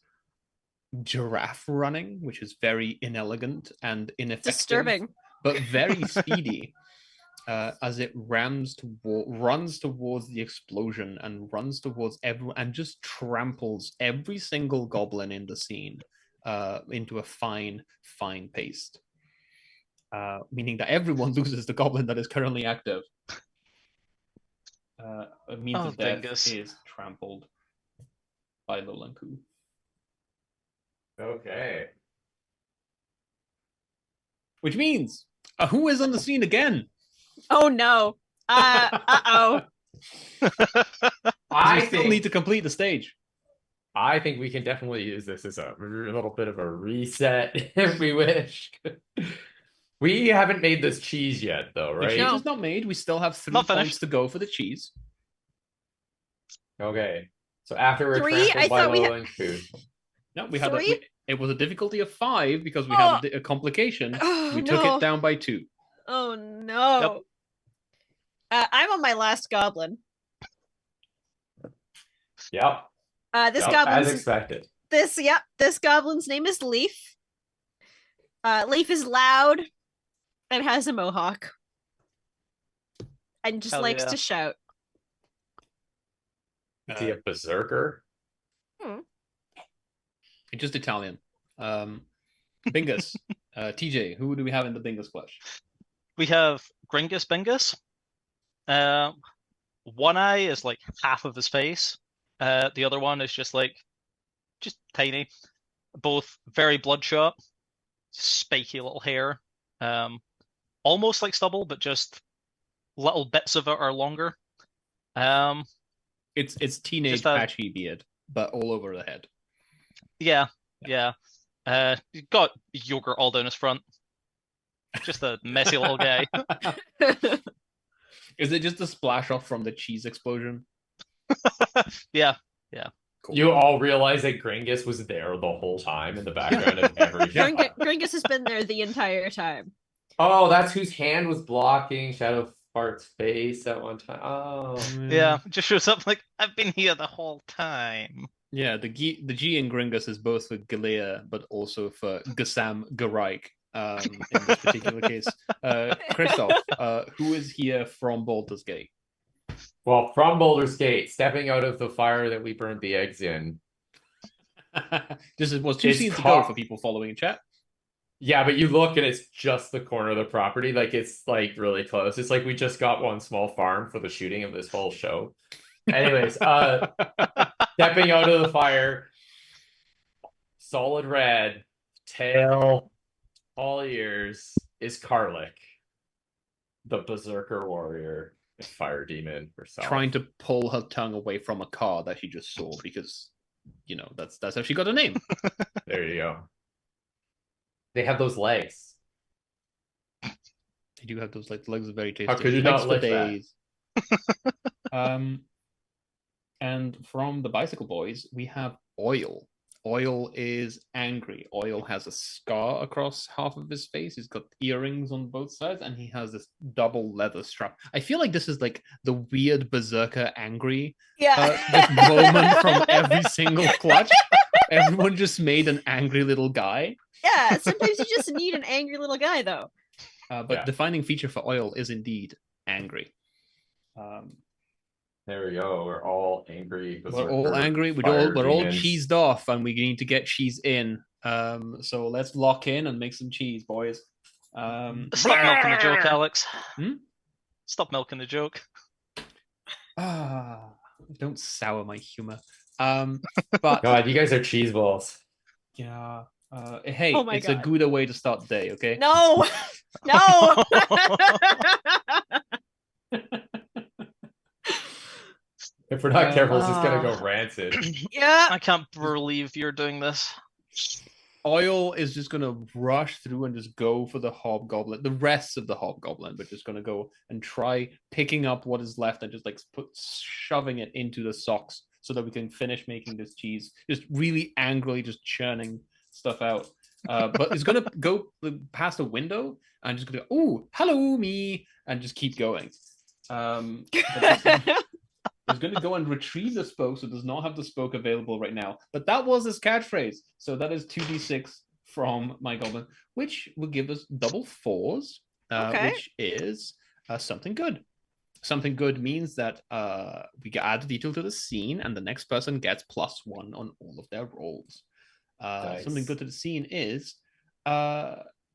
giraffe running, which is very inelegant and ineffective, Disturbing. but very speedy. As it runs towards the explosion and runs towards everyone and just tramples every single goblin in the scene into a fine paste. Meaning that everyone loses the goblin that is currently active. A means of death dingus. is trampled by Lolanku. Okay. Which means who is on the scene again? Oh no. Uh-oh. I still think need to complete the stage. I think we can definitely use this as a little bit of a reset if we wish. We haven't made this cheese yet, though, The right? cheese No. is not made. We still have 3 Not points finished. to go for the cheese. Okay. So after we're 3? trampled I by thought we had- Lowland food. No, we had 3? it was a difficulty of 5 because we had a complication. Oh, We took no. it down by 2. Oh no. I'm on my last goblin. Yep. This Yep, goblin's as expected. this goblin's name is Leaf. Leaf is loud and has a mohawk. And just Hell likes yeah. to shout. Is he a berserker? It's just Italian. Bingus. TJ, who do we have in the Bingus flesh? We have Gringus Bingus. One eye is like half of his face. The other one is just tiny. Both very bloodshot, spiky little hair. Almost like stubble, but just little bits of it are longer. It's teenage Just a- patchy beard, but all over the head. Yeah. Got yogurt all down his front. Just a messy little guy. Is it just a splash off from the cheese explosion? Yeah. Cool. You all realize that Gringus was there the whole time in the background of everything. Gringus has been there the entire time. Oh, that's whose hand was blocking Shadow Fart's face at one time. Oh. Yeah. Just shows up like, I've been here the whole time. Yeah, the G in Gringus is both for Galea, but also for Gassam Garaik. In this particular case, Christoph, who is here from Baldur's Gate? Well, from Boulder's Gate, stepping out of the fire that we burned the eggs in. This was 2 It's scenes ago caught- for people following in chat. Yeah, but you look and it's just the corner of the property. Like, it's like really close. It's like we just got one small farm for the shooting of this whole show. Anyways, stepping out of the fire, solid red, tail, all ears, is Karlik, the berserker warrior and fire demon herself. Trying to pull her tongue away from a car that she just saw because, that's how she got her name. There you go. They have those legs. They do have those legs are very tasty. How could you Legs not for like that? days. And from the Bicycle Boys, we have Oil. Oil is angry. Oil has a scar across half of his face. He's got earrings on both sides, and he has this double leather strap. I feel like this is like the weird berserker angry this moment from every single clutch. Everyone just made an angry little guy. Yeah, sometimes you just need an angry little guy, though. But Yeah. defining feature for Oil is indeed angry. There we go. We're all angry. We're all berserker angry. fire We're all demons. cheesed off, and we need to get cheese in. So let's lock in and make some cheese, boys. Stop milking the joke, Alex. Hmm? Stop milking the joke. Don't sour my humor. But God, you guys are cheese balls. yeah. Hey, Oh my it's a God. good way to start the day. Okay. No! No! If we're not careful, it's just gonna go rancid. Yeah. I can't believe you're doing this. Oil is just gonna rush through and just go for the hobgoblin. The rest of the hobgoblin, but just gonna go and try picking up what is left and just shoving it into the socks so that we can finish making this cheese. Just really angrily, just churning stuff out. But it's gonna go past a window and just gonna go, "Oh, hello, me," and just keep going. But is going to go and retrieve the spoke, so does not have the spoke available right now. But that was his catchphrase. So that is 2d6 from my goblin, which will give us double 4s, Okay. which is something good. Something good means that we add a detail to the scene, and the next person gets +1 on all of their rolls. Nice. Something good to the scene is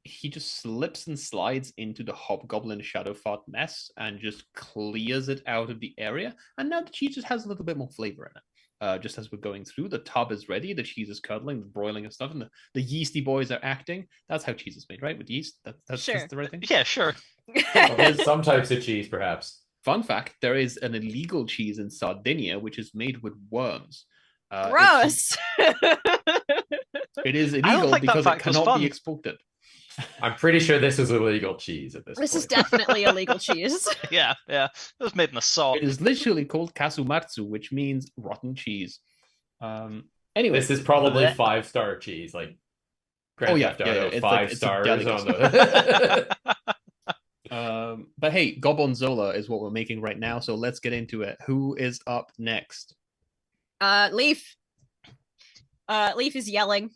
he just slips and slides into the hobgoblin shadow fart mess and just clears it out of the area. And now the cheese just has a little bit more flavor in it. Just as we're going through, the tub is ready, the cheese is curdling, the broiling and stuff, and the yeasty boys are acting. That's how cheese is made, right? With yeast. That's Sure. the right thing. Yeah, sure. Well, there's some types of cheese, perhaps. Fun fact: there is an illegal cheese in Sardinia which is made with worms. Gross. It is don't illegal think that because it fact was cannot fun. be exported. I'm pretty sure this is illegal cheese at this point. This is definitely illegal cheese. Yeah. It was made in a salt. It is literally called kasumatsu, which means rotten cheese. Anyway, This is probably but 5-star cheese, like Grand Oh, yeah, Theft Auto, it's 5 like- it's a stars on delicacy. the. but hey, Goblin-zola is what we're making right now, so let's get into it. Who is up next? Leaf. Leaf is yelling,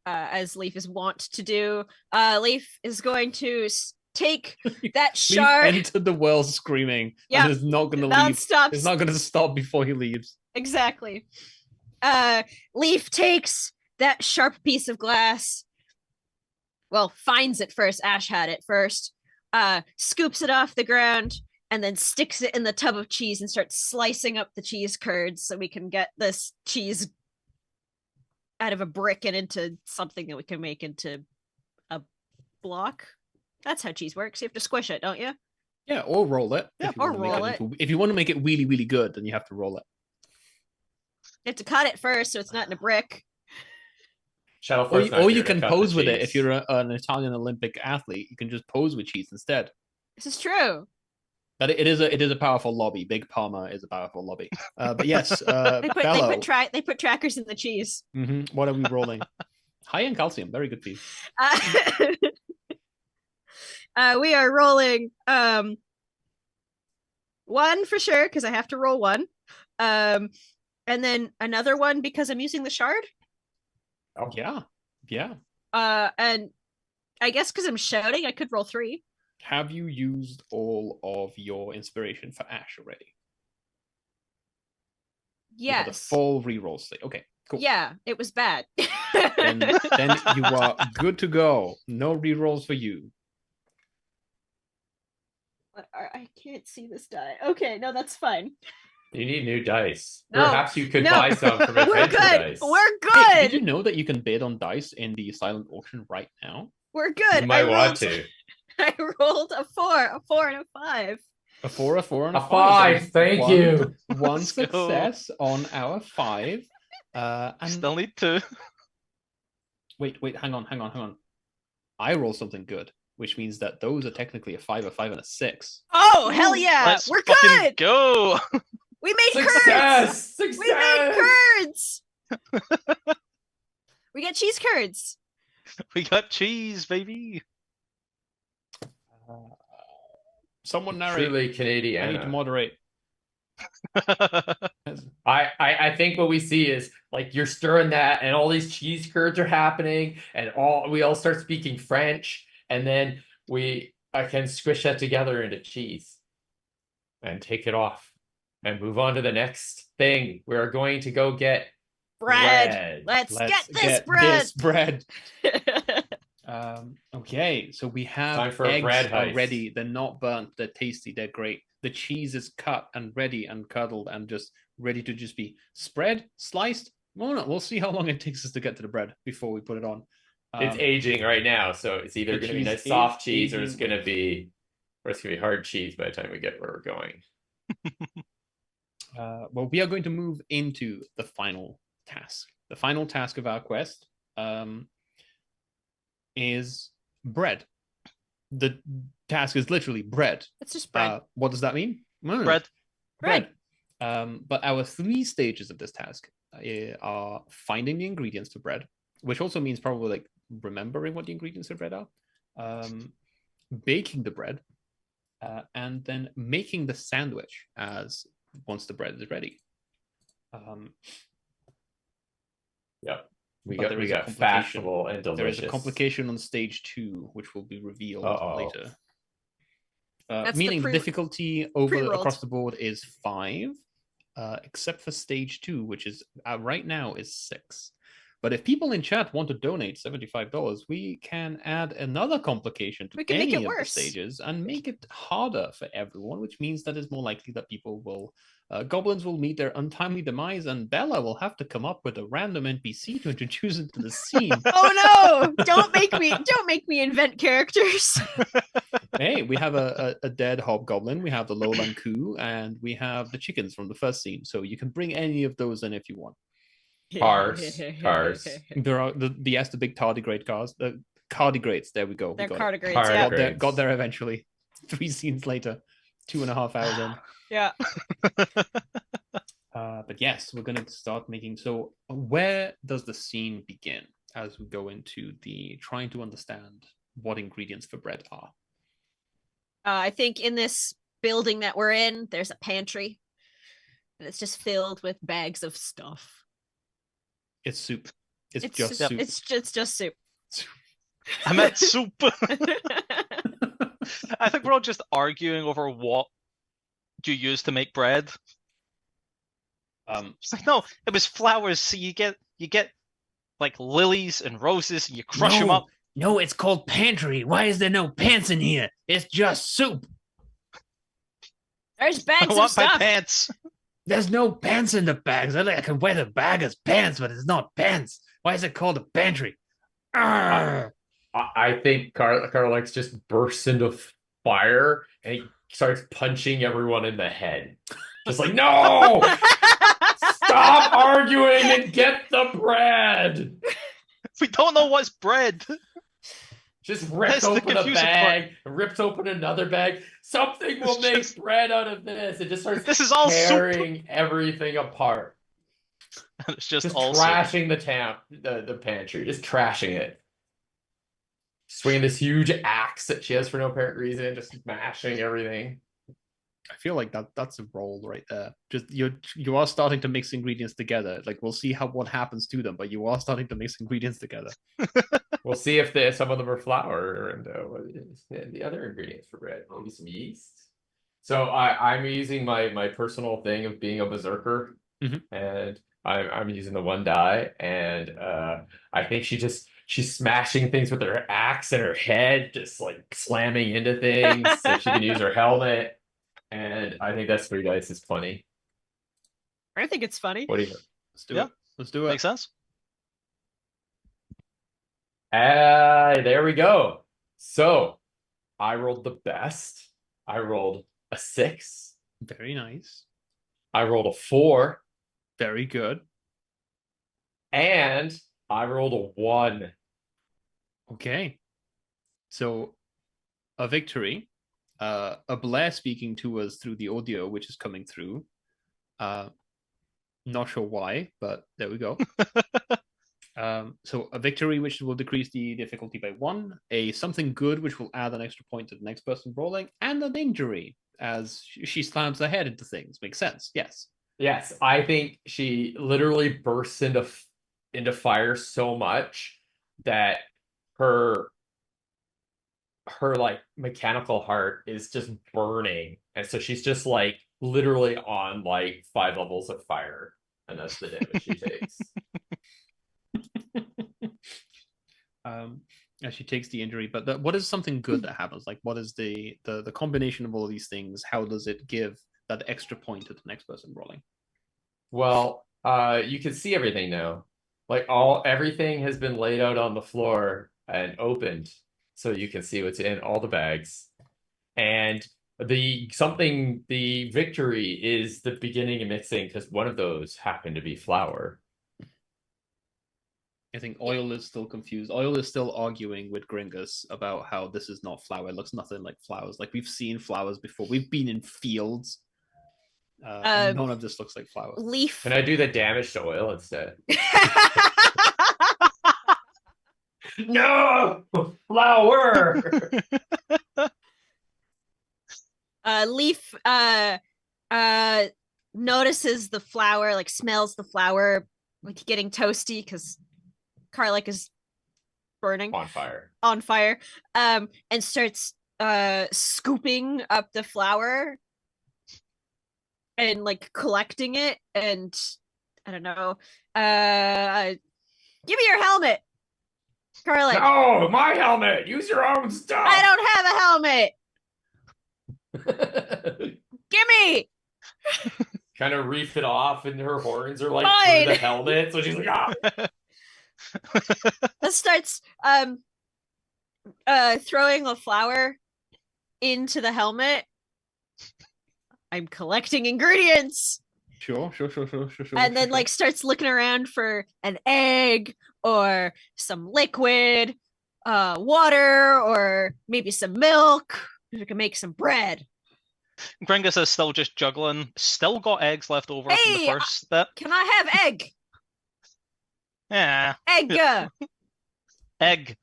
as Leaf is wont to do. Leaf is going to take that Leaf shard. entered the well screaming, Yeah, and is not going to That leave. stops. It's not going to stop before he leaves. Exactly. Leaf takes that sharp piece of glass. Well, finds it first. Ash had it first. Scoops it off the ground and then sticks it in the tub of cheese and starts slicing up the cheese curds so we can get this cheese out of a brick and into something that we can make into a block. That's how cheese works. You have to squish it, don't you? Yeah, or roll it. Yeah, if you or wanna make roll into- if you want to make it really, really good, then you have to roll it. You have to cut it first so it's not in a brick. Shuttle Or, Force not or here you to can cut the pose with it. cheese. If you're an Italian Olympic athlete, you can just pose with cheese instead. This is true. But it is a powerful lobby. Big Parma is a powerful lobby. But yes, They Bello. put trackers in the cheese. What are we rolling? High in calcium. Very good piece. We are rolling 1 for sure because I have to roll 1, and then another 1 because I'm using the shard. Oh, Yeah. And I guess because I'm shouting, I could roll 3. Have you used all of your inspiration for Ash already? You have the Yes. full reroll slate. Okay, cool. Yeah, it was bad. Then you are good to go. No rerolls for you. I can't see this die. Okay, no, that's fine. You need new dice. No, Perhaps you could no. buy some from We're Adventure good. Dice. We're Hey, good. did you know that you can bid on dice in the silent auction right now? We're good. You might I want rolled- to. I rolled a 4, and a 5. A 4, and A a 5, 5. thank One- you. One Let's go. success on our 5. And Still need 2. wait, hang on. I roll something good, which means that those are technically a 5, and a 6. Oh, hell yeah. Let's We're fucking good. go. We made curds. Success! We made Success! curds. We get cheese curds. We got cheese, baby. Someone narrate. Truly I need to Canadiana. moderate. I think what we see is like you're stirring that, and all these cheese curds are happening, and we all start speaking French, and then I can squish that together into cheese, and take it off, and move on to the next thing. We're going to go get Bread. Let's get this bread. this bread. Okay, so we have Time for a eggs bread heist. already. They're not burnt. They're tasty. They're great. The cheese is cut and ready and curdled and just ready to just be spread, sliced. We'll see how long it takes us to get to the bread before we put it on. It's aging right now, so it's either the going to be cheese nice soft is cheese, or it's aging. going to be hard cheese by the time we get where we're going. Well, we are going to move into the final task. The final task of our quest is bread. The task is literally bread. It's just bread. What does that mean? No. Bread. Bread. But our 3 stages of this task are finding the ingredients for bread, which also means probably like remembering what the ingredients of bread are, baking the bread, and then making the sandwich as once the bread is ready. Yep. We But there is a got complication. fashionable and delicious. There is a complication on stage 2, which will be revealed later. Meaning the difficulty across the board is 5, except for stage 2, which is right now is 6. But if people in chat want to donate $75, we can add another complication to any of the stages and make it harder for everyone, which means that it's more likely that people will goblins will meet their untimely demise, and Bella will have to come up with a random NPC to introduce into the scene. Oh no! Don't make me invent characters. Hey, we have a dead hobgoblin, we have the lowland coup, and we have the chickens from the first scene. So you can bring any of those in if you want. Cars. There are the big tardigrade cars. The cardigrades. There we go. They're cardigrades. Yeah. Got there eventually. 3 scenes later, 2.5 hours in. Yeah. But yes, we're going to start making. So where does the scene begin as we go into the trying to understand what ingredients for bread are? I think in this building that we're in, there's a pantry, and it's just filled with bags of stuff. It's soup. It's just soup. It's just soup. I meant soup. I think we're all just arguing over what do you use to make bread. It's like, no, it was flowers. So you get like lilies and roses, and you crush them up. No, it's called pantry. Why is there no pants in here? It's just soup. There's bags I want of stuff. my pants. There's no pants in the bags. I can wear the bag as pants, but it's not pants. Why is it called a pantry? I think Carlex just bursts into fire and he starts punching everyone in the head. Just like, no! Stop arguing and get the bread! We don't know what's bread. Just rips open a bag, rips open another bag. Something will make bread out of this. It just starts tearing everything apart. It's just all trashing the pantry, just trashing it. Swinging this huge axe that she has for no apparent reason, just smashing everything. I feel like that's a roll right there. Just you are starting to mix ingredients together. Like we'll see what happens to them, but you are starting to mix ingredients together. We'll see if some of them are flour and the other ingredients for bread. Maybe some yeast. So I'm using my personal thing of being a berserker, and I'm using the 1 die, and I think she's smashing things with her axe and her head, just like slamming into things so she can use her helmet. And I think that's 3 dice is funny. I think it's funny. What do you think? Let's do it. Makes sense. There we go. So I rolled the best. I rolled a 6. Very nice. I rolled a 4. Very good. And I rolled a 1. Okay. So a victory. A Blair speaking to us through the audio, which is coming through. Not sure why, but there we go. So a victory, which will decrease the difficulty by 1. A something good, which will add an extra point to the next person rolling. And an injury, as she slams her head into things. Makes sense. Yes. Yes, I think she literally bursts into fire so much that her like mechanical heart is just burning, and so she's just like literally on like 5 levels of fire, and that's the damage she takes. As she takes the injury, but what is something good that happens? Like, what is the combination of all these things? How does it give that extra point to the next person rolling? Well, you can see everything now. Like everything has been laid out on the floor and opened, so you can see what's in all the bags. And the victory is the beginning of mixing, because one of those happened to be flour. I think Oil is still confused. Oil is still arguing with Gringus about how this is not flour. It looks nothing like flowers. Like, we've seen flowers before. We've been in fields. None of this looks like flowers. Leaf. Can I do the damage to Oil instead? No! Flower! Leaf notices the flour, like smells the flour like getting toasty because garlic is burning On fire. on fire, and starts scooping up the flour and like collecting it, and I don't know, give me your helmet, garlic. No, my helmet. Use your own stuff. I don't have a helmet. Gimme. Kind of reef it off, and her horns are like Fine. through the helmet. So she's like, ah. Starts throwing the flour into the helmet. I'm collecting ingredients. Sure. And then like starts looking around for an egg or some liquid, water, or maybe some milk. We can make some bread. Gringus is still just juggling. Still got eggs left over from the Hey, first bit. Can I have egg? Yeah. Egg. Egg.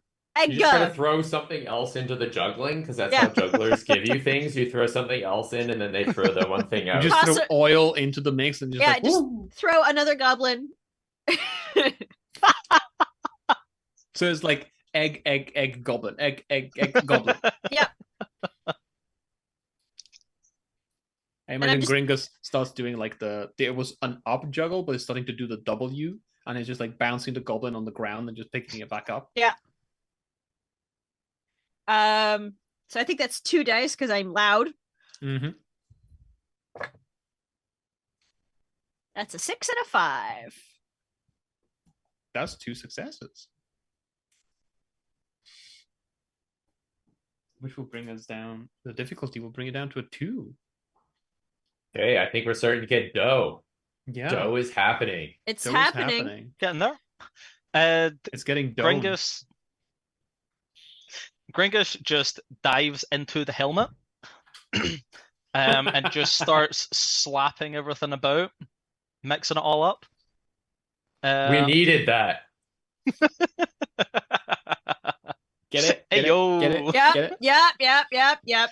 You just gotta throw something else into the juggling, because that's how jugglers give you things. You throw something else in, and then they throw the one thing You out. just Toss throw it- oil into the mix and just like, just "Woo!" throw another goblin. So it's like egg, goblin, egg, goblin. Yep. I I'm imagine just- Gringus starts doing like there was an up juggle, but it's starting to do the W, and it's just like bouncing the goblin on the ground and just picking it back up. So I think that's 2 dice because I'm loud. Mm-hmm. That's a 6 and a 5. That's 2 successes. Which will bring us down. The difficulty will bring it down to a 2. Okay, I think we're starting to get dough. Yeah. Dough is happening. It's Dough is happening. Getting there. It's getting dough. Gringus just dives into the helmet and just starts slapping everything about, mixing it all up. We needed that. Get it? Hey, Get yo. it? Get it? Yep, Get it?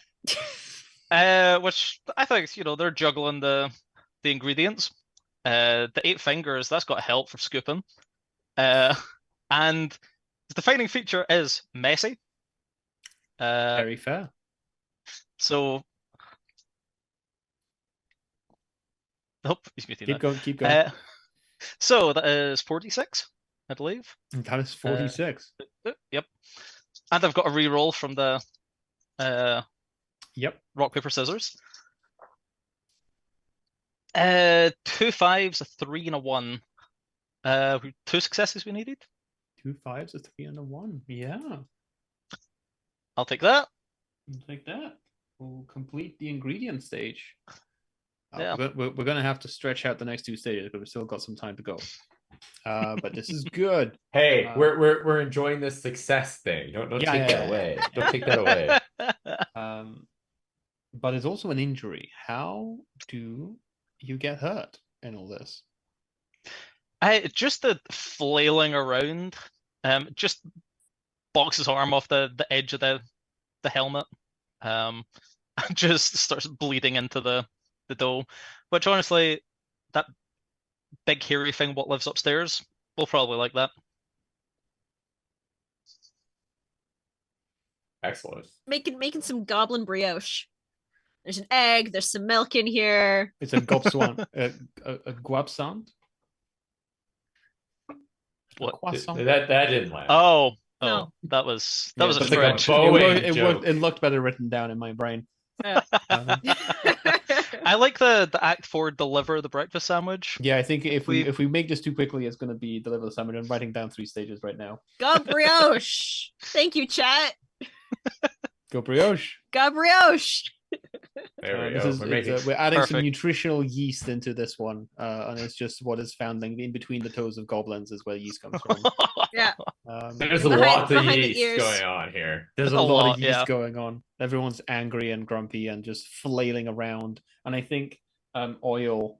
yep. Which I think, they're juggling the ingredients. The 8 fingers, that's got help for scooping. And the defining feature is messy. Very fair. So, he's muting Keep that. going. Keep going. So that is 46, I believe. That is 46. Yep. And I've got a re-roll from the Yep. rock, paper, scissors. 2 5s, a 3, and a 1. 2 successes we needed. 2 5s, a 3, and a 1. Yeah. I'll take that. Like that. We'll complete the ingredient stage. Yeah. We're going to have to stretch out the next 2 stages because we've still got some time to go. But this is good. Hey, we're enjoying this success thing. Don't take that away. Don't take that away. But it's also an injury. How do you get hurt in all this? Just the flailing around. Just box his arm off the edge of the helmet. And just starts bleeding into the dough. Which honestly, that big hairy thing what lives upstairs will probably like that. Excellent. Making some goblin brioche. There's an egg, there's some milk in here. It's a gobswant. a guabsant? What? Croissant? That didn't land. Oh, No. that was Yeah, a that's like a stretch. Boeing joke. It looked better written down in my brain. Yeah. I like the Act 4 deliver the breakfast sandwich. Yeah, I think if we make this too quickly, it's going to be deliver the sandwich. I'm writing down 3 stages right now. Go brioche. Thank you, chat. Go brioche. Go brioche. There we This go. is, we're adding some Perfect. nutritional yeast into this one, and it's just what is found in between the toes of goblins is where yeast comes from. Yeah. There's Behind- lots of behind the yeast ears. going on here. There's A a lot lot, of yeast yeah. going on. Everyone's angry and grumpy and just flailing around. And I think Oil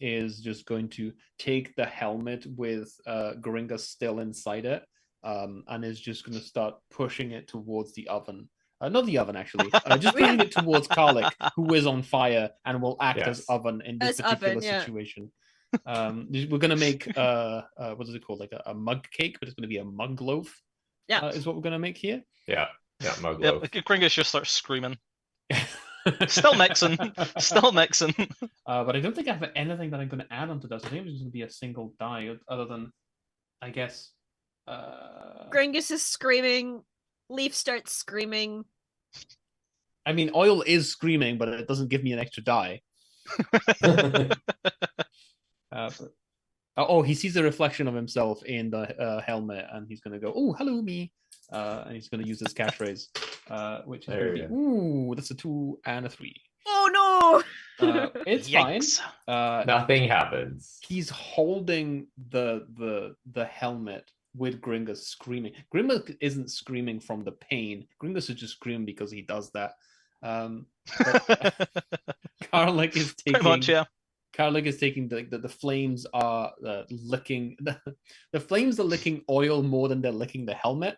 is just going to take the helmet with Goringa still inside it, and is just going to start pushing it towards the oven. Not the oven, actually. Just putting it towards Karlik, who is on fire and will act as Yes. oven in this As particular oven, yeah. situation. We're gonna make what is it called? Like a mug cake, but it's gonna be a mug loaf. Yeah. Is what we're gonna make here. Yeah, mug Yep, loaf. Gringus just starts screaming. Still mixing. Still mixing. But I don't think I have anything that I'm gonna add onto that. I think it's just gonna be a single die, other than, I guess. Gringus is screaming. Leaf starts screaming. I mean, oil is screaming, but it doesn't give me an extra die. He sees a reflection of himself in the helmet, and he's going to go, "Oh, hello, me," and he's going to use his catchphrase, which is going to be, "Ooh, that's a 2 and a 3." Oh no! It's Yikes. fine. Nothing happens. He's holding the helmet with Gringus screaming. Gringus isn't screaming from the pain. Gringus is just screaming because he does that. Karlik is taking. Pretty much, yeah. Karlik is taking the flames are licking the flames are licking oil more than they're licking the helmet.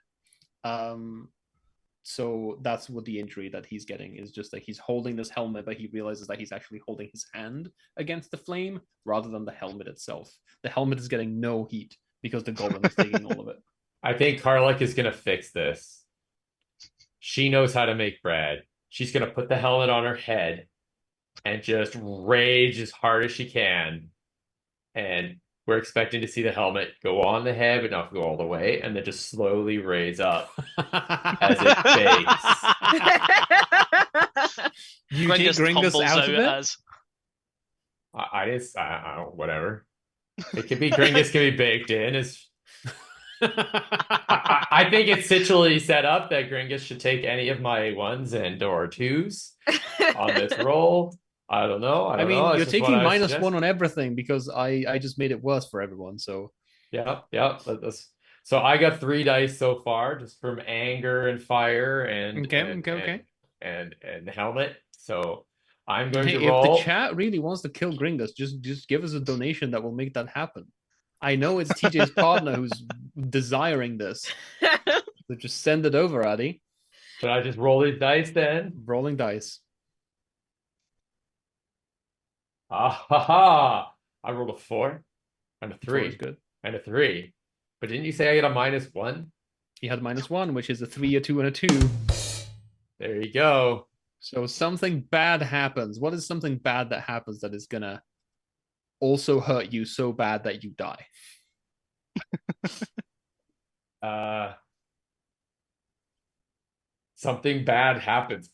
So that's what the injury that he's getting is, just like he's holding this helmet, but he realizes that he's actually holding his hand against the flame rather than the helmet itself. The helmet is getting no heat because the goblin is taking all of it. I think Karlik is gonna fix this. She knows how to make bread. She's gonna put the helmet on her head and just rage as hard as she can. And we're expecting to see the helmet go on the head, but not go all the way, and then just slowly raise up as it bakes. You take Gringus out of it? as I don't, whatever. It could be Gringus can be baked in. I think it's situationally set up that Gringus should take any of my 1s and or 2s on this roll. I don't know. I mean, you're taking -1 on everything because I just made it worse for everyone. So yeah. So I got 3 dice so far, just from anger and fire and and helmet. So I'm going to roll. If the chat really wants to kill Gringus, just give us a donation that will make that happen. I know it's TJ's partner who's desiring this. So just send it over, Addy. Should I just roll these dice then? Rolling dice. I rolled a 4 and a 3. 4 is good. And a 3. But didn't you say I get a -1? He had -1, which is a 3, a 2, and a 2. There you go. So something bad happens. What is something bad that happens that is gonna also hurt you so bad that you die? Something bad happens.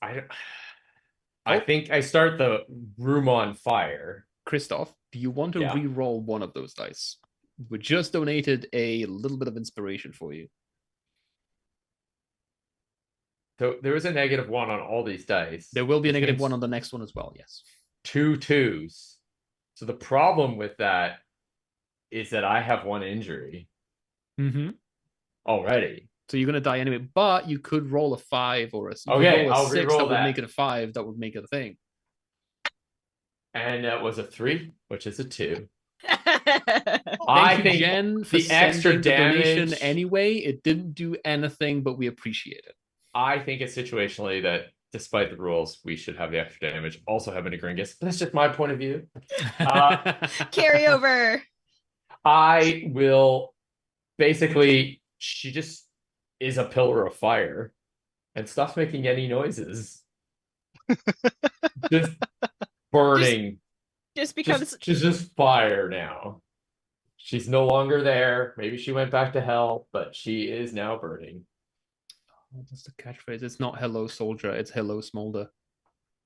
I think I start the room on fire. Christoph, do you want to re-roll one of those dice? We just donated a little bit of inspiration for you. So there was a -1 on all these dice. There will be a -1 on the next one as well, yes. 2 2s. So the problem with that is that I have 1 injury already. So you're going to die anyway, but you could roll a 5 or a 6 I'll that would make it a 5, that would make it a thing. And that was a 3, which is a 2. Thank you, Jen, for the extra sending the donation damage anyway. It didn't do anything, but we appreciate it. I think it's situationally that despite the rules, we should have the extra damage also happen to Gringus. But that's just my point of view. Carry over. I will basically, she just is a pillar of fire and stops making any noises. Just burning. Just becomes She's just fire now. She's no longer there. Maybe she went back to hell, but she is now burning. Oh, that's the catchphrase. It's not hello soldier, it's hello smolder.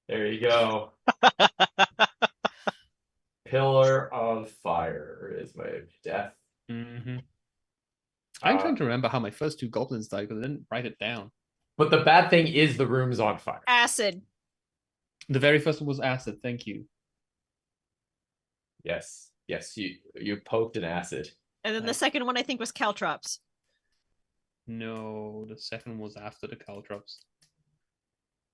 There you go. Pillar of fire is my death. I'm trying to remember how my first 2 goblins died because I didn't write it down. But the bad thing is the room's on fire. acid. The very first one was acid, thank you. Yes, you poked an acid. And then the second one I think was caltrops. No, the second was after the caltrops.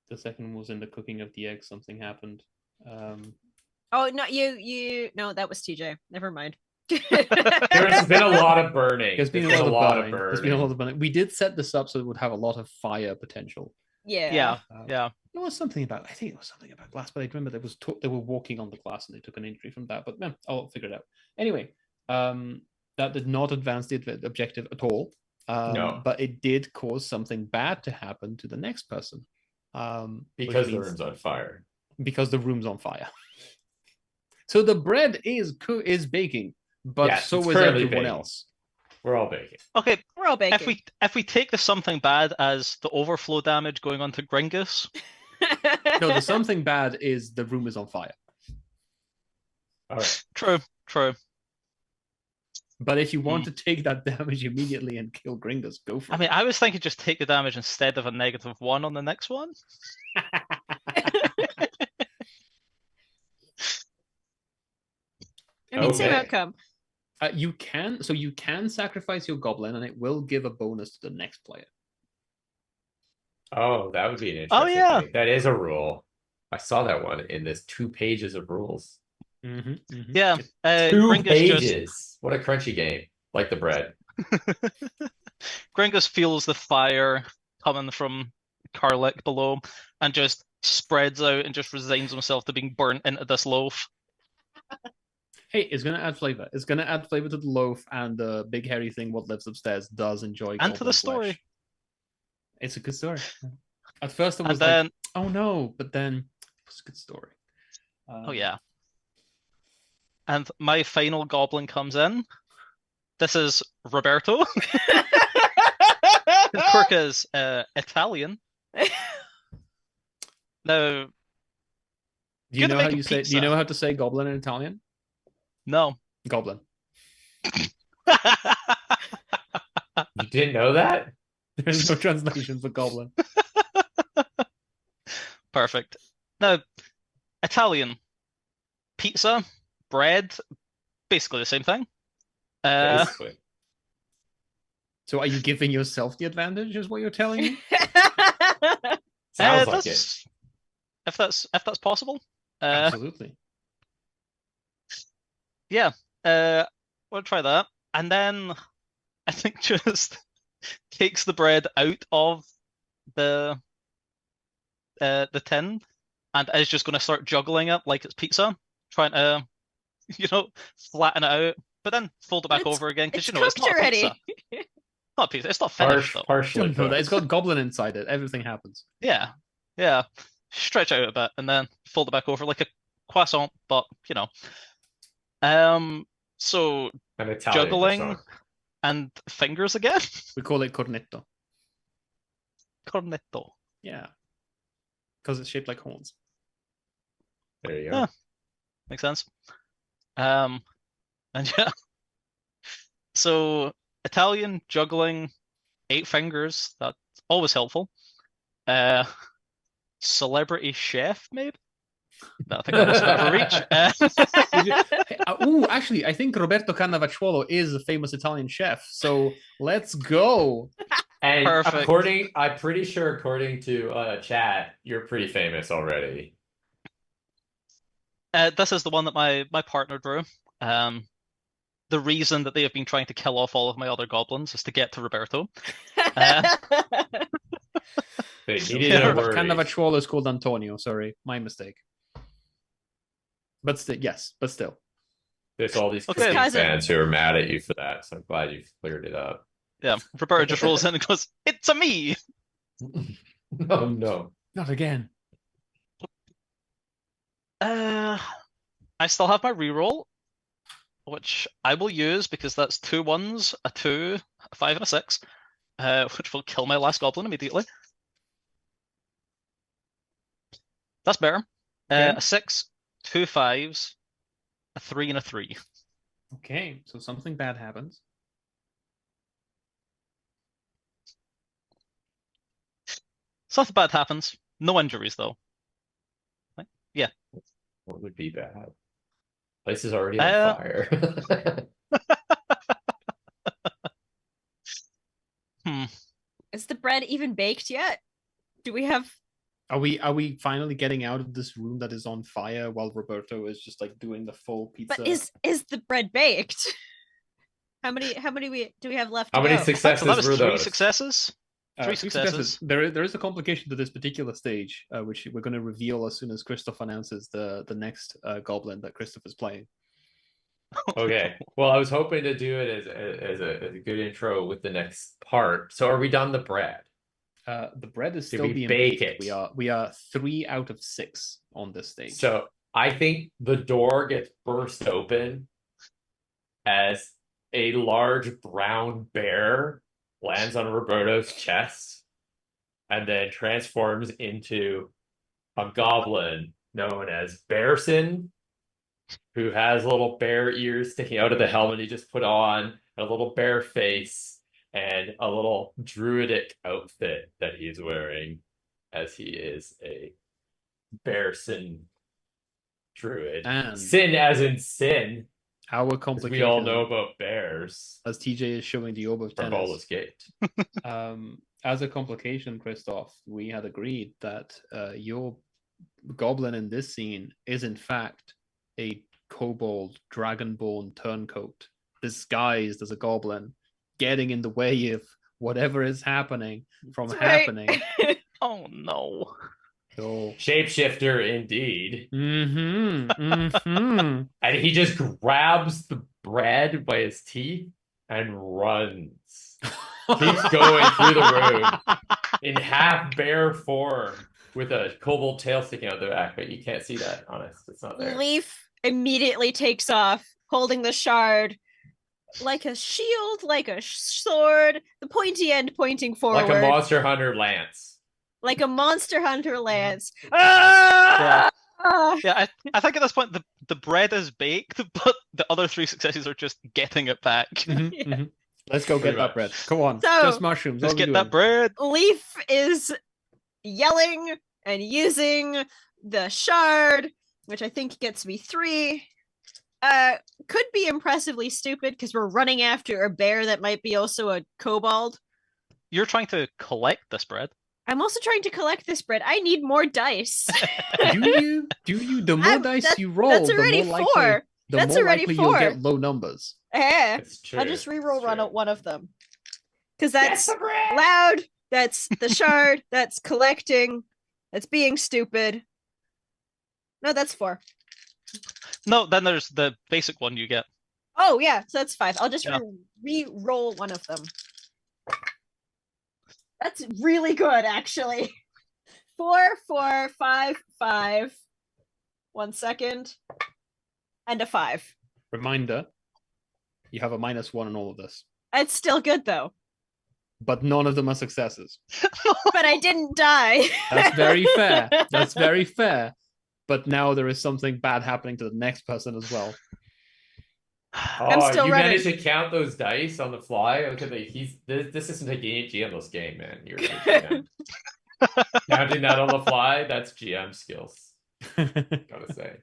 The second was in the cooking of the egg. Something happened. Oh no, you no, that was TJ. Never mind. There's been a lot of burning. There's been a lot of burning. We did set this up so it would have a lot of fire potential. Yeah. Yeah. There was something about. I think it was something about glass, but I remember they were walking on the glass and they took an injury from that. But I'll figure it out. Anyway, that did not advance the objective at all. No. But it did cause something bad to happen to the next person. Because the room's on fire. Because the room's on fire. So the bread is baking, but Yes, so it's is currently everyone baking. else. We're all baking. Okay, We're all baking. if we take the something bad as the overflow damage going on to Gringus, No, the something bad is the room is on fire. All right. true. But if you want to take that damage immediately and kill Gringus, go for I it. mean, I was thinking just take the damage instead of a -1 on the next one. I mean, same Okay. outcome. You can sacrifice your goblin, and it will give a bonus to the next player. Oh, that would be an Oh, interesting yeah. thing. That is a rule. I saw that one in this 2 pages of rules. Yeah, 2 Gringus pages. What a crunchy game. Like the bread. Gringus feels the fire coming from Karlik below and just spreads out and just resigns himself to being burnt into this loaf. Hey, it's gonna add flavor. It's gonna add flavor to the loaf, and the big hairy thing what lives upstairs does enjoy And to the goblin story. flesh. It's a good story. At first, it And was then, like, oh no, but then it was a good story. oh yeah. And my final goblin comes in. This is Roberto. His quirk is Italian. Now, Do you Gonna know how make a you say? Do pizza. you know how to say goblin in Italian? no. Goblin. You didn't know that? There's no translation for goblin. Perfect. Now, Italian. Pizza, bread, basically the same thing. Basically. So, are you giving yourself the advantage? Is what you're telling me? Sounds like it. If that's possible. Absolutely. Yeah. We'll try that. And then I think just takes the bread out of the tin and is just gonna start juggling it like it's pizza, trying to, flatten it out, but then fold it back over again because It's it's cooked not already. a pizza. Not a pizza. It's not finished though. Partially Don't know that. cooked. It's got goblin inside it. Everything happens. Yeah. Stretch out a bit and then fold it back over like a croissant, but so An Italian juggling croissant. and fingers again. We call it cornetto. Cornetto. Yeah. Because it's shaped like horns. There you go. Yeah. Makes sense. And yeah. So Italian juggling, 8 fingers. That's always helpful. Celebrity chef, maybe. No, I think that was a bit of a reach. Actually, I think Roberto Cannavacciuolo is a famous Italian chef. So let's go. And Perfect. I'm pretty sure according to chat, you're pretty famous already. This is the one that my partner drew. The reason that they have been trying to kill off all of my other goblins is to get to Roberto. They needed a word. Cannavacciuolo is called Antonio. Sorry, my mistake. But still. There's all these Okay. cooking fans who are mad at you for that, so I'm glad you've cleared it up. Yeah, Roberto just rolls in and goes, "It's a me." Oh no. Not again. I still have my reroll, which I will use because that's 2 1s, a 2, a 5, and a 6, which will kill my last goblin immediately. That's better. Okay. A 6, 2 5s, a 3, and a 3. Okay, so something bad happens. Something bad happens. No injuries though. Yeah. What would be bad? Place is already on fire. Is the bread even baked yet? Do we have? Are we finally getting out of this room that is on fire while Roberto is just like doing the full pizza? But is the bread baked? How many do we have left? How to many go? successes So that was were 3 those? successes. Three successes. There is a complication to this particular stage, which we're going to reveal as soon as Christoph announces the next goblin that Christoph is playing. Okay. Well, I was hoping to do it as a good intro with the next part. So, are we done the bread? The bread is Did still we being bake baked. it? We are 3 out of 6 on this stage. So, I think the door gets burst open as a large brown bear lands on Roberto's chest and then transforms into a goblin known as Bearson, who has little bear ears sticking out of the helmet he just put on, a little bear face, and a little druidic outfit that he's wearing, as he is a Bearson druid. And sin as in sin. our 'Cause complication, we all know about bears as TJ is showing the orb of from Baldur's tennis. Gate. As a complication, Christoph, we had agreed that your goblin in this scene is in fact a kobold dragonborn turncoat disguised as a goblin, getting in the way of whatever is happening from That's right. happening. Oh no. So, Shapeshifter indeed. and And he just grabs the bread by his teeth and runs. Keeps going through the room in half bear form with a kobold tail sticking out the back, but you can't see that, honest. It's not there. Leaf immediately takes off, holding the shard like a shield, like a sword, the pointy end pointing forward. Like a monster hunter lance. Like a monster hunter lance. Ah! Yeah, I think at this point the bread is baked, but the other 3 successes are just getting it back. Let's go get Pretty that much. bread. Come on, So, just mushrooms. Let's what are we get that doing? bread. Leaf is yelling and using the shard, which I think gets me 3. Could be impressively stupid because we're running after a bear that might be also a kobold. You're trying to collect this bread. I'm also trying to collect this bread. I need more dice. Do you? The more dice you roll, that's the already more likely, 4. the That's more already likely 4. you'll get low numbers. Eh, It's true. I'll just re-roll It's true. one of them. Because that's the bread! loud, that's the shard, that's collecting, that's being stupid. No, that's 4. No, then there's the basic one you get. Oh, yeah, so that's 5. I'll just Yeah. re-roll one of them. That's really good, actually. 4, 4, 5, 5. 1 second. And a 5. Reminder: you have a -1 in all of this, It's still good, though. but none of them are successes. But I didn't die. That's very fair. That's very fair. But now there is something bad happening to the next person as well. I'm Oh, still you running. managed to count those dice on the fly? Okay, this isn't a GM this game, man. You're a GM. Counting that on the fly, that's GM skills. Gotta say.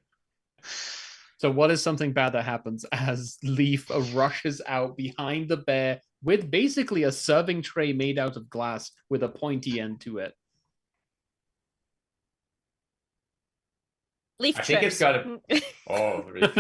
So what is something bad that happens as Leaf rushes out behind the bear with basically a serving tray made out of glass with a pointy end to it? Leaf I think it's trips. Oh, really?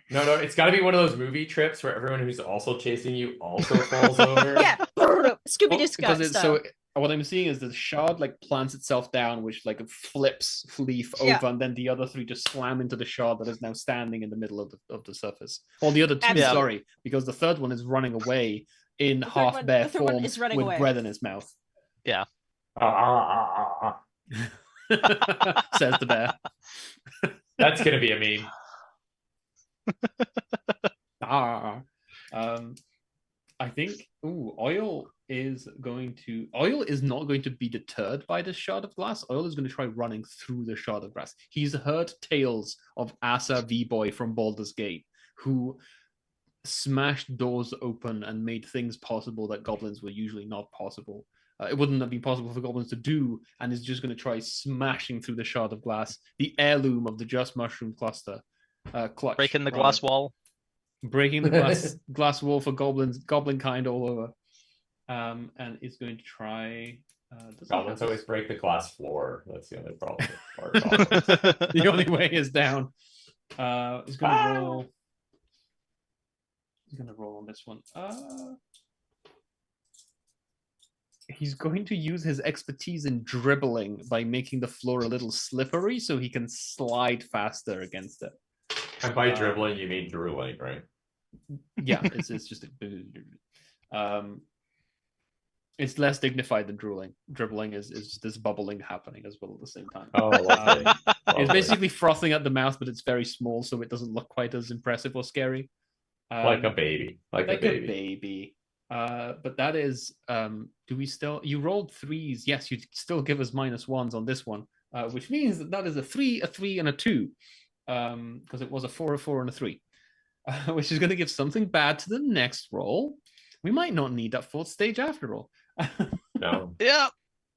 No, it's got to be one of those movie trips where everyone who's also chasing you also falls over. Yeah, Scooby-Doo Because it's style. so what I'm seeing is the shard like plants itself down, which like flips Leaf over, Yeah. and then the other 3 just slam into the shard that is now standing in the middle of the surface. Or the other 2, Absolutely. sorry, because the third one is running away in The third half one- bear the third one form is running with away. bread in his mouth. Says the bear. That's gonna be a meme. I think Oil is not going to be deterred by this shard of glass. Oil is going to try running through the shard of glass. He's heard tales of Asa V-Boy from Baldur's Gate, who smashed doors open and made things possible that goblins were usually not possible. It wouldn't have been possible for goblins to do, and is just going to try smashing through the shard of glass, the heirloom of the Just Mushroom cluster. Clutch, Breaking the rather. glass wall. Breaking the glass wall for goblin kind all over. And is going to try. Goblins always break the glass floor. That's the only problem. The only way is down. He's going to roll. He's going to roll on this one. He's going to use his expertise in dribbling by making the floor a little slippery so he can slide faster against it. And by dribbling, you mean drooling, right? Yeah, it's just it's less dignified than drooling. Dribbling is just this bubbling happening as well at the same time. Oh, lovely. It's basically frothing at the mouth, but it's very small, so it doesn't look quite as impressive or scary. Like a baby. Like a baby. But that is, do we still? You rolled 3s. Yes, you'd still give us -1s on this one, which means that is a 3, a 3, and a 2, because it was a 4, a 4, and a 3, which is going to give something bad to the next roll. We might not need that 4th stage after all. No. Yeah.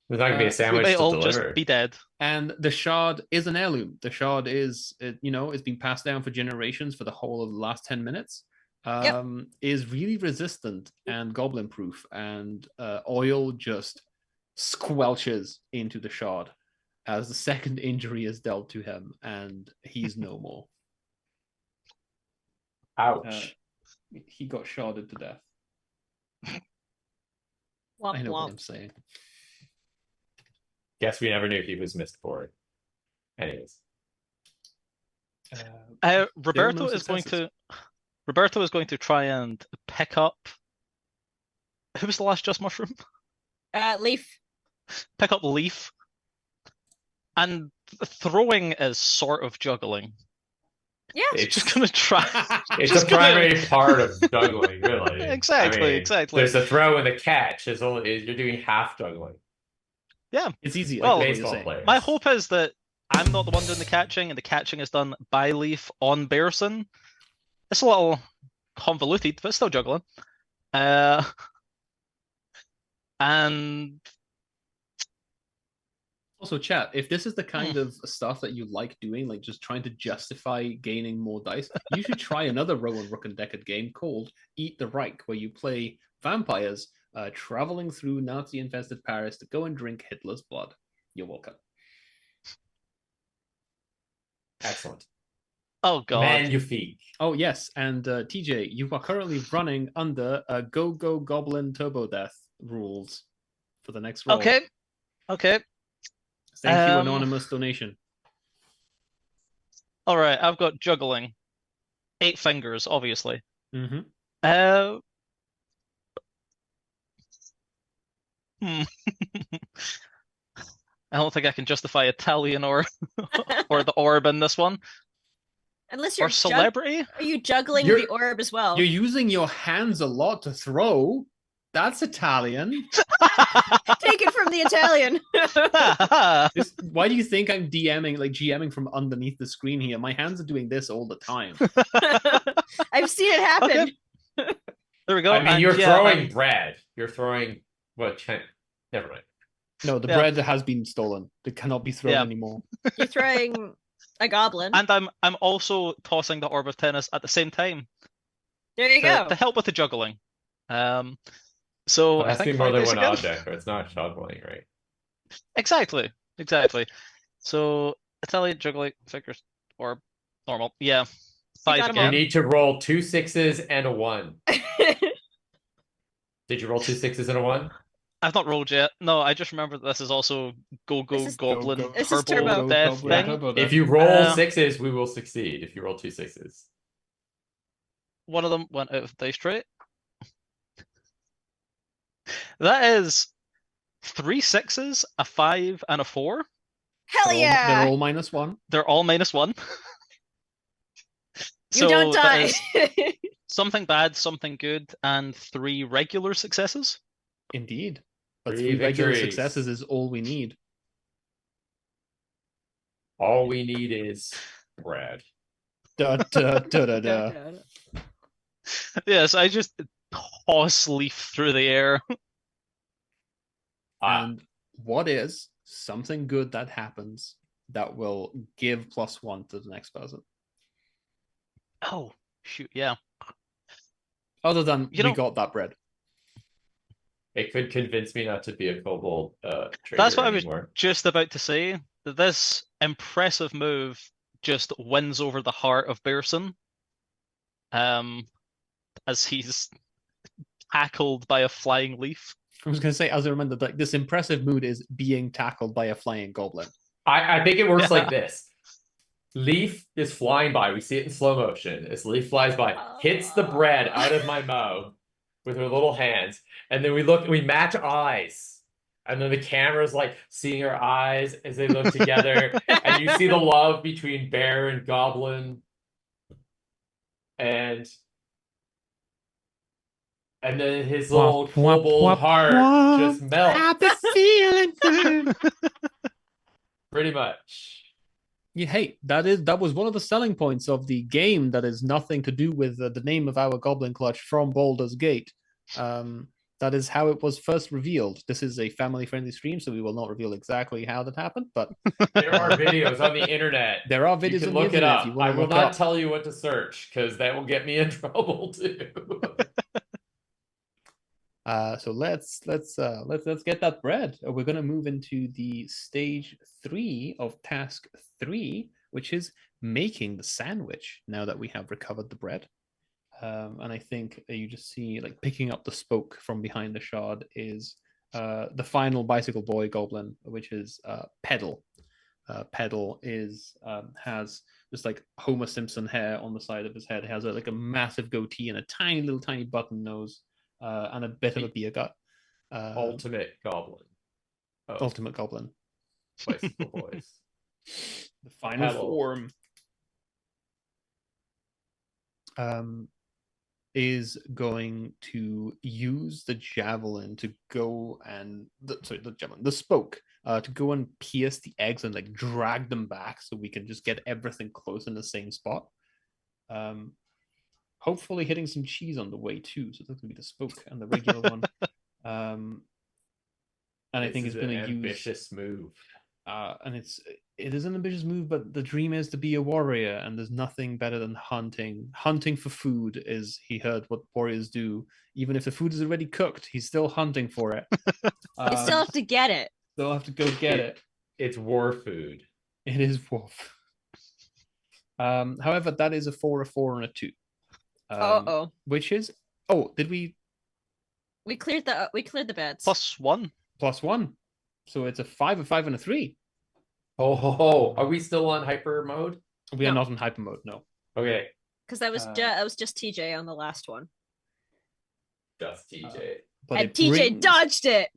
There's not going to be a sandwich We may to all deliver. just be dead. And the shard is an heirloom. The shard is, it's been passed down for generations for the whole of the last 10 minutes. Is really resistant and goblin proof, and oil just squelches into the shard as the second injury is dealt to him, and he's no more. Ouch. He got sharded to death. Womp I know what womp. I'm saying. Guess we never knew he was missed for it. Anyways. Roberto is going to try and pick up. Who was the last just mushroom? Leaf. Pick up Leaf. And throwing is sort of juggling. Yeah. It's Just gonna try. It's just a primary part of juggling, really. Exactly, exactly. There's a throw and the catch. You're doing half juggling. Yeah. It's easy. Well, like what you're Baseball saying. players. My hope is that I'm not the one doing the catching, and the catching is done by Leaf on Bearson. It's a little convoluted, but still juggling. And Also, chat, if this is the kind of stuff that you like doing, like just trying to justify gaining more dice, you should try another Rowan Rook and Deckard game called Eat the Reich, where you play vampires traveling through Nazi-infested Paris to go and drink Hitler's blood. You're welcome. Excellent. oh god, Magnifique. Oh, yes, and TJ, you are currently running under Go Goblin Turbo Death rules for the next roll. okay. Thank you, anonymous donation. All right, I've got juggling, 8 fingers, obviously. Mm-hmm. I don't think I can justify Italian or the orb in this one. Unless you're Or celebrity. are you juggling You're- the orb as well? You're using your hands a lot to throw. That's Italian. Take it from the Italian. Why do you think I'm GMing from underneath the screen here? My hands are doing this all the time. I've seen it happen. Okay. There we go. I mean, and you're yeah, throwing bread. You're throwing never mind. No, the Yeah. bread has been stolen. It cannot be thrown Yeah. anymore. You're throwing a goblin. And I'm also tossing the orb of tennis at the same time There you go. to help with the juggling. So It I has to think be more 5 than dice one again. object, or it's not juggling, right? Exactly. So Italian juggling figures or normal. Yeah. 5 got 'em You again. need to roll 2 6s and a 1. Did you roll 2 6s and a 1? I've not rolled yet. No, I just remember that this is also This is- Goblin This is Turbo Turbo. Death Go, thing. Turbo If Death. you roll Uh, 6s, we will succeed. If you roll 2 6s. One of them went out of the dice tray. That is 3 6s, a 5, and a 4. Hell They're yeah! all -1. They're all -1. You don't that die. is something bad, something good, and 3 regular successes. Indeed. But 3 3 regular victories. successes is all we need. All we need is bread. Da, da, da, da, da. Yes, I just toss Leaf through the air. And what is something good that happens that will give +1 to the next person? Oh, shoot, yeah. Other than You we know- got that bread. It could convince me not to be a kobold trader That's what I was anymore. just about to say. That this impressive move just wins over the heart of Bearson. As he's tackled by a flying leaf. I was going to say, as I remember, like this impressive mood is being tackled by a flying goblin. I think it works like this. Leaf is flying by. We see it in slow motion. As Leaf flies by, hits the bread out of my mouth with her little hands, and then we match eyes. And then the camera's like seeing her eyes as they look together, and you see the love between bear and goblin. And then his little kobold heart just melts. Happy feeling good. Pretty much. Yeah, hey, that was one of the selling points of the game. That is nothing to do with the name of our Goblin Clutch from Baldur's Gate. That is how it was first revealed. This is a family-friendly stream, so we will not reveal exactly how that happened. But there are videos on the internet. There are videos. You can on look the it internet up. if you I want to will look not up. tell you what to search because that will get me in trouble too. So let's get that bread. We're going to move into the stage 3 of task 3, which is making the sandwich. Now that we have recovered the bread, and I think you just see like picking up the spoke from behind the shard is the final bicycle boy goblin, which is Pedal. Pedal is has just like Homer Simpson hair on the side of his head. He has like a massive goatee and a tiny button nose. And a bit of a beer gut. Ultimate goblin. Ultimate goblin. Bicycle boys. The final Pedal. form is going to use the javelin to go and the spoke to go and pierce the eggs and like drag them back so we can just get everything close in the same spot. Hopefully hitting some cheese on the way too. So that's gonna be the spoke and the regular one. And I think it's gonna use ambitious move. And it is an ambitious move, but the dream is to be a warrior, and there's nothing better than hunting. Hunting for food is, he heard what warriors do. Even if the food is already cooked, he's still hunting for it. You still have to get it. Still have to go get it. It's war food. It is wolf. However, that is a 4, a 4, and a 2. Which is did we cleared the beds. +1. +1. So it's a 5, a 5, and a 3. Are we still on hyper mode? We are not in hyper mode, no. Okay. Because that was just TJ on the last one. Just TJ. And TJ dodged it.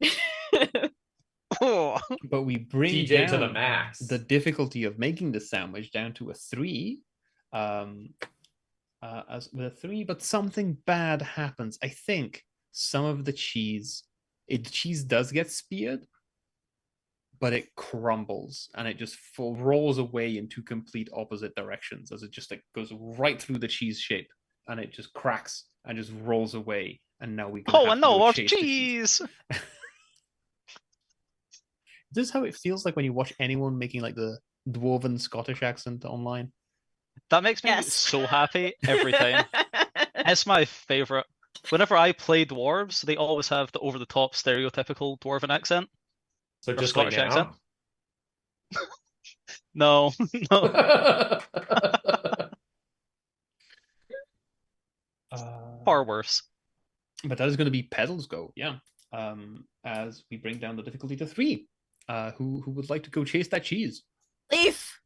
But we bring TJ down to the max. The difficulty of making the sandwich down to a 3. As with a 3, but something bad happens. I think some of the cheese does get speared, but it crumbles and it just rolls away in 2 complete opposite directions as it just like goes right through the cheese shape and it just cracks and just rolls away. And now we more cheese. This is how it feels like when you watch anyone making like the dwarven Scottish accent online. That makes me so happy every time. It's my favorite. Whenever I play dwarves, they always have the over-the-top stereotypical dwarven accent. So just like Scottish now? accent. No. Far worse. But that is going to be Pedal's go, yeah. As we bring down the difficulty to 3. Who would like to go chase that cheese? Leaf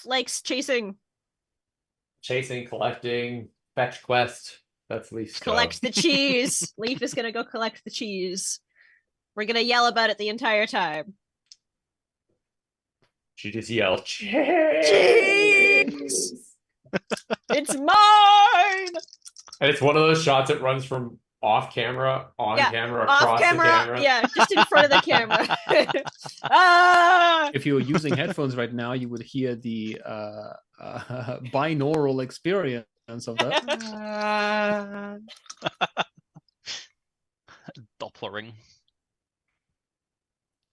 likes chasing. Chasing, collecting, fetch quest. That's Leaf's Collect the cheese. Leaf is gonna go collect the cheese. We're gonna yell about it the entire time. She just yelled, cheese! It's mine! And it's one of those shots that runs from off camera, on camera, across the camera. Yeah, just in front of the camera. If you were using headphones right now, you would hear the binaural experience of that. Dopplering.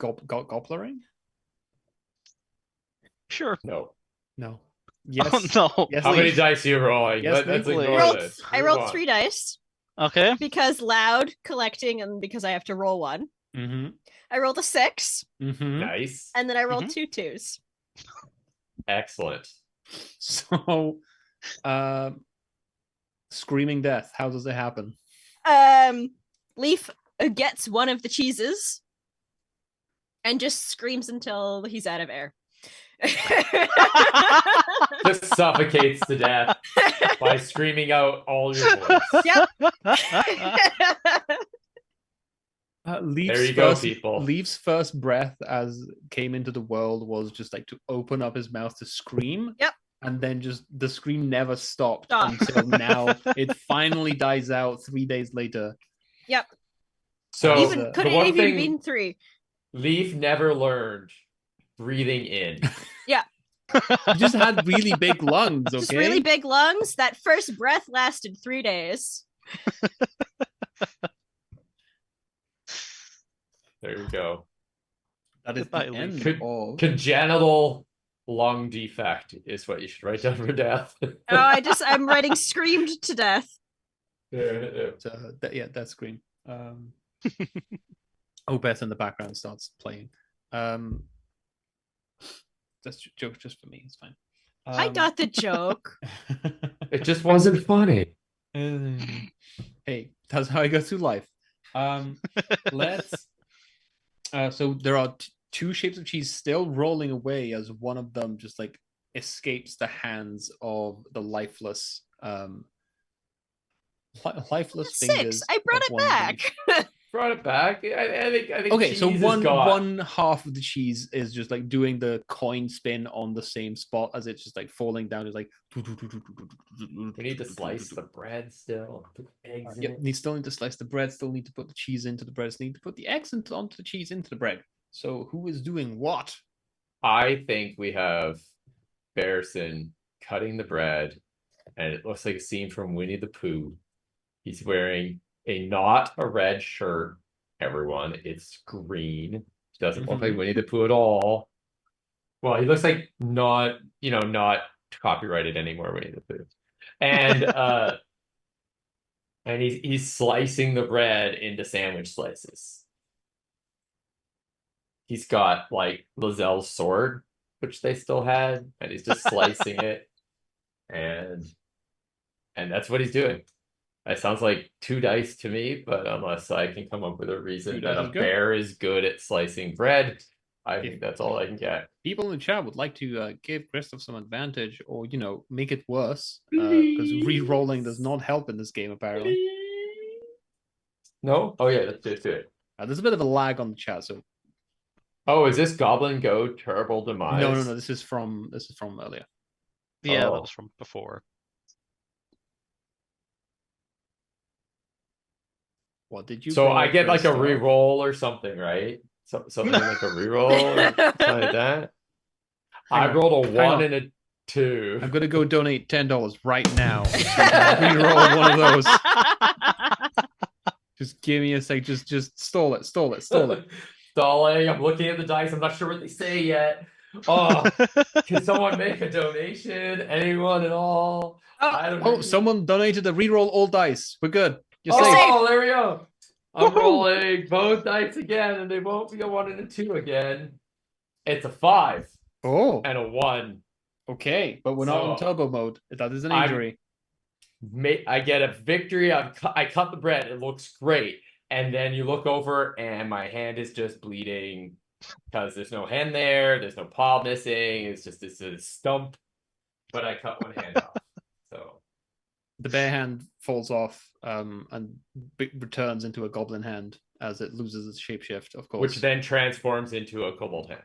Gopplering? Sure. No. Yes. Oh, no. Yes, How many Leaf. dice are you rolling? Yes, Let's Leaf. ignore this. I rolled 3 dice. Okay. Because loud, collecting, and because I have to roll 1. Mm-hmm. I rolled a 6. Mm-hmm. Nice. And then I rolled 2 2s. Excellent. So, screaming death. How does it happen? Leaf gets one of the cheeses and just screams until he's out of air. Just suffocates to death by screaming out all your voice. Yep. There you go, people. Leaf's first breath as came into the world was just like to open up his mouth to scream. Yep. And then just the scream never stopped Stop. until now. It finally dies out 3 days later. Yep. So Even could the it one even thing been 3? Leaf never learned breathing in. He just had really big lungs, okay? Just really big lungs. That first breath lasted 3 days. There you go. That is Goodbye, the Leaf. end of... Congenital lung defect is what you should write down for death. I'm writing screamed to death. That scream. Beth in the background starts playing. That's a joke just for me. It's fine. I got the joke. It just wasn't funny. Hey, that's how I go through life. Let's. So there are 2 shapes of cheese still rolling away as one of them just like escapes the hands of the lifeless, lifeless fingers. 6. I brought of it one back. Brought it back. I think Okay, cheese so is one gone. half of the cheese is just like doing the coin spin on the same spot as it's just like falling down. It's like We need to slice the bread still. Put eggs in Yep, it. still need to slice the bread. Still need to put the cheese into the bread. Still need to put the eggs onto the cheese into the bread. So who is doing what? I think we have Bearson cutting the bread, and it looks like a scene from Winnie the Pooh. He's wearing not a red shirt, everyone. It's green. He doesn't look like Winnie the Pooh at all. Well, he looks like not copyrighted anymore, Winnie the Pooh. And and he's slicing the bread into sandwich slices. He's got like Lazelle's sword, which they still had, and he's just slicing it. And that's what he's doing. It sounds like 2 dice to me, but unless I can come up with a reason that a bear is good at slicing bread, I think that's all I can get. People in the chat would like to give Christoph some advantage, or make it worse, because re-rolling does not help in this game apparently. No? Oh yeah, let's do it. There's a bit of a lag on the chat, so. Oh, is this Goblin Go Terrible Demise? No. This is from earlier. Yeah, Oh. that was from before. What did you? So roll, I get like a Christoph? re-roll or something, right? Something like a re-roll or something like that. I rolled a 1 and a 2. I'm gonna go donate $10 right now. Re-roll one of those. Just give me a sec. Just stall it. Stalling. I'm looking at the dice. I'm not sure what they say yet. Oh, can someone make a donation? Anyone at all? I don't know. Oh, someone donated a re-roll all dice. We're good. You're safe. Oh, there we go. I'm rolling both dice again, and they won't be a 1 and a 2 again. It's a 5 Oh, and a 1. okay, but we're not on So, turbo mode. That is an injury. I get a victory. I cut the bread. It looks great. And then you look over, and my hand is just bleeding because there's no hand there. There's no paw missing. It's just this stump. But I cut one hand off. So The bear hand falls off and returns into a goblin hand as it loses its shapeshift, of course. which then transforms into a kobold hand.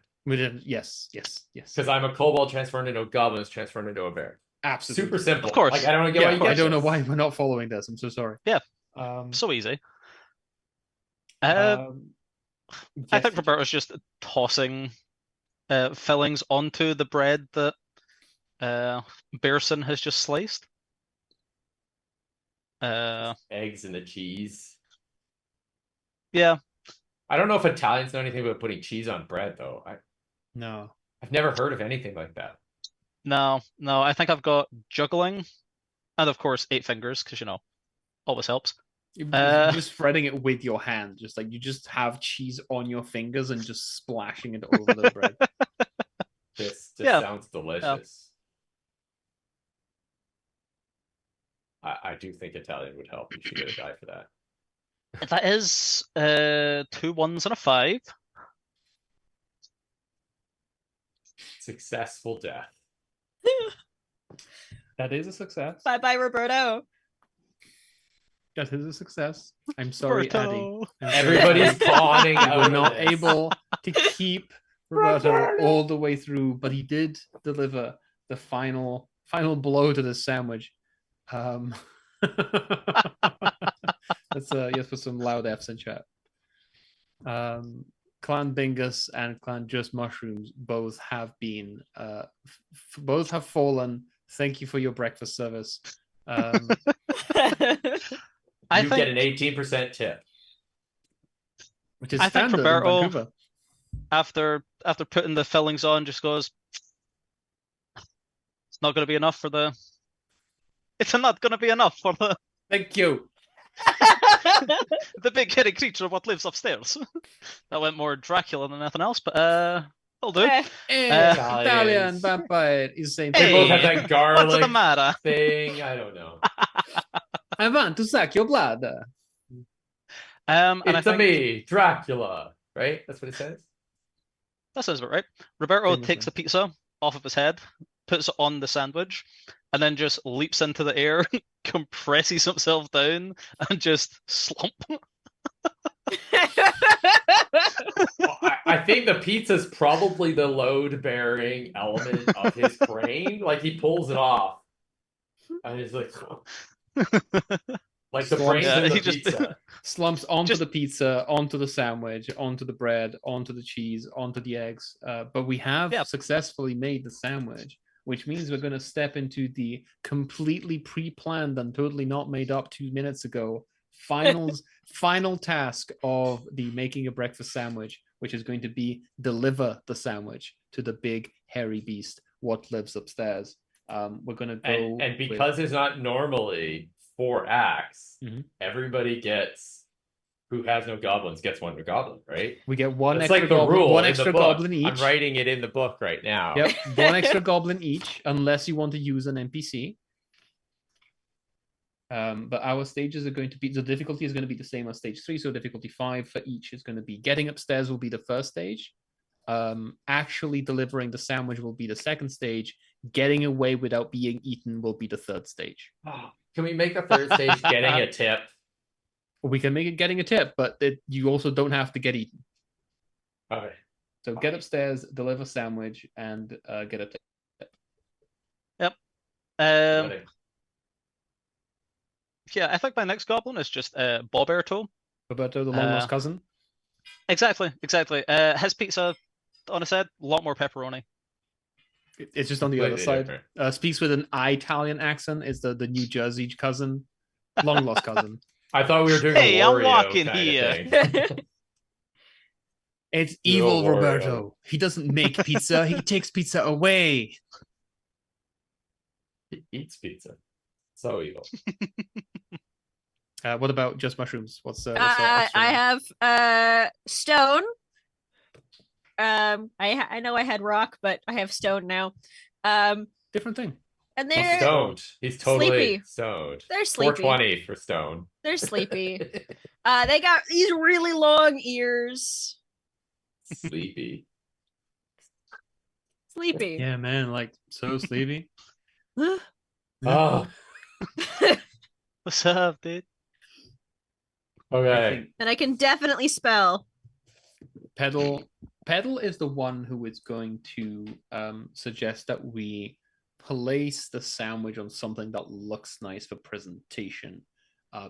Yes. Because I'm a kobold transformed into a goblin is transformed into a bear. Absolutely. Super simple. Of course. Like I don't get why you get I don't know this. why we're not following this. I'm so sorry. Yeah. Um, So easy. yes, I think Roberto's just tossing fillings onto the bread that Bearson has just sliced. Eggs and the cheese. Yeah. I don't know if Italians know anything about putting cheese on bread, though. no. I've never heard of anything like that. No. I think I've got juggling, and of course 8 fingers, because always helps. You're just spreading it with your hand, just like you just have cheese on your fingers and just splashing it over the bread. This Yeah. sounds delicious. I do think Italian would help. You should get a die for that. That is 2 1s and a 5. Successful death. That is a success. Bye bye, Roberto. That is a success. I'm sorry, Addy. Roberto. I'm sorry, Everybody's Addy. pawning We out were of not this. able to keep Roberto all the way through, but he did deliver the final blow to the sandwich. Let's yes, put some loud F's in chat. Clan Bingus and Clan Just Mushrooms both have been both have fallen. Thank you for your breakfast service. I You think get an 18% tip. Which is I think standard in Roberto- Vancouver. after putting the fillings on, just goes, it's not going to be enough for the. It's not going to be enough for the Thank you. the big hairy creature what lives upstairs. That went more Dracula than anything else, but it'll do. Eh, Italian Italians. vampire is saying, They both Hey, have that what's the garlic matter? thing. I don't know. I want to suck your blood. And I It's a think me, Dracula. Right? That's what it says. that sounds about right. Roberto Famously. takes a pizza off of his head, puts it on the sandwich, and then just leaps into the air, compresses himself down, and just slump. Well, I think the pizza's probably the load-bearing element of his brain. Like he pulls it off, and he's like the brain's Yeah, in the he just- pizza. Slumps onto Just- the pizza, onto the sandwich, onto the bread, onto the cheese, onto the eggs. But we have Yeah. successfully made the sandwich, which means we're going to step into the completely pre-planned and totally not made up 2 minutes ago final task of the making a breakfast sandwich, which is going to be deliver the sandwich to the big hairy beast what lives upstairs. We're going to go And with- because there's not normally 4 acts, Mhm. everybody who has no goblins gets one goblin, right? we get one That's extra like the goblin, rule one in extra the book. goblin each. I'm writing it in the book right now. Yep, one extra goblin each, unless you want to use an NPC. But our stages are going to be, the difficulty is going to be the same as stage 3, so difficulty 5 for each is going to be getting upstairs will be the first stage. Actually delivering the sandwich will be the second stage. Getting away without being eaten will be the third stage. Can we make the third stage getting a tip? We can make it getting a tip, but you also don't have to get eaten. Okay. So get upstairs, deliver sandwich, and get a tip. Yeah, I think my next goblin is just Boberto. Roberto, the long lost cousin. Exactly. His pizza on his head, a lot more pepperoni. It's just on the other Completely side. different. Speaks with an Italian accent. Is the New Jersey cousin, long lost cousin. I thought we were doing Hey, a I'm Wario walking kind of here. thing. It's You're evil, a Wario. Roberto. He doesn't make pizza. He takes pizza away. He eats pizza. So evil. What about just mushrooms? What's I have stone. I know I had rock, but I have stone now. different thing? And He's they're stoned. He's totally Sleepy. stoned. they're sleepy. 420 for stone. They're sleepy. They got these really long ears. Sleepy. Sleepy. Yeah, man, like so sleepy. Oh, What's up, dude? okay. And I can definitely spell. Pedal is the one who is going to suggest that we place the sandwich on something that looks nice for presentation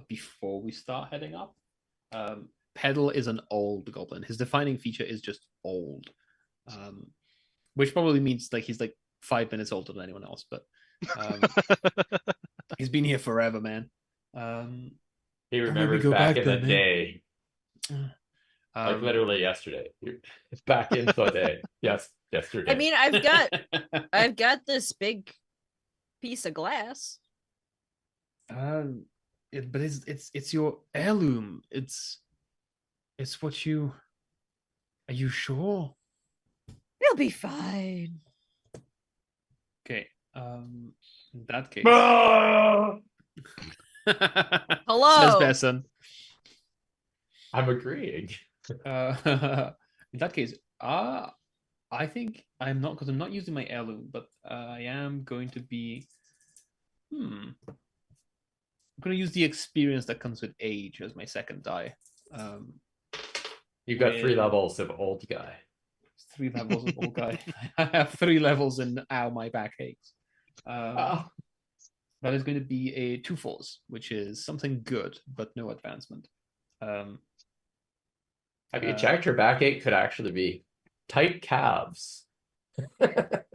before we start heading up. Pedal is an old goblin. His defining feature is just old, which probably means like he's like 5 minutes older than anyone else, but he's been here forever, man. He we remembers go back back in the then, man. day. Like literally yesterday. It's back in the day. Yes, yesterday. I mean, I've got this big piece of glass. but it's your heirloom. It's what you. Are you sure? It'll be fine. Okay. In that case. Ah! Hello. Says Besson. I'm agreeing. In that case, I think I'm not, because I'm not using my heirloom, but I am going to be. I'm going to use the experience that comes with age as my second die. You've got 3 with- levels of old guy. 3 levels of old guy. I have 3 levels in ow, my back aches. Oh. That is going to be a 2/4, which is something good, but no advancement. Have you checked her backache could actually be tight calves? But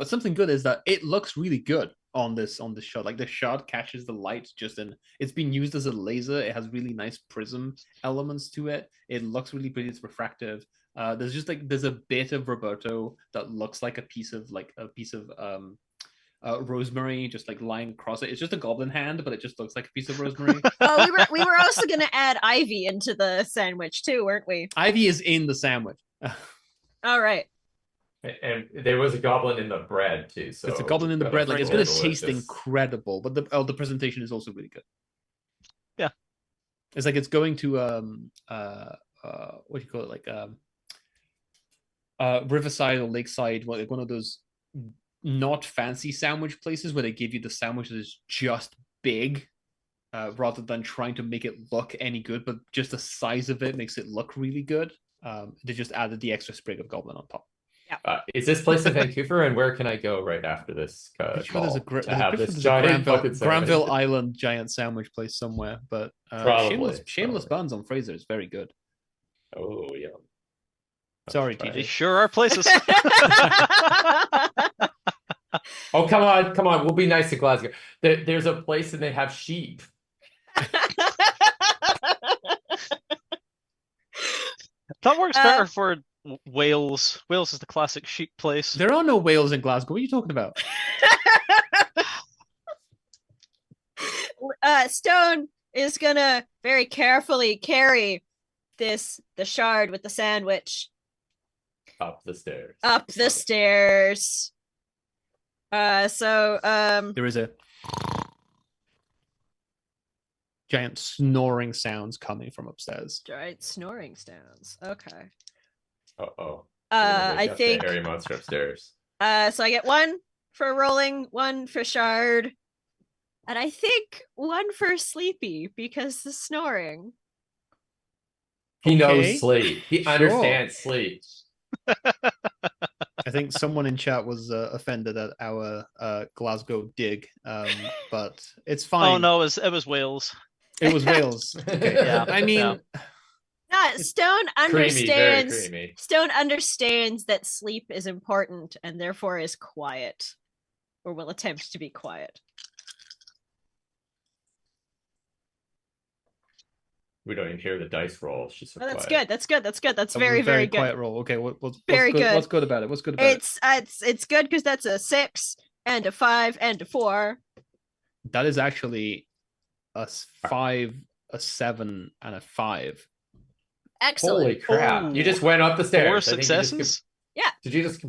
something good is that it looks really good on this shot. Like the shot catches the light just in. It's been used as a laser. It has really nice prism elements to it. It looks really pretty. It's refractive. There's a bit of Roberto that looks like a piece of rosemary just like lying across it. It's just a goblin hand, but it just looks like a piece of rosemary. Well, we were also gonna add ivy into the sandwich too, weren't we? Ivy is in the sandwich. All right. And there was a goblin in the bread too. So It's a goblin in the bread. Like it's gonna gonna taste incredible, but the presentation is also really good. Yeah. It's like it's going to what do you call it, like Riverside or Lakeside, like one of those not fancy sandwich places where they give you the sandwich that is just big, rather than trying to make it look any good, but just the size of it makes it look really good. They just added the extra sprig of goblin on top. Is this place in Vancouver, and where can I go right after this Sure, there's this a giant fucking Granville sandwich? Island giant sandwich place somewhere, but Probably, shameless probably. buns on Fraser is very good. Oh yeah. Sorry, That's TJ. They sure are places. Oh come on! We'll be nice to Glasgow. There's a place and they have sheep. That works better for Wales. Wales is the classic sheep place. There are no whales in Glasgow. What are you talking about? Stone is gonna very carefully carry the shard with the sandwich Up the stairs. up the stairs. There is a giant snoring sounds coming from upstairs. Giant snoring sounds. Okay. Uh-oh. I The think hairy monster upstairs. so I get 1 for rolling, 1 for shard, and I think 1 for sleepy because the snoring. He Okay. knows sleep. He Sure. understands sleep. I think someone in chat was offended at our Glasgow dig, but it's fine. Oh no, it was Wales. It was Wales. Okay. Yeah, I mean, Stone Creamy, very understands. creamy. Stone understands that sleep is important and therefore is quiet, or will attempt to be quiet. We don't even hear the dice roll. She's so Oh, that's quiet. good. That's good. That's good. That's that was very, a very good. quiet roll. Okay, what's Very good? good. What's good about it? What's good about it? It's good because that's a 6 and a 5 and a 4. That is actually a 5, a 7, and a 5. Excellent. Holy crap! Oh. You just went up the stairs. 4 I think you just successes. Did you just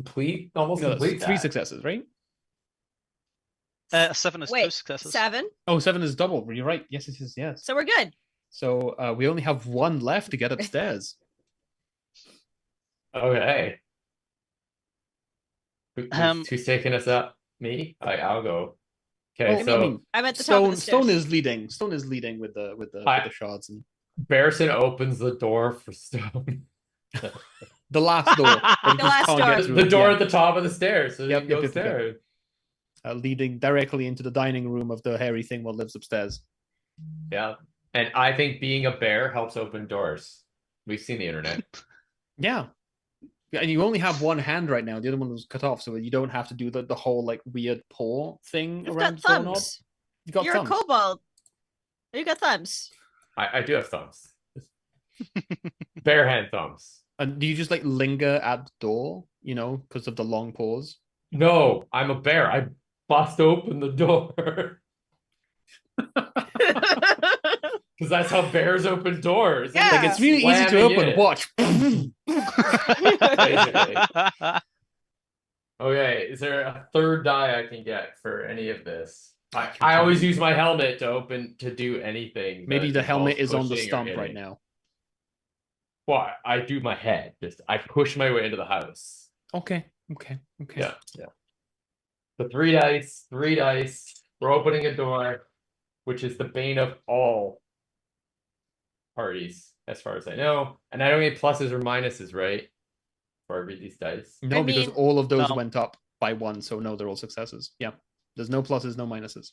almost No, that's complete 3 that? successes, right? 7 is 2 Wait, successes. 7. Oh, 7 is double. You're right. Yes, yes. So we're good. So we only have 1 left to get upstairs. Okay. Um, Who's taking us up? Me? I'll go. Okay, Well, so I mean, I'm at the top of the stairs. Stone is leading. Stone is leading with the shards and Barrison opens the door for Stone. the last door. but you The just last can't get door. through The it, door yeah. at the top of the stairs. So Yep, you can go yep, yep, yep. there. Leading directly into the dining room of the hairy thing that lives upstairs. Yeah. And I think being a bear helps open doors. We've seen the internet. Yeah. Yeah, and you only have 1 hand right now. The other one was cut off, so you don't have to do the whole like weird paw thing You've around got the doorknob. thumbs. You got You're thumbs. a kobold. You got thumbs. I do have thumbs. Bare hand thumbs. And do you just like linger at the door, because of the long paws? No, I'm a bear. I bust open the door. Because that's how bears open doors. Yeah. Like it's really easy to Slamming open. it. Watch. Basically. Okay, is there a third die I can get for any of this? I always use my helmet to do anything. Maybe that the helmet involves is on the pushing or stump right hitting. now. Well, I do my head. I push my way into the house. Okay. Yeah. The 3 dice, 3 dice. We're opening a door, which is the bane of all parties, as far as I know. And I don't get pluses or minuses, right? Before I read these dice. No, I because mean, all of those no. went up by 1, so no, they're all successes. Yeah. There's no pluses, no minuses.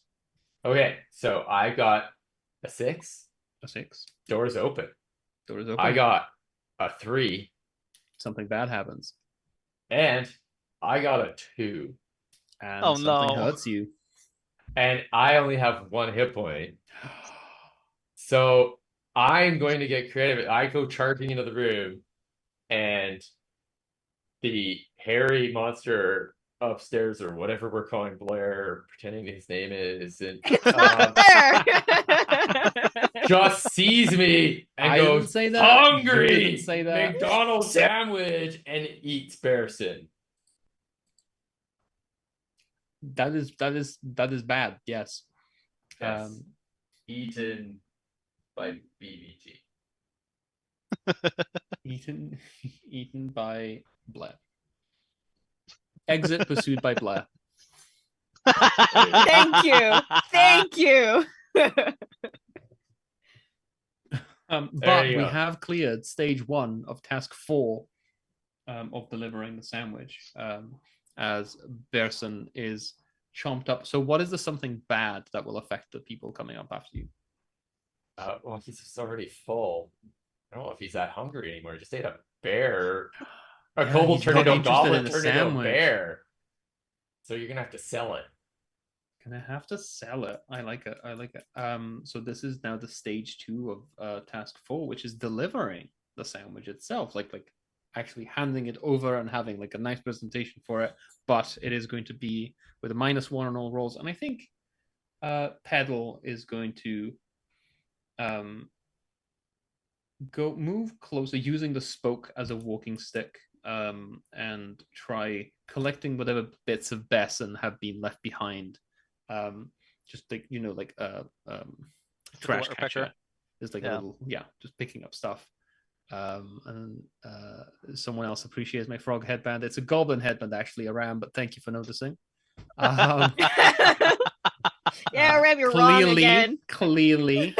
Okay, so I got a 6. A 6. Doors open. Doors open. I got a 3. Something bad happens. And I got a 2. And Oh, something no. hurts you. And I only have 1 hit point. So I'm going to get creative. I go charging into the room, and the hairy monster upstairs, or whatever we're calling Blair, pretending his name is, and not there. just sees me and I goes, didn't say that. "Hungry!" You didn't say that. McDonald's sandwich, and eats Bearson. That is bad. Yes. Yes. Eaten by BBG. Eaten by Blair. Exit pursued by Blair. Thank you. Thank you. But you we go. have cleared stage 1 of task 4 of delivering the sandwich, as Berson is chomped up. So what is the something bad that will affect the people coming up after you? Well, he's just already full. I don't know if he's that hungry anymore. Just ate a bear. A Yeah, kobold he's turned not into a interested goblin, in a turned into a sandwich. bear. So you're gonna have to sell it. Gonna have to sell it. I like it. So this is now the stage 2 of task 4, which is delivering the sandwich itself, like actually handing it over and having like a nice presentation for it. But it is going to be with a -1 on all rolls, and I think Pedal is going to go move closer using the spoke as a walking stick, and try collecting whatever bits of Besson have been left behind. Just like trash litter catcher. picker. Just like a little, just picking up stuff. And someone else appreciates my frog headband. It's a goblin headband actually, Aram, but thank you for noticing. Yeah, Ram, you're wrong again. Clearly.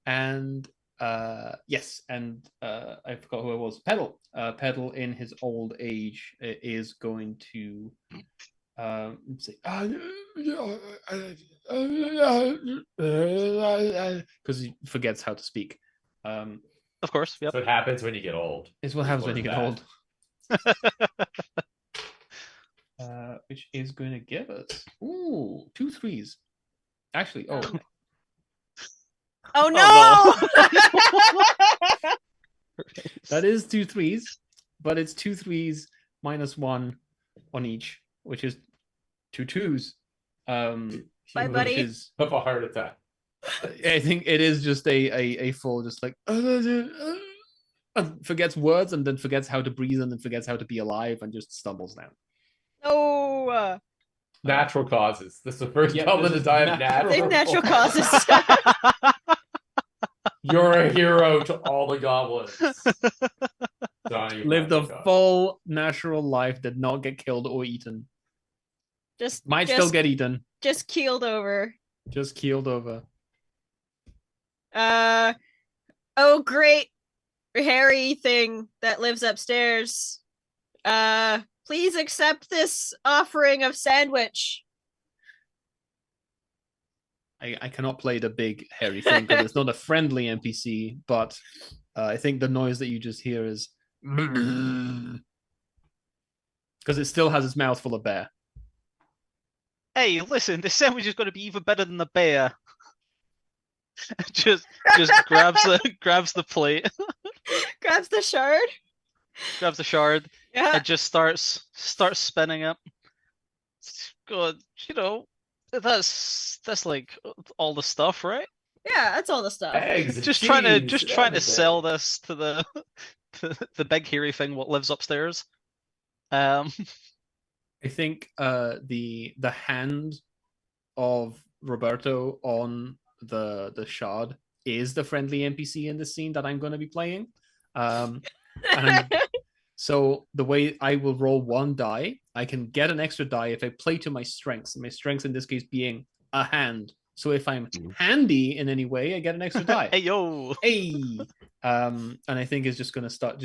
And yes, and I forgot who it was. Pedal. Pedal in his old age is going to say because he forgets how to speak. Of course, yep. That's what happens when you get old. It's what happens when you get old. Which is going to give us 2 3s. Actually, Oh no! that is 2 3s, but it's 2 3s -1 on each, which is 2 2s. Bye, buddy. Which is, Of a heart attack. I think it is just a full, just like forgets words and then forgets how to breathe and then forgets how to be alive and just stumbles down. Oh, Natural causes. This is the first goblin to die of natural causes. You're a hero to all the goblins. Johnny, Lived a full natural life, did not get killed or eaten. Might still get eaten. Just keeled over. Just keeled over. Oh great, hairy thing that lives upstairs. Please accept this offering of sandwich. I cannot play the big hairy thing because it's not a friendly NPC, but I think the noise that you just hear is because it still has its mouth full of bear. Hey, listen, this sandwich is going to be even better than the bear. just grabs the plate, Grabs the shard. grabs the shard, Yeah. and just starts spinning it. Good, that's like all the stuff, right? Yeah, that's all the stuff. Eggs, Just cheese, trying to everything. sell this to the big hairy thing what lives upstairs. I think the hand of Roberto on the shard is the friendly NPC in the scene that I'm going to be playing. So the way I will roll one die, I can get an extra die if I play to my strengths. My strengths in this case being a hand. So if I'm handy in any way, I get an extra die. Hey yo. Hey. And I think it's just gonna start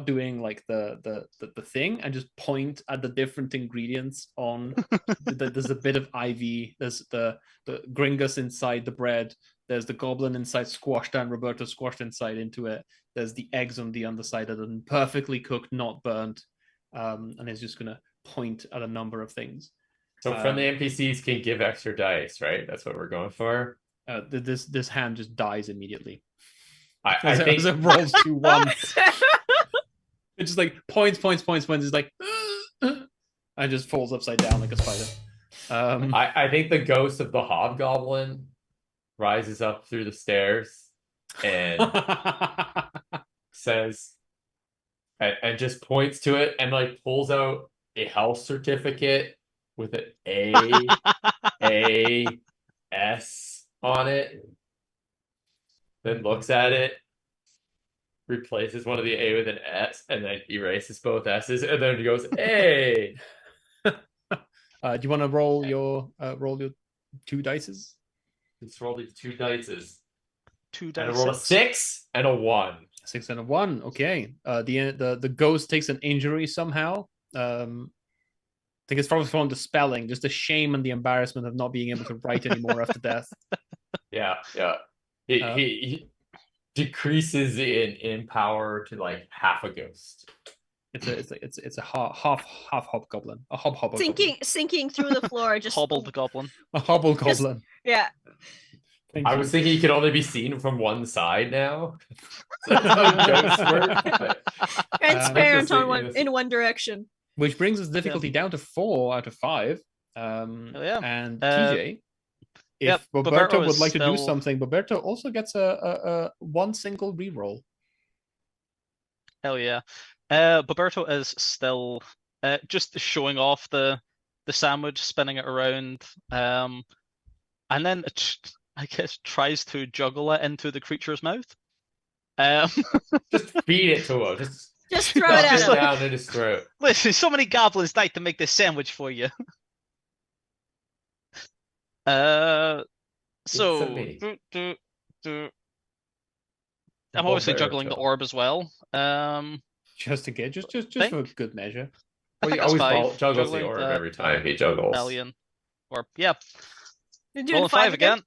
doing like the thing and just point at the different ingredients on. There's a bit of ivy. There's the gringus inside the bread. There's the goblin inside squashed and Roberto squashed inside into it. There's the eggs on the underside that are perfectly cooked, not burnt. And it's just gonna point at a number of things. So friendly NPCs can give extra dice, right? That's what we're going for. This hand just dies immediately. I think it rolls 2 1s. It just like points. It's like and just falls upside down like a spider. I think the ghost of the hobgoblin rises up through the stairs and says, and just points to it and like pulls out a health certificate with an A-S on it. Then looks at it, replaces one of the A with an S, and then erases both S's, and then he goes, "Hey." Do you want to roll your 2 dices? Let's roll these 2 dices. 2 And I dice. roll a 6 and a 1. 6 and a 1. Okay. The ghost takes an injury somehow. I think it's probably from the spelling, just the shame and the embarrassment of not being able to write anymore after death. Yeah. He decreases in power to like half a ghost. It's a half hobgoblin, a hobgoblin, Sinking through the floor, just Hobbled goblin. a hobgoblin. Yeah. I was thinking he could only be seen from one side now. That's how ghosts work. Transparent Interesting. in one direction. Which brings us difficulty down to 4 out of 5. Yeah. And TJ, if Roberto Roberto would is like to do still- something, Roberto also gets a 1 single reroll. Hell yeah. Roberto is still just showing off the sandwich, spinning it around, and then I guess tries to juggle it into the creature's mouth. Just feed it to him. Just throw it Just at him. down in his throat. Listen, so many goblins died to make this sandwich for you. So amazing. I'm obviously Roberto. juggling the orb as well. Just to get just Think? for good measure. Well, he I think it's always 5, juggles the juggling orb the every time he juggles. Alien orb. Yeah. You're doing Rolling 5 again.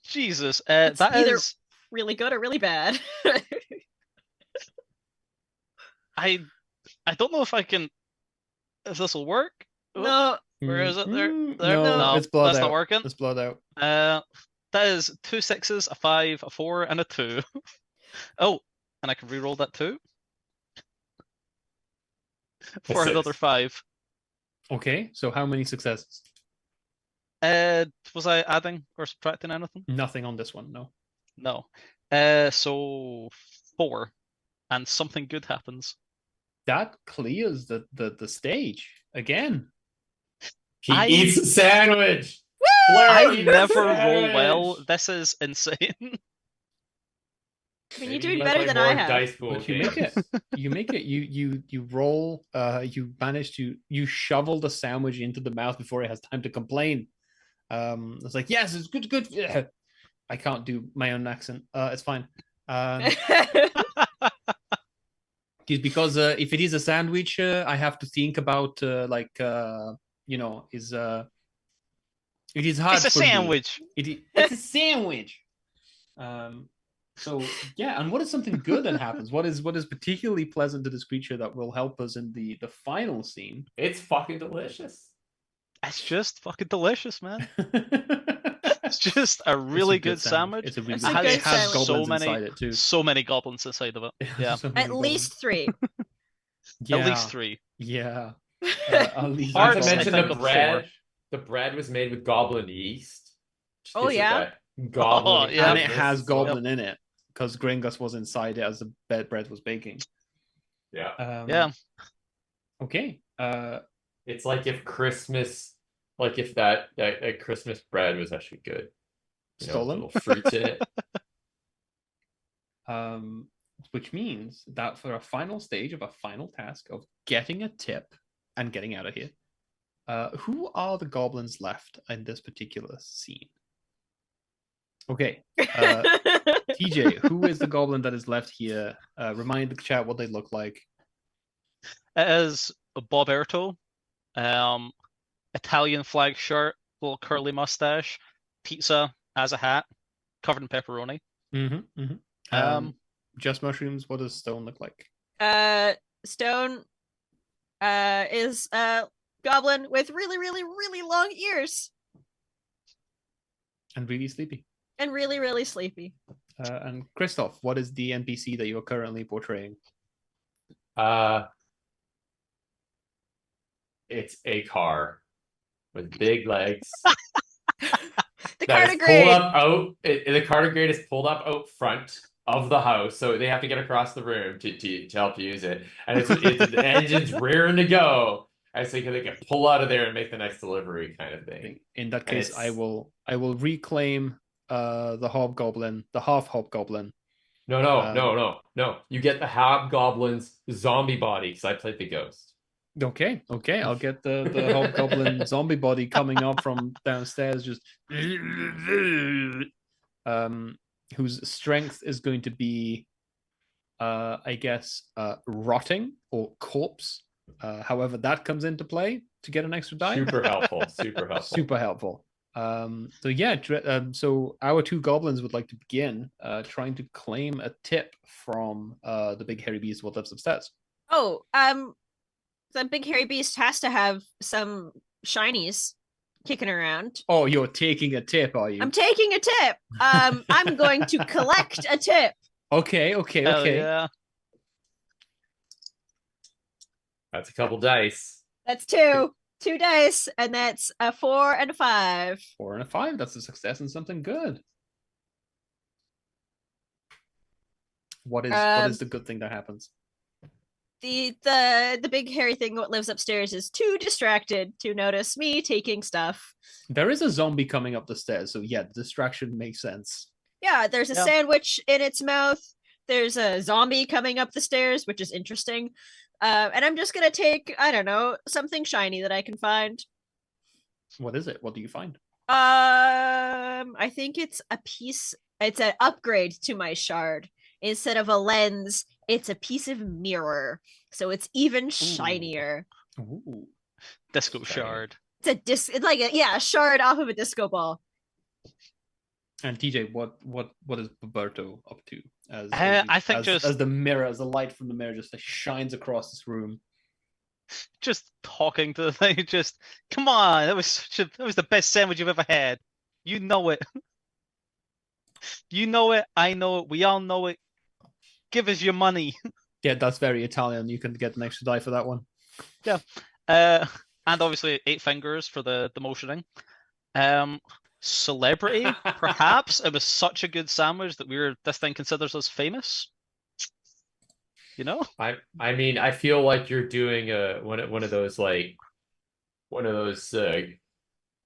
Jesus. It's That either- is. Really good or really bad. I don't know if this will work. Oh, No. Where is it? There. Mm, There. no, it's blood that's out. not working. It's blood out. That is 2 6s, a 5, a 4, and a 2. Oh, and I can re-roll that too for six. another 5. Okay, so how many successes? Was I adding or subtracting anything? Nothing on this one, no. No. So 4, and something good happens. That clears the stage again. He I- eats a sandwich. I never roll well. This is insane. I mean, you're doing better than I have. Dice pool But you make games. it. You make it. You roll. You manage to shovel the sandwich into the mouth before it has time to complain. It's like, yes, it's good. Yeah. I can't do my own accent. It's fine. Because if it is a sandwich, I have to think about is it is hard. It's a for me. sandwich. It's a sandwich. So yeah, and what is something good that happens? What is particularly pleasant to this creature that will help us in the final scene? It's fucking delicious. It's just fucking delicious, man. It's just a really good sandwich. It's a really It's good a sandwich. good It has sandwich. goblins So many- inside it too. So many goblins inside of it. Yeah. So many At least 3. goblins. At least 3. Yeah. At least Not Hearts, to I mention think, the of bread. 4. The bread was made with goblin yeast. Just Oh, gives it yeah? that Goblin. Oh, yeah. And it goodness has as well. goblin in it because Gringus was inside it as the bread was baking. Yeah. Yeah. Okay. It's like if that Christmas bread was actually good. You know, Stolen. little fruits in it. Which means that for a final stage of a final task of getting a tip and getting out of here, who are the goblins left in this particular scene? Okay. TJ, who is the goblin that is left here? Remind the chat what they look like. It is Boberto, Italian flag shirt, little curly mustache, pizza as a hat, covered in pepperoni. Just mushrooms. What does Stone look like? Stone is a goblin with really, really, really long ears. And really sleepy. And really, really sleepy. And Christoph, what is the NPC that you are currently portraying? It's a car with big legs. The that is cardigrade. pulled up out. The cardigrade is pulled up out front of the house, so they have to get across the room to help use it. And it's the engine's rearing to go. I think they can pull out of there and make the next delivery, kind of thing. In that case, I will reclaim the hobgoblin, the half hobgoblin. No. You get the hobgoblin's zombie body because I played the ghost. Okay. I'll get the hobgoblin zombie body coming up from downstairs, just whose strength is going to be, I guess, rotting or corpse. However, that comes into play to get an extra die. Super helpful. Super helpful. So our two goblins would like to begin trying to claim a tip from the big hairy beast what lives upstairs. Oh, the big hairy beast has to have some shinies kicking around. Oh, you're taking a tip, are you? I'm taking a tip. I'm going to collect a tip. Okay. Yeah. That's a couple dice. That's two dice, and that's a 4 and a 5. 4 and a 5. That's a success and something good. What is the good thing that happens? The big hairy thing that lives upstairs is too distracted to notice me taking stuff. There is a zombie coming up the stairs, so yeah, the distraction makes sense. Yeah, there's a sandwich in its mouth. There's a zombie coming up the stairs, which is interesting. And I'm just gonna take, I don't know, something shiny that I can find. What is it? What do you find? I think it's it's an upgrade to my shard. Instead of a lens, it's a piece of mirror. So it's even shinier. Ooh. Disco shard. It's a shard off of a disco ball. And TJ, what is Roberto up to? I think as the mirror, as the light from the mirror just shines across this room. Just talking to the thing, just come on, that was the best sandwich you've ever had. You know it. You know it, I know it, we all know it. Give us your money. Yeah, that's very Italian. You can get an extra die for that one. Yeah. And obviously 8 fingers for the motioning. Celebrity, perhaps. It was such a good sandwich that this thing considers us famous. You know? I mean, I feel like you're doing one of those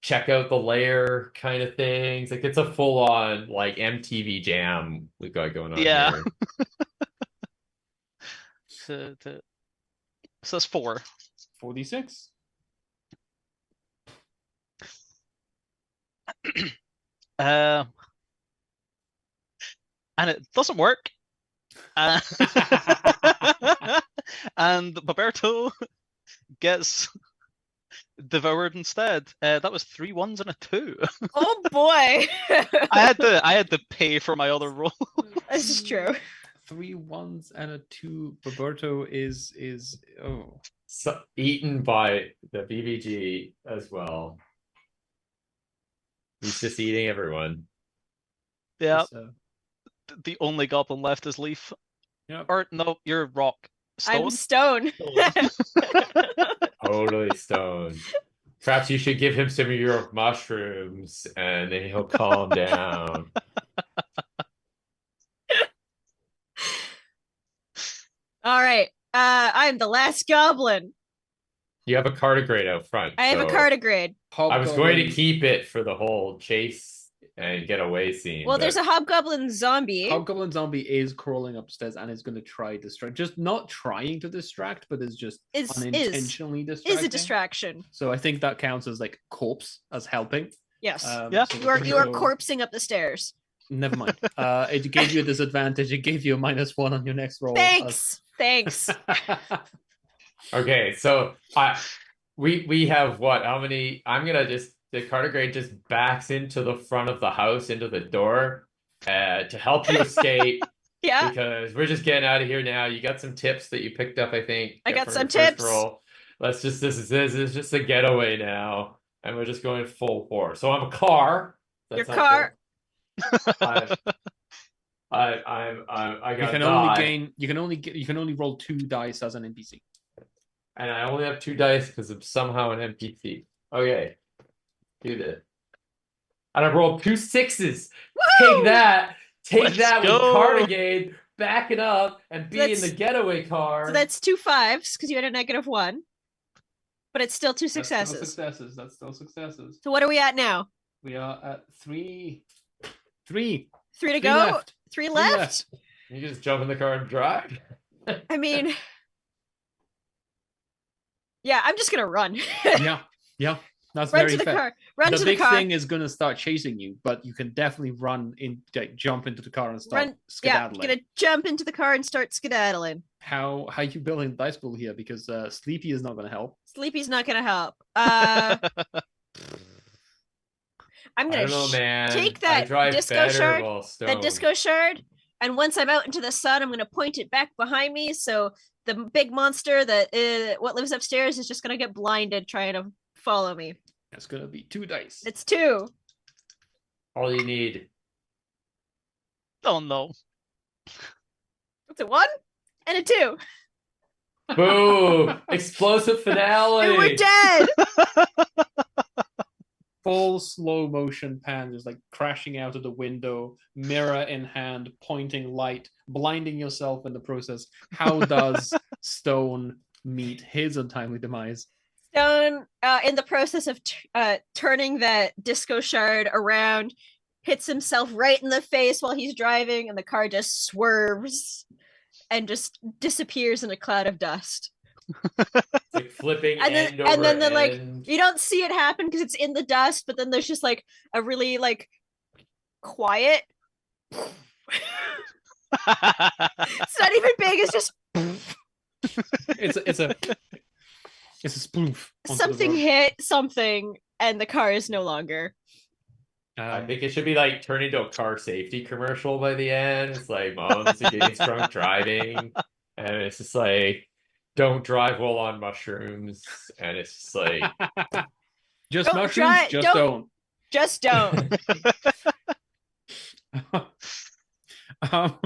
check out the layer kind of things. Like it's a full on like MTV Jam we got going on here. So that's 4. 4d6. And it doesn't work. And Roberto gets devoured instead. That was 3 1s and a 2. Oh boy! I had to pay for my other roll. This is true. 3 1s and a 2. Roberto is so eaten by the BBG as well. He's just eating everyone. Yeah. The only goblin left is Leaf. Yep. Or no, you're Rock. Stone? I'm Stone. Totally Stone. Perhaps you should give him some of your mushrooms and then he'll calm down. All right. I'm the last goblin. You have a cardigrade out front. I have a so cardigrade. I was going to Hobgoblin- keep it for the whole chase and getaway scene. Well, there's but a hobgoblin zombie. Hobgoblin zombie is crawling upstairs and is going to try distract. Just not trying to distract, but is just Is unintentionally distracting. is a distraction. So I think that counts as like corpse as helping. Yes. Yeah. So You are so- corpsing up the stairs. Never mind. It gave you a disadvantage. It gave you a -1 on your next roll. Thanks. Okay, so we have what? How many? I'm gonna just the cardigrade just backs into the front of the house, into the door, to help you escape. Yeah. Because we're just getting out of here now. You got some tips that you picked up, I think. I got from some your first tips. roll. This is just a getaway now, and we're just going full force. So I'm a car. Your That's car. helpful. I You got can only gain. You can only roll 2 dice as an NPC. and I only have 2 dice because I'm somehow an NPC. Okay, do this. And I rolled 2 6s. Woo! Take that. Take Let's that with go. Cardigade. Back it up and be in That's- the getaway car. So that's 2 5s because you had a -1, but it's still 2 That's successes. still successes. So what are we at now? We are at 3. 3 to Three go. left. 3 Three left. You just jump in the car and drive. I mean, yeah, I'm just gonna run. Yeah. That's Run very to the fair. car. Run the to the big car. thing is going to start chasing you, but you can definitely jump into the car and start Run. Yeah, skedaddling. gonna jump into the car and start skedaddling. How you building the dice pool here? Because Sleepy is not going to help. Sleepy's not gonna help. I'm I gonna don't know, man. take I that drive disco better shard, while that stoned. disco shard, and once I'm out into the sun, I'm gonna point it back behind me. So the big monster that what lives upstairs is just gonna get blinded trying to follow me. That's going to be 2 dice. It's 2. All you need. Oh no. It's a 1 and a 2. Boom! Explosive finale. And we're dead. Full slow motion pan, just like crashing out of the window, mirror in hand, pointing light, blinding yourself in the process. How does Stone meet his untimely demise? Stone, in the process of turning that disco shard around, hits himself right in the face while he's driving, and the car just swerves and just disappears in a cloud of dust. It's like flipping And then- end and over then the, like, end. You don't see it happen because it's in the dust, but then there's just like a really like quiet. It's not even big. It's just It's a spoof. onto the something road. hit something, and the car is no longer. I think it should be like turned into a car safety commercial by the end. It's like moms against drunk driving, and it's just like don't drive while on mushrooms, and it's just like just Don't mushrooms, try- just don't- Just don't. Um,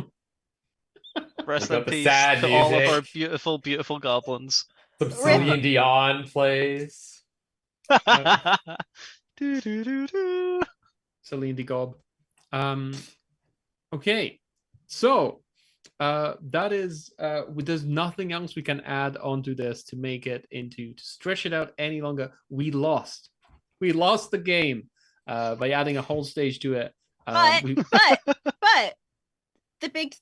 Rest We've in got the peace sad to all of our music. beautiful, beautiful goblins. some Celine Dion plays. Do-do-do-do. Celine Gob. Okay, so that is there's nothing else we can add onto this to make it into to stretch it out any longer. We lost the game by adding a whole stage to it. But We but the big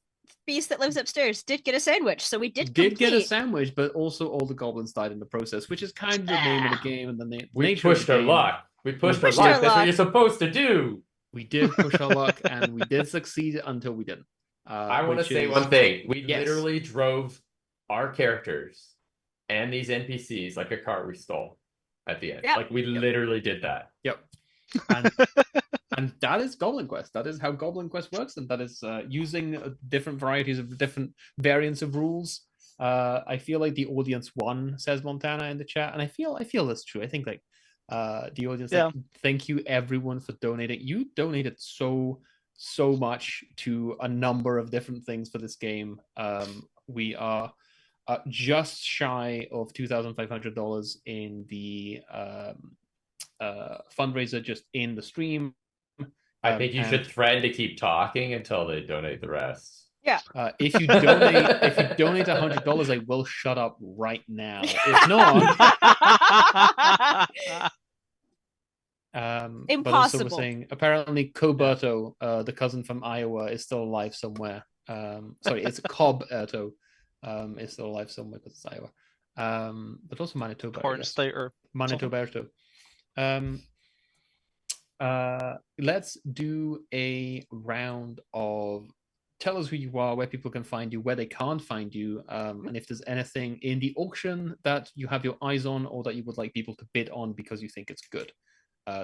beast that lives upstairs did get a sandwich, so we did did get a complete. sandwich, but also all the goblins died in the process, which is kind of the name of the game and the We nature of pushed the our game. luck. We pushed our pushed our luck. That's luck. what you're supposed to do. We did push our luck, and we did succeed until we didn't. I want to which say is- one thing. We Yes. literally drove our characters and these NPCs like a car we stole at the end. Yeah. Like we literally did that. Yep. And, and that is Goblin Quest. That is how Goblin Quest works, and that is using different varieties of different variants of rules. I feel like the audience won, says Montana in the chat, and I feel that's true. I think like the audience, like, thank you everyone for donating. You donated so much to a number of different things for this game. We are just shy of $2,500 in the fundraiser just in the stream. I think you and should threaten to keep talking until they donate the rest. Yeah. If you donate $100, I will shut up right now. If not, but also we're Impossible. saying apparently Coberto, the cousin from Iowa, is still alive somewhere. Sorry, it's Coberto, is still alive somewhere because it's Iowa. But also Manitoba. Porn state or Manitoberto. Let's do a round of tell us who you are, where people can find you, where they can't find you, and if there's anything in the auction that you have your eyes on or that you would like people to bid on because you think it's good.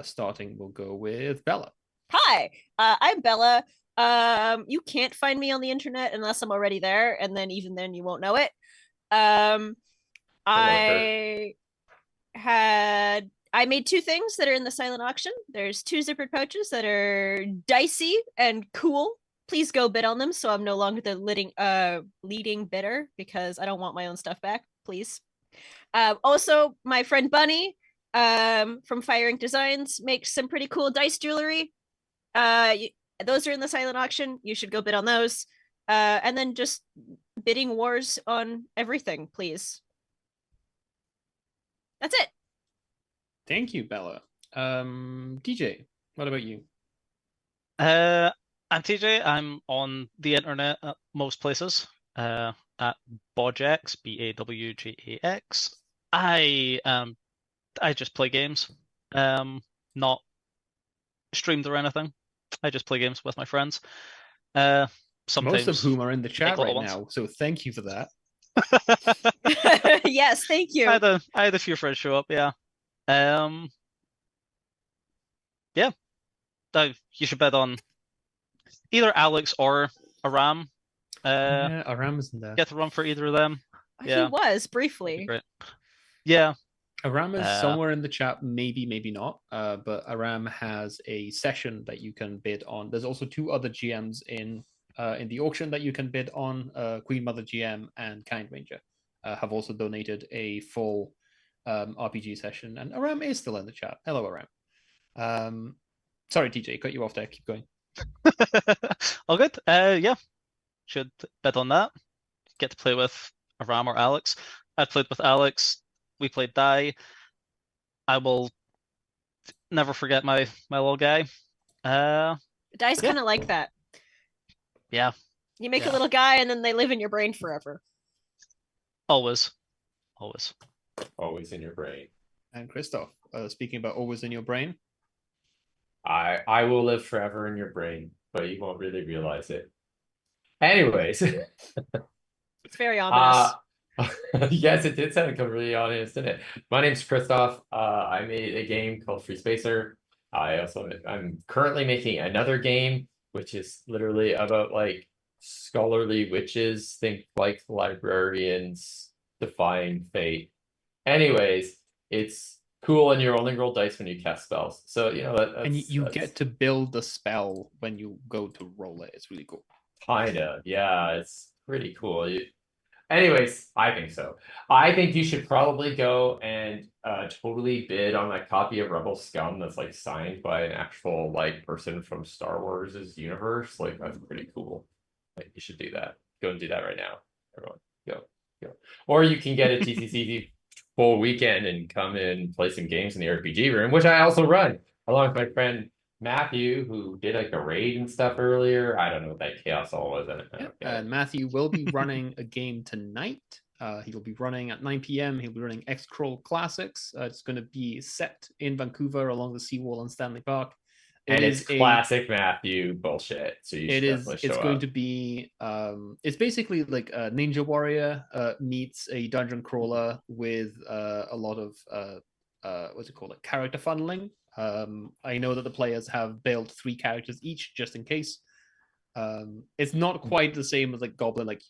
Starting, we'll go with Bella. Hi, I'm Bella. You can't find me on the internet unless I'm already there, and then even then you won't know it. I made two things that are in the silent auction. There's two zippered pouches that are dicey and cool. Please go bid on them so I'm no longer the leading bidder because I don't want my own stuff back, please. Also, my friend Bunny from Fire Ink Designs makes some pretty cool dice jewelry. Those are in the silent auction. You should go bid on those. And then just bidding wars on everything, please. That's it. Thank you, Bella. TJ, what about you? I'm TJ. I'm on the internet at most places. At Bawjax, BAWJAX. I just play games. Not streamed or anything. I just play games with my friends. Sometimes most of whom are in the chat right ones. now, so thank you for that. Yes, thank you. I had a few friends show up, yeah. Yeah. You should bet on either Alex or Aram. Yeah, Aram isn't there. Get to run for either of them. Yeah. He was briefly. Great. Yeah. Aram is somewhere in the chat, maybe not. But Aram has a session that you can bid on. There's also two other GMs in the auction that you can bid on. Queen Mother GM and Kind Ranger have also donated a full RPG session, and Aram is still in the chat. Hello, Aram. Sorry, TJ, cut you off there. Keep going. All good. Yeah, should bet on that. Get to play with Aram or Alex. I played with Alex. We played Die. I will never forget my little guy. Die's kind of like that. Yeah. You make a little guy, and then they live in your brain forever. Always Always in your brain. And Christoph, speaking about always in your brain. I will live forever in your brain, but you won't really realize it. Anyways. It's very ominous. Yes, it did sound really ominous, didn't it? My name's Christoph. I made a game called Free Spacer. I'm currently making another game, which is literally about like scholarly witches, think like librarians defying fate. Anyways, it's cool, and you only roll dice when you cast spells. So and you get to build the spell when you go to roll it. It's really cool. Kinda, yeah, it's pretty cool. Anyways, I think so. I think you should probably go and totally bid on a copy of Rebel Scum that's like signed by an actual like person from Star Wars' universe. Like that's pretty cool. Like you should do that. Go and do that right now, everyone. Go. Or you can get a TCC full weekend and come and play some games in the RPG room, which I also run along with my friend Matthew, who did like a raid and stuff earlier. I don't know what that chaos all was. And Matthew will be running a game tonight. He will be running at 9 p.m. He'll be running X-Crawl Classics. It's going to be set in Vancouver along the seawall in Stanley Park. It's classic Matthew bullshit. So you should definitely show up. It's going to be. It's basically like a Ninja Warrior meets a dungeon crawler with a lot of what's it called? Like character funneling. I know that the players have built 3 characters each just in case. It's not quite the same as like Goblin, like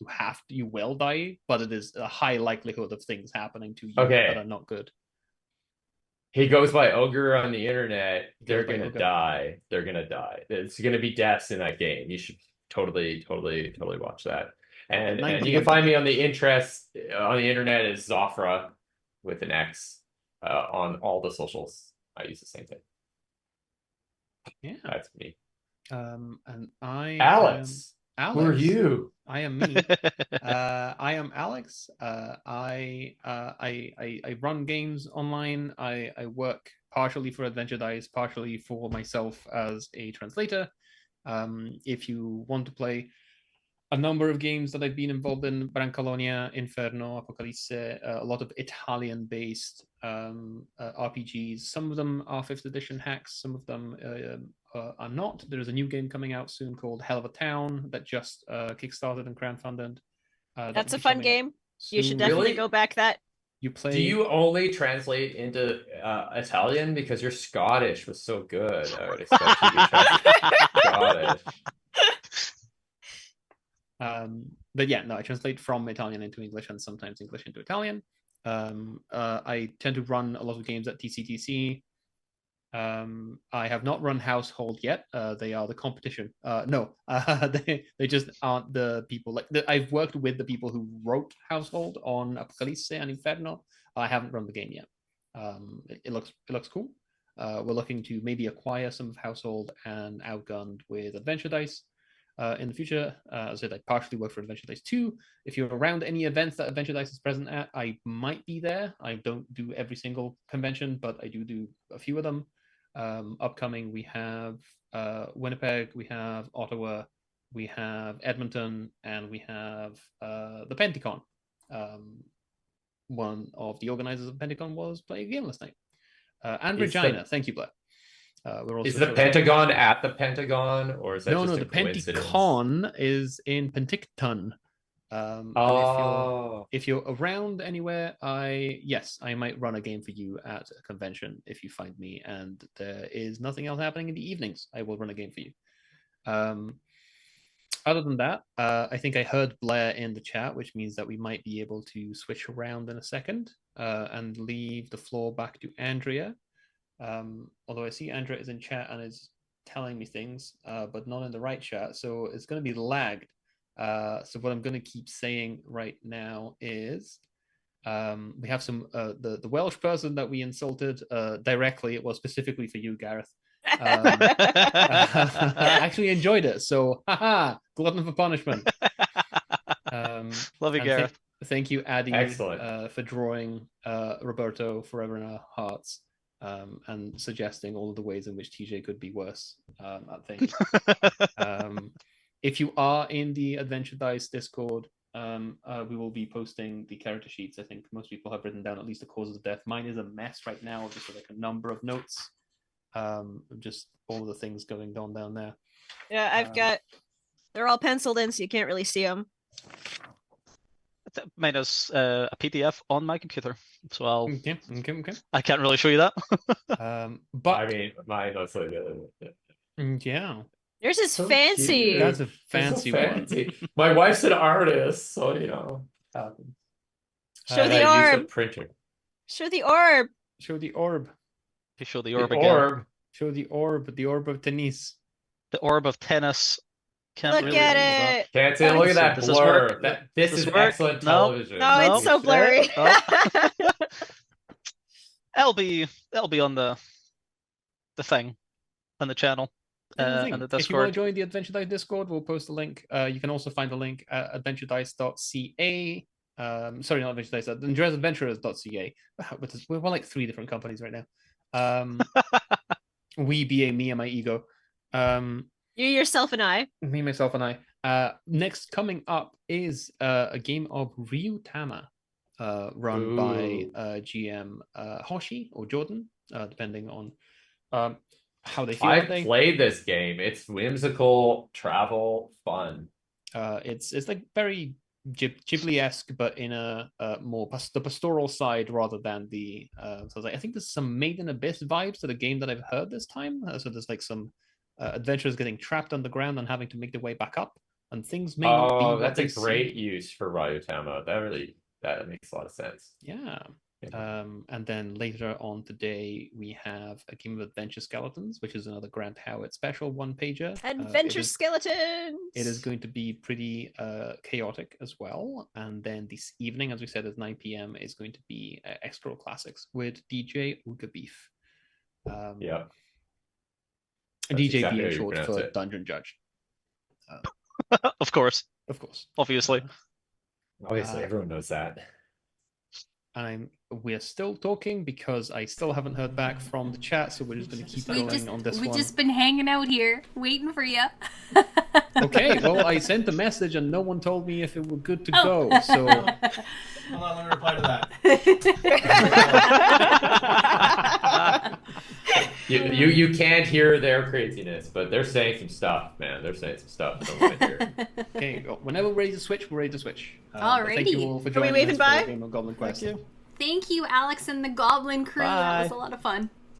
you will die, but it is a high likelihood of things happening to you that are not good. He goes by Ogre on the internet. They're gonna die. They're gonna die. It's gonna be deaths in that game. You should totally watch that. And you can find me on the internet as Zofra with an X on all the socials. I use the same thing. Yeah, that's me. And I Alex. Who are you? I am me. I am Alex. I run games online. I work partially for Adventure Dice, partially for myself as a translator. If you want to play a number of games that I've been involved in, Brancalonia, Inferno, Apocalypse, a lot of Italian-based RPGs. Some of them are 5th edition hacks, some of them are not. There's a new game coming out soon called Hell of a Town that just kickstarted and crowdfunded. That's a fun game. You should definitely Really? go back that. You play. Do you only translate into Italian because your Scottish was so good? I would expect you to translate Scottish. But yeah, no, I translate from Italian into English and sometimes English into Italian. I tend to run a lot of games at TCTC. I have not run Household yet. They are the competition. No, they just aren't the people. I've worked with the people who wrote Household on Apocalypse and Inferno. I haven't run the game yet. It looks cool. We're looking to maybe acquire some of Household and Outgunned with Adventure Dice. In the future, as I said, I partially work for Adventure Dice 2. If you're around any events that Adventure Dice is present at, I might be there. I don't do every single convention, but I do a few of them. Upcoming, we have Winnipeg, we have Ottawa, we have Edmonton, and we have the Penticon. One of the organizers of Penticon was playing a game last night. And Regina. Thank you, Blair. Is the Pentagon at the Pentagon, or is that just the a coincidence? Penticon is in Penticton. If you're around anywhere, I might run a game for you at a convention if you find me, and there is nothing else happening in the evenings. I will run a game for you. Other than that, I think I heard Blair in the chat, which means that we might be able to switch around in a second and leave the floor back to Andrea. Although I see Andrea is in chat and is telling me things, but not in the right chat, so it's going to be lagged. So what I'm going to keep saying right now is we have some the Welsh person that we insulted directly. It was specifically for you, Gareth. I actually enjoyed it, so glutton for punishment. Love you, Gareth. Thank you, Addy. Excellent. For drawing Roberto forever in our hearts. And suggesting all of the ways in which TJ could be worse at things. If you are in the Adventure Dice Discord, we will be posting the character sheets. I think most people have written down at least the causes of death. Mine is a mess right now, just like a number of notes, just all of the things going on down there. Yeah, I've got. They're all penciled in, so you can't really see them. Mine is a PDF on my computer, so Okay. I can't really show you that. But I mean, mine looks like yeah, Yours is So fancy. cute. that's a fancy one. My wife's an artist, so you know. Show And the I use a orb. printer. Show the orb. Show the orb. You show the The orb again. orb. Show the orb of tennis. The orb of tennis. Can't Look really at read that. it. Can't say. Look at that Does this blur. work? This Does is this work? excellent No. television. No, it's so blurry. Oh. It'll be on the thing on the channel and the If you want to Discord. join the Adventure Dice Discord, we'll post a link. You can also find the link at adventuredice.ca. Sorry, not Adventure Dice, adventurers.ca. We're like 3 different companies right now. We being me and my ego. You, yourself, and I. Me, myself, and I. Next coming up is a game of Ryutama, run by GM Hoshi or Jordan, depending on how they feel. I've played this game. It's whimsical, travel, fun. It's like very Ghibli-esque, but in a more the pastoral side rather than the. So I think there's some Made in Abyss vibes to the game that I've heard this time. So there's like some adventurers getting trapped underground and having to make their way back up, and things may not be what That's they a great seem. use for Ryutama. That makes a lot of sense. Yeah. And then later on today, we have a game of Adventure Skeletons, which is another Grant Howard special one-pager. Adventure Skeletons. It is going to be pretty chaotic as well. And then this evening, as we said, at 9 p.m. is going to be Extra Classics with DJ Uga Beef. Yeah. DJ exactly how being you short pronounce for it. Dungeon Judge. Of course. Of course. obviously. Obviously, everyone knows that. We're still talking because I still haven't heard back from the chat, so we're just going to keep going on this We've one. just been hanging out here, waiting for you. Okay, well, I sent a message and no one told me if it were good to Oh. go, so... Hold on, let me reply to that. You can't hear their craziness, but they're saying some stuff, man. They're saying some stuff. I don't want to hear. Okay, well, whenever we're ready to switch, we're ready to switch. But thank Alrighty. you all for Are we joining waving us for bye? the game of Goblin Quest. Thank you. Thank you, Alex and the Goblin crew. That was Bye. a lot of fun.